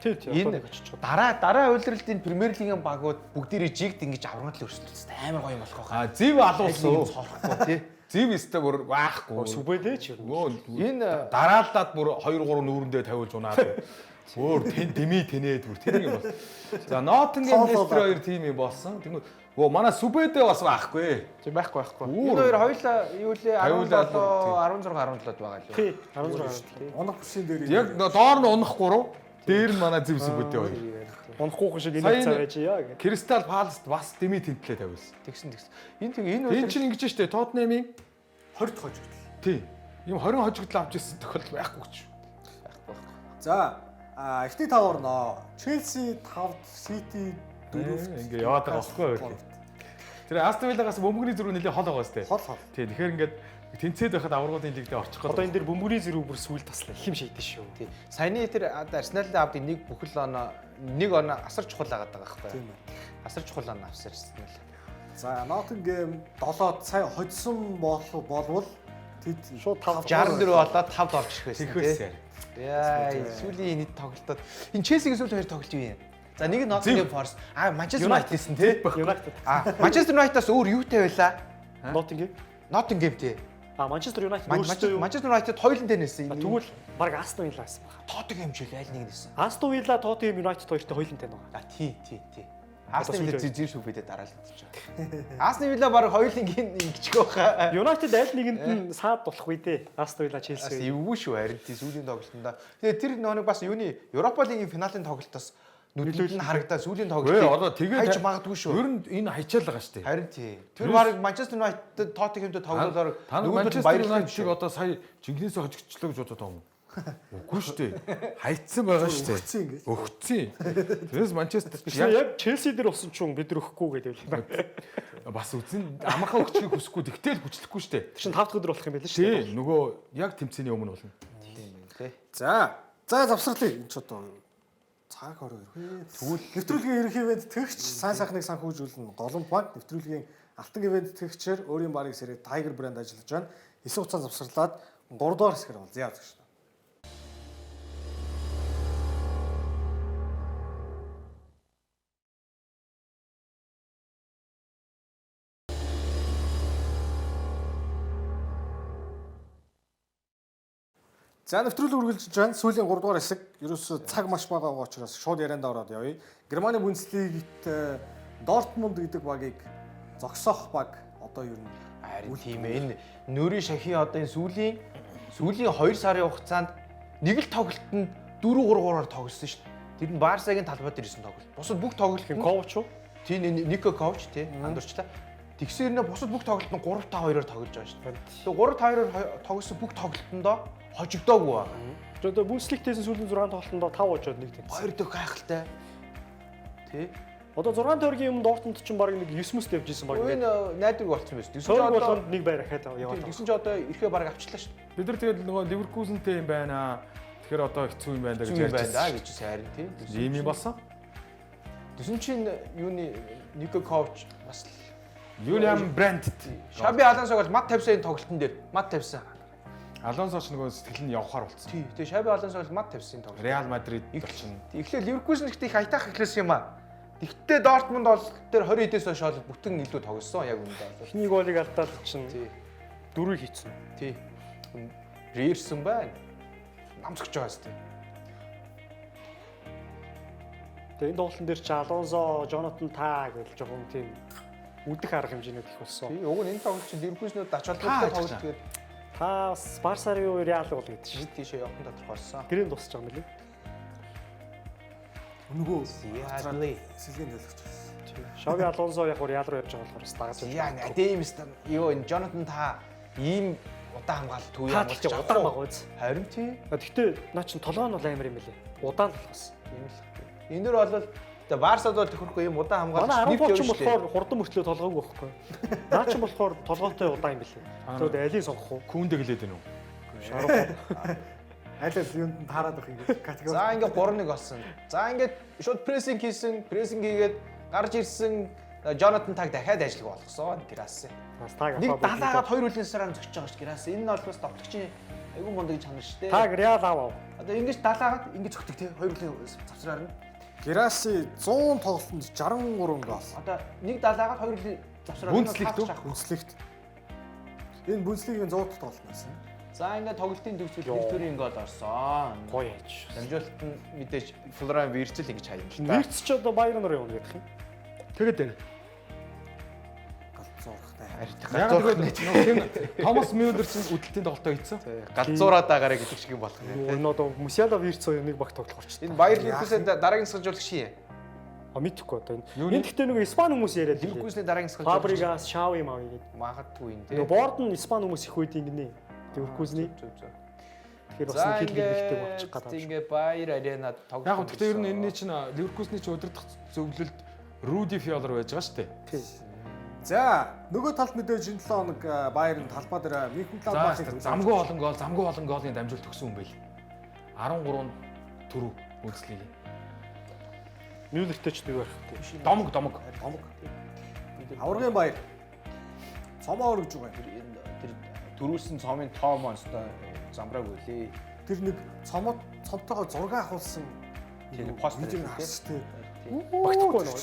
Тий. Энэ дараа үйлрэлтийн Премьер лигийн багууд бүгдээрээ жигд ингэж аврагт л өрсөлдсөн. Амар гоё болох байхаа. Зив алуулсан. Цорохгүй тий. Зив өстө бүр баахгүй. Сүбэдээ ч юм. Энэ Дараалдаад бүр 2 3 нүүрэндээ тавиулж унаад. Өөр дэмий тэнээд бүр тэр юм бол. За Ноттингем Лестер хоёр тим юм болсон. Тэгмээ манай Сүбэдээ бас байхгүй. тийм байхгүй. Энэ хоёр хоёулаа юу лээ 17 16 17 байгаа лээ. Тий. 16. Унах бүсийн дээр Яг доор нь унах 3, дээр нь манай Зив Сүбэдээ хоёр. Унахгүй шиг энэ цаа байж яа гэх. Кристал Паласт бас дэмий тэнтлээ тавиулсан. Тэгсэн. Энэ Энэ чинь ингэж штэ Тоттенхэмийн 20 хожигдол. тий. Ийм 20 хожигдол авч ирсэн тохиолдол байхгүй ч. За эхний тавар нөө Челси 5, Сити 4 Ингээ яваад байгаа байхгүй юу? Тэр Астон Виллагаас бөмбөгний зөрүү нэлээ хол байгаа сте. хол. Тий. Тэгэхээр ингээд тэнцээд байхад аврагуудын лигдээ орчих гээд. Одоо энэ дэр бөмбөрийн зэрэг бүр сүйл таслаа. Хим шийдэж шүү. тий. Саяны тэр Арсеналын авд нэг бүхэл оноо нэг оноо асар чухал агаад байгаа байхгүй. Тийм ээ. Асар чухал оноо авсан Арсенал. За Ноттингем 7-д сая хоцсон болвол тэд Шууд 5 64 болоод 5-д орж ирэх байсан. Тэгхээсээр. Яа, сүүлийн нийт тоглолтод энэ Челсигийн сүүл хоёр тоглолт юу юм? За нэг нь Ноттингем Форest. Манчестер Юнайтед гэсэн тий. Юнайтед. Манчестер Юнайтедаас өөр юутай байлаа? Ноттингем. Ноттингем тий. Манчестер Юнайтед өөрсдөө Манчестер Юнайтед хоёулантай нээсэн. тэгвэл баг Астон Вилла байсан байна. Тоттенхэм ч үл аль нэг нээсэн. Астон Вилла Тоттенхэм Юнайтед хоёртой хоёулантай байгаа. Тий. Астон Вилла зэр шүбэдэ дараалагдчих жаа. Астон Вилла баг хоёулангийн ингэчих байхаа. Юнайтед аль нэгэнд нь саад болох үе дээ. Астон Вилла Бас Челси. эвгүй шүү харин тий сүүлийн тоглолтонд. Тэгээ тэр нэг бас юуны Европа лигийн финалийн тоглолтоос нүдлүүл нь харагдаа сүүлийн Гээ одоо тоглолтыг тэгээд хайж магадгүй шүү. Ер нь энэ хайчаал байгаа шүү дээ. Харин тий. Тэр баг Манчестер Юнайтед Тоттенхэмтэй тоглолоор Та нар Манчестер Юнайтед шиг одоо сая Жинхнээс хожигчлаа гэж бодоод байгаа юм. Үгүй шүү дээ. Хайцсан байгаа шүү дээ. Өгцөн ингэ. Өгцөн. Тэрээс Манчестер Яг Челси дээр болсон ч юм бид нар өгөхгүй гэдэг юм. бас үзэн амархан өгчгийг хүсэхгүй тэгтэл хүчлэхгүй шүү дээ. Тэр чинь 5 дахь өдөр болох юм байл шүү дээ. Тий, нөгөө яг тэмцээний өмнө болно. тий. За завсарлаа энэ ч одоо цаг 22. Тэгвэл нэвтрүүлгийн ерөнхий ивент тэгч сайн сайхныг санхүүжүүлнэ. Голомт банк нэвтрүүлгийн алтан ивент тэгчээр өөрийн барыг сэрээ Tiger брэнд ажиллаж байна. Хэсэг хугацаанд завсарлаад 3 дугаар хэсгээр бол зяа гэж. За нэвтрүүлэг үргэлжлэж байна. Сүүлийн 3 дугаар хэсэг ерөөсөө цаг маш бага байгаа учраас шууд ярианд ороод явъя. Германы Бундслигт Дортмунд гэдэг багийг зогсоох баг одоо ер нь Харин тийм ээ. Энэ нөрийн шахи одоо энэ сүүлийн 2 сарын хугацаанд нэг л тоглолтод 4-3-аар тоглосон шүү дээ. Тэр нь Барсагийн талбай дээр исэн тоглолт. Бусад бүх тоглолт Хин коуч уу? тийм Нико коуч тий андуурчлаа. Тэгсээр нэ бусад бүх тоглолтод 3-5-2-оор тоглож байгаа шүү дээ. Тэгээ 3-5-2-оор тоглосон бүх тоглолтондоо хожигдоогүй байгаа. Одоо Бундслигтээс сүүлийн 6 тоглолтонд 5 хожоод нэг тэнцсэн. Хоёр дэх гайхалтай. Тий. Одоо 6 тойргийн юм Дортмунд ч баг нэг 9 мөс тавьж исэн баг ингээд. Энэ найдвар болцсон байсан. Тэгсэн Сөрөг болгонд нэг байр ахаад яваад. Тэгсэн чи одоо ирэхээ баг авчлаа шүү дээ. Бид нар тэгээд нөгөө Ливеркузентэй юм байна. Тэгэхээр одоо хэцүү юм байна гэж ярьж байна гэж сайрын тий. ийм юм болсон. Тэгсэн чинь юуны Нико коуч бас Юлиан Брандт. Шаби Алонсог бол мат тавьсан энэ тоглолтын дээр мат тавьсан. Алонсоч нөгөө сэтгэл нь явахаар болцсон. Тий. Тэгээ Шаби Алонсог бол мат тавьсан энэ тоглолт. Реал Мадрид болчихно. Эхлээд Ливеркузен ихтэй их айтаах эхлэсэн юм аа. Тэгтээ Дортмунд бол тэр 20 эдээс хойш бол бүтэн илүү тоглосон яг үүндээ. Эхний голыг алдаад чинь Тий. 4-ийг хийцэн. Тий. Рээрсэн байна. Намсгч байгаа сте. Тэгээ энэ тоглолтын дээр чи Алонсо, Жонатан Та гэж жоохон тийм үдэх арга хэмжээнд их болсон. Тий. Уг нь энэ тоглолт чинь Ливеркузенүүд ач холбогдолтой тоглолт тэгээд Та Барсагийн уу Реал бол гэдэг чинь. тийшээ явахын тодорхойлсон. Гэрийн дуусч байгаа юм лээ. Өнгөө Яадлаа. сэлгийн дэлгэж байна. Шаби Алонсо яг Реал руу явж байгаа болохоор дагаж байна. Яа надеемстан юу энэ Жонатан Та ийм удаан хамгаалалт төв юм Хаалт чинь удаан байгаа үз. Харин тий. Гэхдээ наа чин толгой нь бол амар юм лээ. Удаан л болохос. Тийм л. Энээр бол тэгээ Барсад бол төхөрөхгүй юм удаан хамгаалалт Манай 10 ч болохоор хурдан мөртлөө толгойг байхгүй. Наа чин болохоор толгойтой удаан юм билээ. Тэгвэл алийг сонгох уу? Күүндэ гэлээд байна уу? Аль юунд нь таарад байх ингэ категори. За ингээд 3-1 болсон. За ингээд шууд прессинг хийсэн, прессинг хийгээд гарч ирсэн Jonathan Tag дахиад ажил болгосон Герас. Бас таг Нэг далаагаад 2 үлийн сараар зогсож байгаа ш Герас. Энэ нь бол бас товтгчийн айгүй мундаг чанар ш тэ. Таг Реал аваа. Одоо ингэж далаагаад ингэж зогтөг тэ 2 үлийн завсраар нь. Гераси 100 тоглолтод 63 гол. Одоо нэг далаагаад 2 үлийн завсраар Бүнцлигт. Энэ бүнцлигийн 100 тоглолт байсан. За ингээд тоглолтын төвчл Виртүрийн гол орсон. Гоё яж. Дамжуулалт нь мэдээж Флоран Вирцэл ингэж хаяа л та. Вирц ч одоо Байерн руу явна гэдэг юм. Тэгээд дээр. Галзуурхтай. Яг тэгээд Томас Мюллер чинь үдэлтийн тоглолтоо хийсэн. Галзуураад байгаарэ гэдэг шиг юм болох юм. Энэ одоо Мусиала Вирц хоёр нэг баг тоглох орчсон. Энэ Байер Ливерпулсийн дараагийн сахижуулагч шин. А мэдхгүй одоо энэ гэхдээ нэг Испани хүмүүс яриад л. Ливерпулсийн дараагийн сахижуулагч Фабригас, Шави мав гэдэг. магадгүй энэ Нөгөө борд нь Испани хүмүүс их үед ингэнэ. Ливерпулсний. Тэгэхээр бас нэг хил хэрэгтэй болчих гадаа. ингээ Байер аренад тоглох. Яг гэхдээ ер нь энэний чинь Ливерпулсний чинь удирдах зөвлөлд Руди Фиолер байж байгаа шүү дээ. Тийм. За, нөгөө талд мэдээж энэ 7 хоног Байерн талбай дээр Мюнхен Замгүй олон голын дамжуулалт өгсөн юм байл. 13 төрөв үйлчлэгийг. Мюллертэй ч нэг хэрэгтэй. Домог. Аваргын Байер. Цомоо өргөж байгаа юм. Тэр төрүүлсэн цомын тоо монстоо замбрааг үлээ. Тэр нэг цомтойгоо зураг авахулсан Тийм постэр тийм тийм. тийм. Багтахгүй нөө.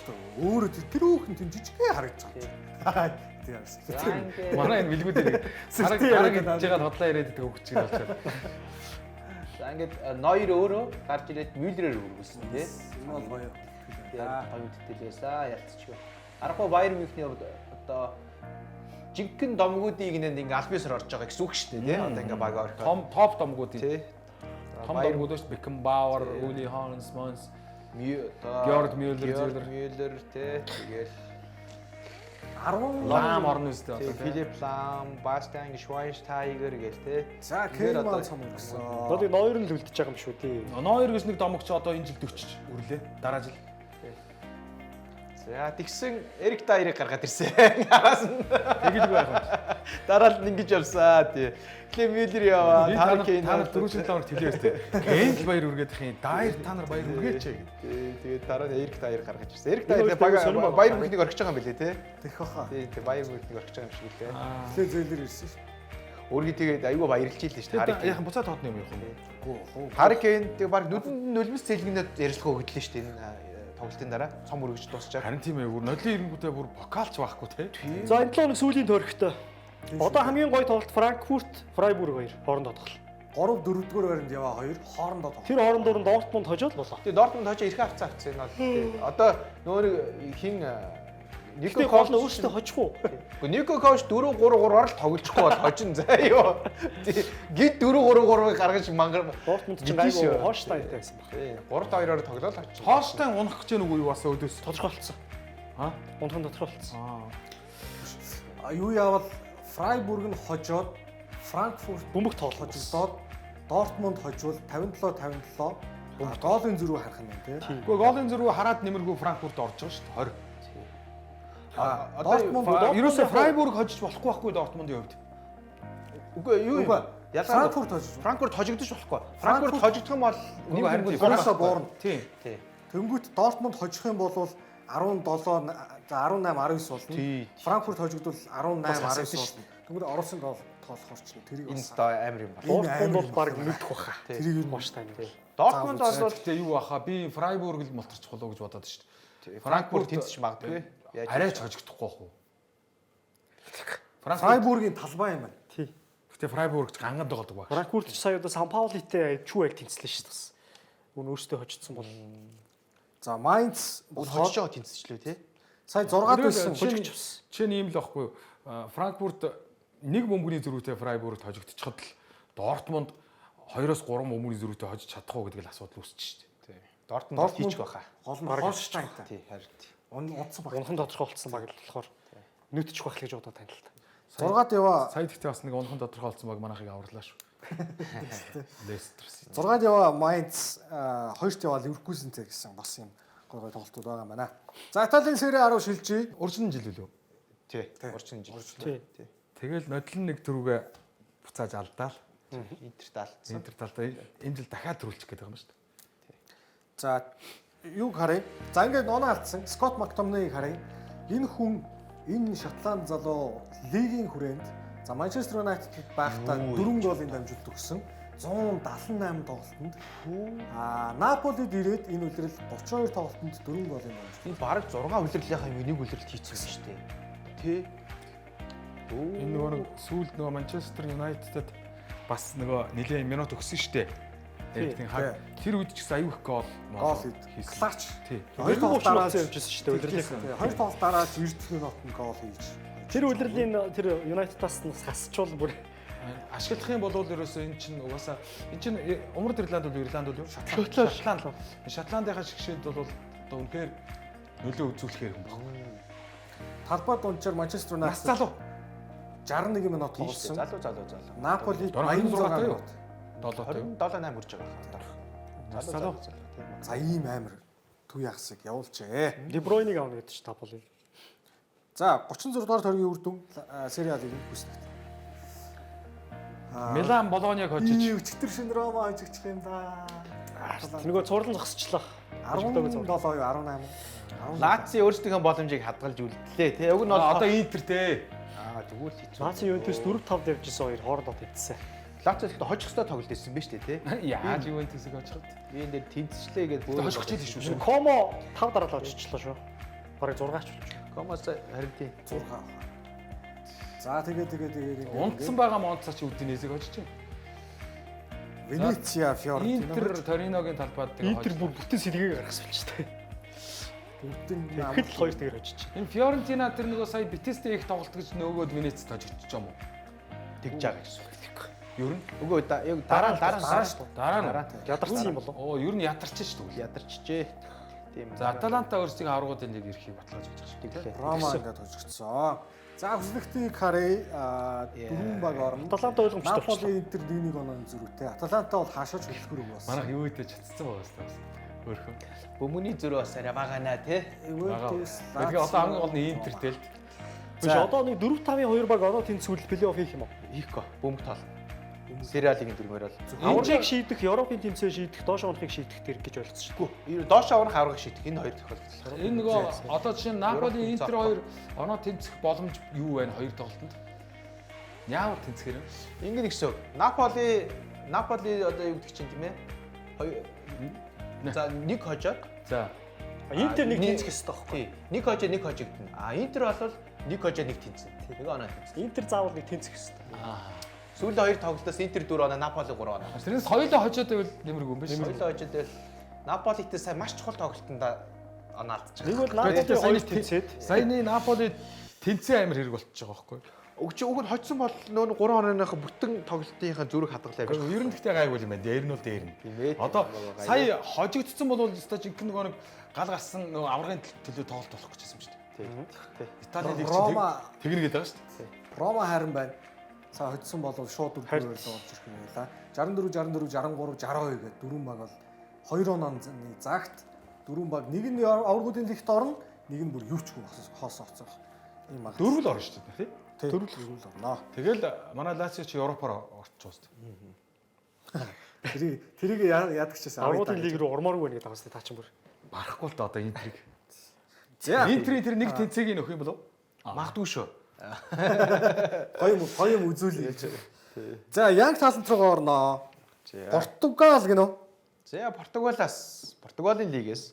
Өөрөө тэр хүүхэн тийм жижигхэн харагдаж байгаа. Тийм. Манай энэ билгүүдээр хараг гэж байгаа тодлоо яриад байдаг хөвчгийг болчиход. За ингээд Нойр өөрөө гарч ирээд Мюллерээр өргөсөн тий. Энэ бол гоё. Гоё тэтгэлээсаа ялцчихв. Аргагүй Байер Мюнхний одоо жинхэнэ домгуудыг ингээд альбиусаар орж байгаа гэсэн үг шүү дээ тий. Одоо ингээд баг орох. Топ домгууд тий. том домгууд шүү. Бекенбауэр, Ули Хонс, Монс, Георг Мюллер тий. Тэгэл 10 Лам орно үстэй одоо. Филип Лам, Бастиан Швайнштайгер гэл тий. За, Керман цом өгсөн. Одоо ноёр нь л үлдчихэж байгаа юм шүү тий. Нойр гэж нэг домогч одоо энэ жил 40 өрлөө. Дараа жил. За тэгсэн Эрик Дайрыг гаргаад ирсэн. Араас нь Тэгэлгүй байх юм. дараа нь ингэж явсаа тий. Клем Мюллер яваа. Та нар 4 7 хоногт хэлээ өстэй. Гэнл баяр үргээд их юм. Дайр та нар баяр үргээч гэдэг. Тэгээд дараа нь Эрик Дайр гаргаж ирсэн. Эрик Дайр Байер Мюнхнийг орхиж байгаа юм билээ тий. Тэгэх баха. Тий Байер Мюнхнийг орхиж байгаа юм шиг лээ. Эхлээ зөөлөр ирсэн шүү. Өөргий тэгээд айгүй баярлж ийлээ шүү дээ. Яхан буцаад тоотно юм явах юм. Харикейн тэг баг нүдэнд нулимс цэлгэнэд ярилцлага өгдлээ шүү дээ. Энэ тоглолтын дараа цом өргөж дуусчаад. Харин тийм ээ. Бүр нодлын ирэнгүүтээ бүр покалч байхгүй те. За энэ 7 хоног сүүлийн төрхтэй. Одоо хамгийн гоё тоглолт Франкфурт, Фрайбург хоёр хоорондоо тоглол. 3-4-р байранд яваа хоёр хоорондоо тоглоо. Тэр хоорондоор нь Дортмунд хожоод болоо. Тэгээ Дортмунд хожоо ирэх авцаа авцсан энэ бол. Одоо нөгөө хин Нико Гэхдээ гол нь өөртөө хожих уу? Нико Коуч 4-3-3-аар л тоглочихгүй бол хожин заа юу. Гид 4-3-3-ыг гаргаж мангар Дортмунд ч гайгүй Холштайнтай байсан баг. 3-2-оор тоглоод очив. Хоолштайн унах гэж нэг үе бас өдөөс. Тодорхойлцсон. Аа. Унтхан тодорхойлцсон. Юу яавал Фрайбург нь хожоод Франкфурт Бөмбөг тоглож хожигдоод Дортмунд хожвол 57-57 голын зөрүү харах юм байна тийм. Гэхдээ голын зөрүү хараад нэмэргүй Франкфурт орж байгаа шүү дээ. 20. Дортмунд Ерөөсө Фрайбург хожиж болохгүй байхгүй Дортмундын хувьд. Үгүй юу юм. Франкфурт хожиж. Франкфурт хожигдож болохгүй. Франкфурт хожигдох юм бол Нэг харин Франкфурт буурна. Тийм. Тэнгүүт Дортмунд хожих юм бол 17 за 18 19 болно. Франкфурт хожигдвол 18 19 болно. Тэнгүүт Оросын тоолох орчин тэрийг энэ бас доо амар юм байна. Дортмунд бол баг мэдэх баха. тэрийг юу Холштайн. Дортмунд бол Гэхдээ юу баха би Фрайбург л мултарч болоо гэж бодоод шүү дээ. Франкфурт тэнцэж магадгүй. Арайч хожигдохгүй байх уу? Фрайбургийн талбай юм байна. Тий. Гэхдээ Фрайбург ч гангад тоглодог баг. Франкфурт ч сая одоо Сан Паулитэй чүү айл тэнцлээ шүү дээ. Үн өөртөө хожигдсон бол. За Майнц хожиж байгаа тэнцэжлээ тий. сая 6-д байсан. Чинь ийм л байхгүй юу? Франкфурт нэг бөмбөгийн зөрүүтэй Фрайбургт хожигдчиход л Дортмунд 2-3 бөмбөгийн зөрүүтэй хожиж чадахгүй гэдэг л асуудал үүсэж шүү дээ. Дортмунд хийчих байхаа. Гол нь Холштайнтай. Тий харин. Унцсан баг. Унхан тодорхойлцсон баг л болохоор нүдчих байх гэж бодоод тань л та. 6-д яваа. Сая гэхдээ бас нэг унхан тодорхойлцсон баг манайхыг аварлаа шүү. Лестер. 6-д яваа Майнц, 2-т яваа Ливеркузентэй гэсэн бас юм гой тоглолтууд байгаа юм байна. За Италийн Serie A руу шилжиж Урчин жил үлээ. Тий. Урчин жил. Тий. Тэгэл нодлон нэг төрүүгээ буцааж алдаал. Интерт алдсан. Интер талдаа энэ жил дахиад төрүүлчих гээд байгаа юм шүү дээ. За юуг харъя. За ингээд оноо алдсан Скот Мактомныг харъя. Энэ хүн энэ Шотланд залуу лигийн хүрээнд за Манчестер Юнайтед байхдаа 4 голын дамжуулт өгсөн. 178 тоглолтод Наполид ирээд энэ үлрэл 32 тоглолтод 4 голын дамжуулт. Энэ бараг 6 үлрэлийнхаа нэг үлрэлт хийчихсэн шүү дээ. Тэ. Энэ нөгөө сүүлд нөгөө Манчестер Юнайтедд бас нөгөө нэлээд минут өгсөн шүү дээ. Тэр үед ч гэсэн аюу их гол хийсэн. Клач. Тий. 2 тоглолт дараад явжсэн шүү дээ үлрэлийнх. 2 тоглолт дараа 90 минутанд гол хийж. Тэр үлрэлийн тэр Юнайтедаас нь хасчвал бүр ашиглах юм бол ерөөсөө эн чинь угаасаа эн чинь Умард Ирланд бол Ирланд бол юу? Шотланд. Шотландынхаа шигшээд бол одоо үнэхээр нөлөө үзүүлэхээр юм байна. Талбай дунджаар Манчестер Нас Юнайтед залуу 61 минут тоглосон. Залуу. Наполид 86 86 юу? минут. 27-8 хүрч байгаа хаа. Нас залуу. За ийм амар төв ягсыг явуулжээ. Де Бройныг авна гэдэг чинь Наполи. За 36 дугаар төргийн үр дүн Сери А-ыг хүснэ. Милан Болоньяг хожиж өчтөр шин Рома хожигдчих юм да. Нөгөө цуурлан зогсчлаа. 17 юу 18. Лаци өөрсдийнхөө боломжийг хадгалж үлдлээ. Тэ уг нь бол одоо Интер те. Тэгвэл хэцүү. Лаци Ювентус 4-5 явжсэн хоёр хоорондоо тэнцсэн. Лаци л хожих хөстө тоглолт хийсэн биз дээ, тэ. Яаж Ювентусыг хожиход? Би энэ дээр тэнцчлээ гэдэг бүр хожих гэж шүү. Комо 5 дараалал очичлаа шүү. Бараг 6 ч болчих. Комос харин тий 6. За тэгээ Унтсан байгаа Монцач Үдинесийг хожиж байна. Венеция, Фиорентина. Интер Ториногийн талбайд тэгээ Интер бүр бүтэн сэлгийг гаргасвалч таа. бүгдийн Хэд л хоёр тэгэр очиж. энэ Фиорентина тэр нөгөө сая Битестэй их тоглолт гэж нөгөөд Венецд хожигдчих юм уу? тэгж байгаа гэсэн үг. Ер нь Үгүй яг дараа шүү. дараа нь Ядарсан юм болов. оо ер нь ядарч шүү дээ. ядарчжээ. Тийм. За Аталанта өөрсдийн аврагуудын лиг ирэхийг баталгааж өгч байгаа шүү. Рома ингээд хожигдсон. За хүслэгтийг харъя. Дөрвөн баг орно. Аталанта ойлгомжтой. Наполи Интер 1-1 оноо зөрүүтэй. Аталанта бол хаашаач хөлтгөр үг болсон. Манайх юу идэж чадцсан байгаа шүү дээ. Өөрхөн. Бөмбөний зөрөө бас арай багана тий. Ювентус. Тэгээ одоо хамгийн гол нь Интертэй л. Биш одоо нэг 4-5-2 баг ороод энэ сүүл плей-офф хийх юм уу? Хийхгүй бөмбөг тал. Сериалын дөрмөр бол Аврагыг шийдэх, Европын тэмцээн шийдэх, доош орохыг шийдэх тэр гэж ойлгосон шүү. үгүй. Доош аврах аврагыг шийдэх энэ хоёр тохиолдол. Энэ нөгөө одоо жишээ нь Наполи Интер хоёр оноо тэнцэх боломж юу байна хоёр тоглолтод? Яавар тэнцэхэр юм? Ингэ нэг шүү. Наполи одоо юу гэдэг чинь тийм ээ? Хоёр. За нэг хожоод. За. Интер нэг тэнцэх ёстой байхгүй. Тий. Нэг хожоо нэг хожигдно. Интер бол нэг хожоо нэг тэнцэн. Нэг оноо тэнцэн. Интер заавал нэг тэнцэх ёстой. Сүүлийн хоёр тоглолтоос Интер 4 оноо, Наполи 3 оноо. Тэрнээс хоёулаа хожоод байвал нэмэргүй юм биш үү? Хоёулаа хожоод байвал Наполитэй сая маш чухал тоглолтод оноо алдчих. Нэг бол Наполи хоёр тэнцээд саяны Наполи тэнцээ амир хэрэг болчихж байгаа байхгүй юу? Уг нь хоцсон бол нөө 3 онооныхаа бүтэн тоглолтынхаа зүрх хадгалаа явж. Ер нь гэхдээ гайгүй юм байна. Дээр нь бол дээр нь. Тийм ээ. Одоо сая хожигдсон бол өстой жинхэнэ нөгөө гал гарсан нөгөө аврагын төлөө тоглолт болох гэж байсан юм шүү дээ. Тий. Италийн лиг Рома тэгнэ гэдэг байгаа шүү дээ. Рома харин байна. Цаа хоцсон бол шууд өгдөрөөр л болж ирэх юм байла. 64 63 62 гэдэг дөрвөн баг бол 2 онооны загт дөрвөн баг нэг нь аврагуудын лигт орно, нэг нь бүр юу ч хоос оцох. Ийм баг. Дөрвөл орно шүү дээ, тий? Дөрвөл орно. Тэгэл манай Лацио ч Европоор орчих уус. Тэрийг ядагчаас аврагын лиг рүү ормооргүй байна гэдэг байгаа шүү таа ч юм бүр. Барахгүй л да одоо Интерийг. За Интерийн тэр нэг тэнцэгийг нөх юм болов? Магадгүй шүү. гоё юм үзүүлээ. За Янг талант руу орноо. Португал гинөө. За Португалийн лигээс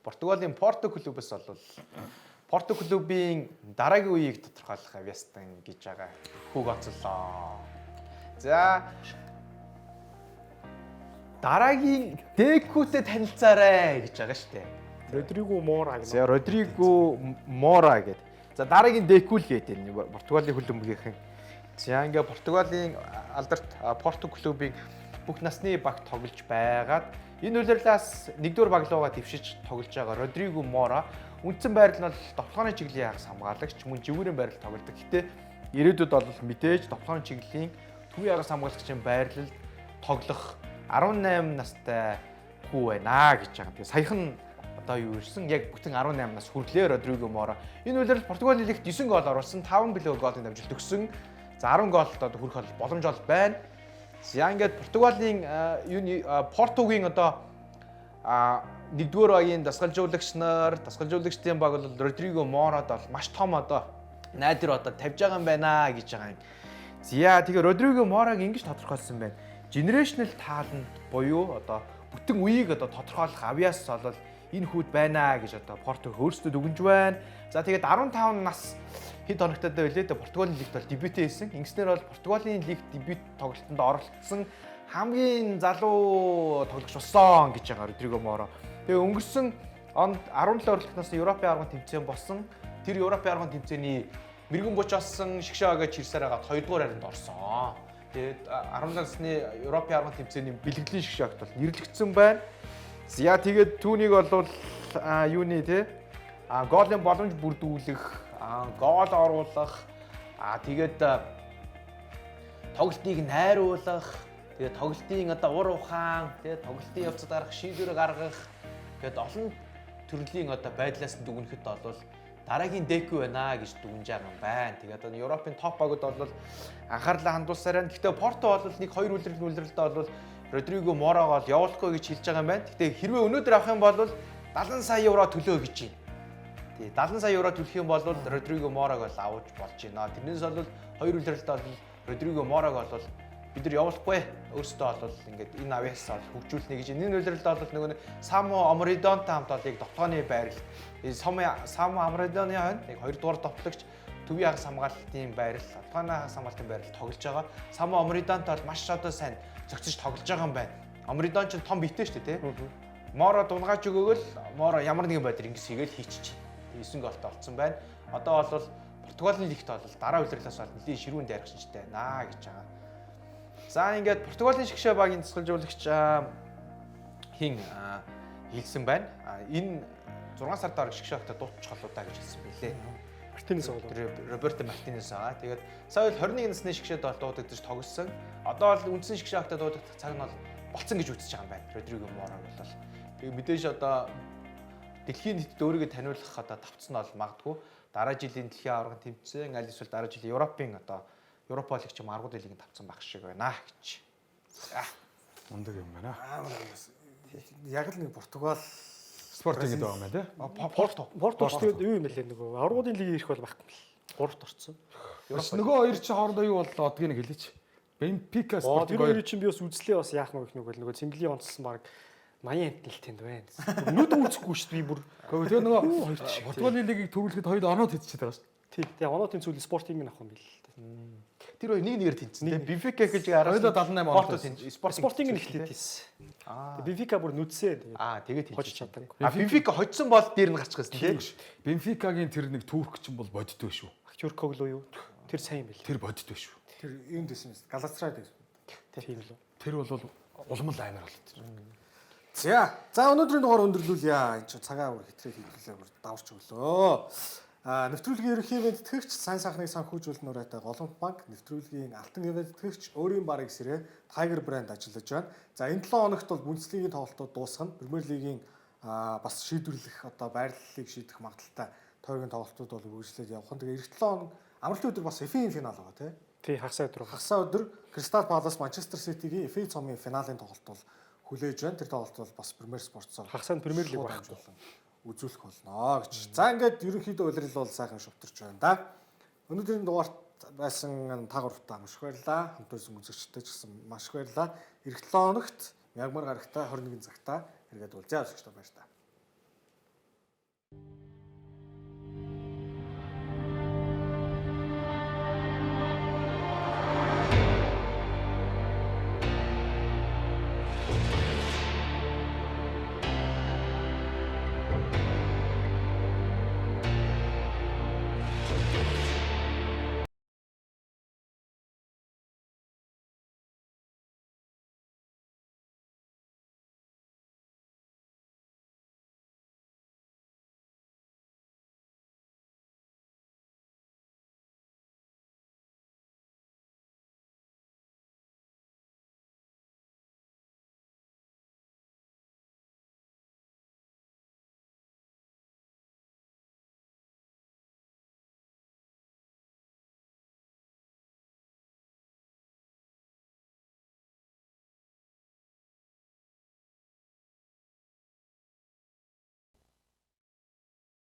Португалийн Порто клубээс бол Порто клубын дараагийн үеийг тодорхойлох Авьястан гэж байгаа хүүг оцлоо. За дараагийн Декутэй танилцаарай гэж байгаа шүү дээ. Родриго Мора гэх. За Родриго Мора гэдэг. За дараагийн Декул гэдэг энэ Португалийн хөлбөмбөгийнхэн. За ингээ Португалийн алдарт Порто клубын бүх насны баг тоглож байгаад энэ улирлаас нэгдүгээр баг руугаа дэвшиж тоглож байгаа Родриго Мора үндсэн байрал нь бол товтлооны чиглэлийн хагас хамгаалагч мөн живүүрийн байрал тоглодог. Гэтэ ирээдүйд бол мэдээж товтлооны чиглэлийн төвийн хагас хамгаалагчийн байрлалд тоглох 18 настай хүү байна гэж байгаа. Тэгээ саяхан одоо юу ирсэн яг бүтэн 18 нас хүрлээ Родриго Мора. Энэ улирал Португалийн лигт 9 гол оруулсан, 5 билүү голын дамжуулт өгсөн. За 10 голд одоо хүрэх боломж бол байна. За ингээд Португалийн юуны Португийн одоо нэгдүгээр багийн дасгалжуулагчдын баг бол Родриго Морад бол маш том одоо найдвар одоо тавьж байгаа юм байна гэж байгаа юм. За тэгээ Родриго Мораг ингэж тодорхойлсон байна. Generational talent буюу одоо бүтэн үеийг одоо тодорхойлох авьяас бол энэ хүүд байна гэж одоо Порто өөрсдөө дүгнж байна. За тэгээд 15 нас хэд хоногтой байлээ. Португалийн лигт бол дебют хийсэн. Ингэснээр бол Португалийн лигт дебют тоглолтод оролцсон хамгийн залуу тоглогч болсон гэж байгаа Родриго Моро. Тэгээ өнгөрсөн онд 17 оролцогчноос Европын аргын тэмцээн болсон. Тэр Европын аргын тэмцээний мэрэгэн буч болсон шгшээ гэж хэрсээр хагаад 2 дугаар харинд орсон. Тэгээд 17 насны Европын аргын тэмцээний бэлгэдлийн шгшээт бол нэрлэгдсэн байна. За тэгээд түүнийг бол юуны те голын боломж бүрдүүлэх, гол оруулах, тэгээд тоглолтыг найруулах, тэгээд тоглолтын одоо ур ухаан, тэгээд тоглолтын явцад гарах шийдвэр гаргах гэдэг олон төрлийн одоо байдлаас нь дүгнэхэд бол дараагийн Деку байна гэж дүгнэж байгаа юм байна. Тэгээд одоо Европын топ багууд бол анхаарлаа хандуулсараа. Гэхдээ Порто бол нэг 2 үлрэлтээ бол Родриго Морог бол явуулахгүй гэж хэлж байгаа юм байна. Гэхдээ хэрвээ өнөөдөр авах юм бол 70 сая евро төлөө гэж байна. Тэгээ 70 сая евро төлөх юм бол Родриго Морог бол авч болж байна. Тэрнээс бол 2 үлрэлтээ бол Родриго Морог бол бид нар явуулахгүй. Өөрсдөө бол ингээд энэ авьяас бол хөгжүүлнэ гэж. Энэ үлрэлтээ бол нөгөө Само Амридонтой хамт бол яг дотгооны байрал. Само Амридоны хойно яг 2 дугаар тоглогч Төвийн хагас хамгаалтын байрал, Албаны хагас хамгаалтын байрал тоглож байгаа. Само Амридонтой бол маш одоо сайн зөгцөж тоглож байгаа юм байна. Амридон ч том битээ шүү дээ, тий. Моро дунгааж өгөөгөл Моро ямар нэгэн байдлаар ингэж хийгээл хийчих. 9 голт олцсон байна. Одоо бол Португалийн лигт бол дараа үлрэлээс бол нэлийн ширүүн дайрах шинжтэй байна гэж байгаа. За ингээд Португалийн шгшээ багийн тасгалжуулагч хин хэлсэн байна. Энэ 6 сард орох шгшээ багтаа дуутчих холуудаа гэж хэлсэн байлээ. Мартинес бол Роберто Мартинес байгаа. Тэгээд сая бол 21 насны шгшээд бол дуудагдаж тогссон. Одоо бол үндсэн шгшээ багтаа дуудагдах цаг нь бол болцсон гэж үзэж байгаа юм байна. Родриго Морог бол. Тэгээд мэдээж одоо дэлхийн нийтэд өөрийгөө таниулах одоо тавцсан бол магадгүй дараа жилийн дэлхийн аваргын тэмцээн аль эсвэл дараа жилийн Европын одоо Европа лиг ч юм аргууд лигийн тавцсан байх шиг байна гэж. Мундаг юм байна. Яг л нэг Португал Спорт ингэж байгаа юм байна тий. Порто ч тэгээд юу юм бэлээ нөгөө аргуудын лиг ирэх бол байхгүй юм л. 3-т орцсон. Бас нөгөө хоёр чи хоорондоо юу боллоо одгийг нэг хэлээч. Бенфика Спортинг Тэр чинь би бас үзлээ бас яах мөн гэх нөгөө цэнгэлийн онцсон баг 80 амтнал тэнд байна. Нүд үүсэхгүй шүү дээ би бүр. Тэгээ нөгөө Португалийн лигийг төрүүлэхэд хоёул оноод хийчихээд байгаа шүү. Тийм. Тэгээ оноогийн цүлэн Спортинг авах юм бэл. Тэр хоёр нэг нэгээр тэнцсэн. Тэгээ Бенфика гэж араас 78 Порто оноо. Спортинг нь эхлээд тийс. Бенфика бүр нүдсээ. Тэгээд хожиж чаддаг. Бенфика хоцсон бол дээр нь гарч гисэн тийм. Бенфикагийн тэр нэг турк ч юм бол боддөө шүү. Актюркогло юу? Тэр сайн бэл. Тэр боддөө шүү. тэр юм дэсэн юм. Галацрай дэсэн. Тийм л. Тэр бол улмал аймар болт. За өнөөдрийн дугаар өндөрлүүлье. Энд чинь цагаа бүр хэтрээ хийлээ бүр даварч өглөө. Нэвтрүүлгийн ерөнхий ивент тэтгэгч сайн сайхныг санхүүжүүлэх нураатай Голомт банк нэвтрүүлгийн алтан ивент тэтгэгч өөрийн барыг сэрээ Tiger брэнд ажиллаж байна. За энэ 7 хоногт бол Бүнцлигийн тоглолтууд дуусгана. Премьер лигийн бас шийдвэрлэх одоо байрлалыг шийдэх магадaltaй тойргийн тоглолтууд бол үргэлжлээд явах нь. Тэгээ эх 7 хоног амралтын өдөр бас FA-ийн финал байгаа тий. Хагасаа өдөр. Хагасаа өдөр Crystal Palace Manchester City-гийн FA цомын финалийн тоглолт бол хүлээж байна. Тэр тоглолт бол бас Premier Sports-оор хагасаа Премьер лиг байх үзүүлэх болно гэж. За ингээд ерөнхийдөө улирал бол сайхан шувтарч байна да. Өнөөдрийн дугаарт байсан та гуравтаа маш их баярлалаа. Хамт байсан үзэгчтэй ч гэсэн маш их баярлалаа. Эх 7 хоногт мягмар гарагтай 21 цагта эргээд уулзъя гэж байна.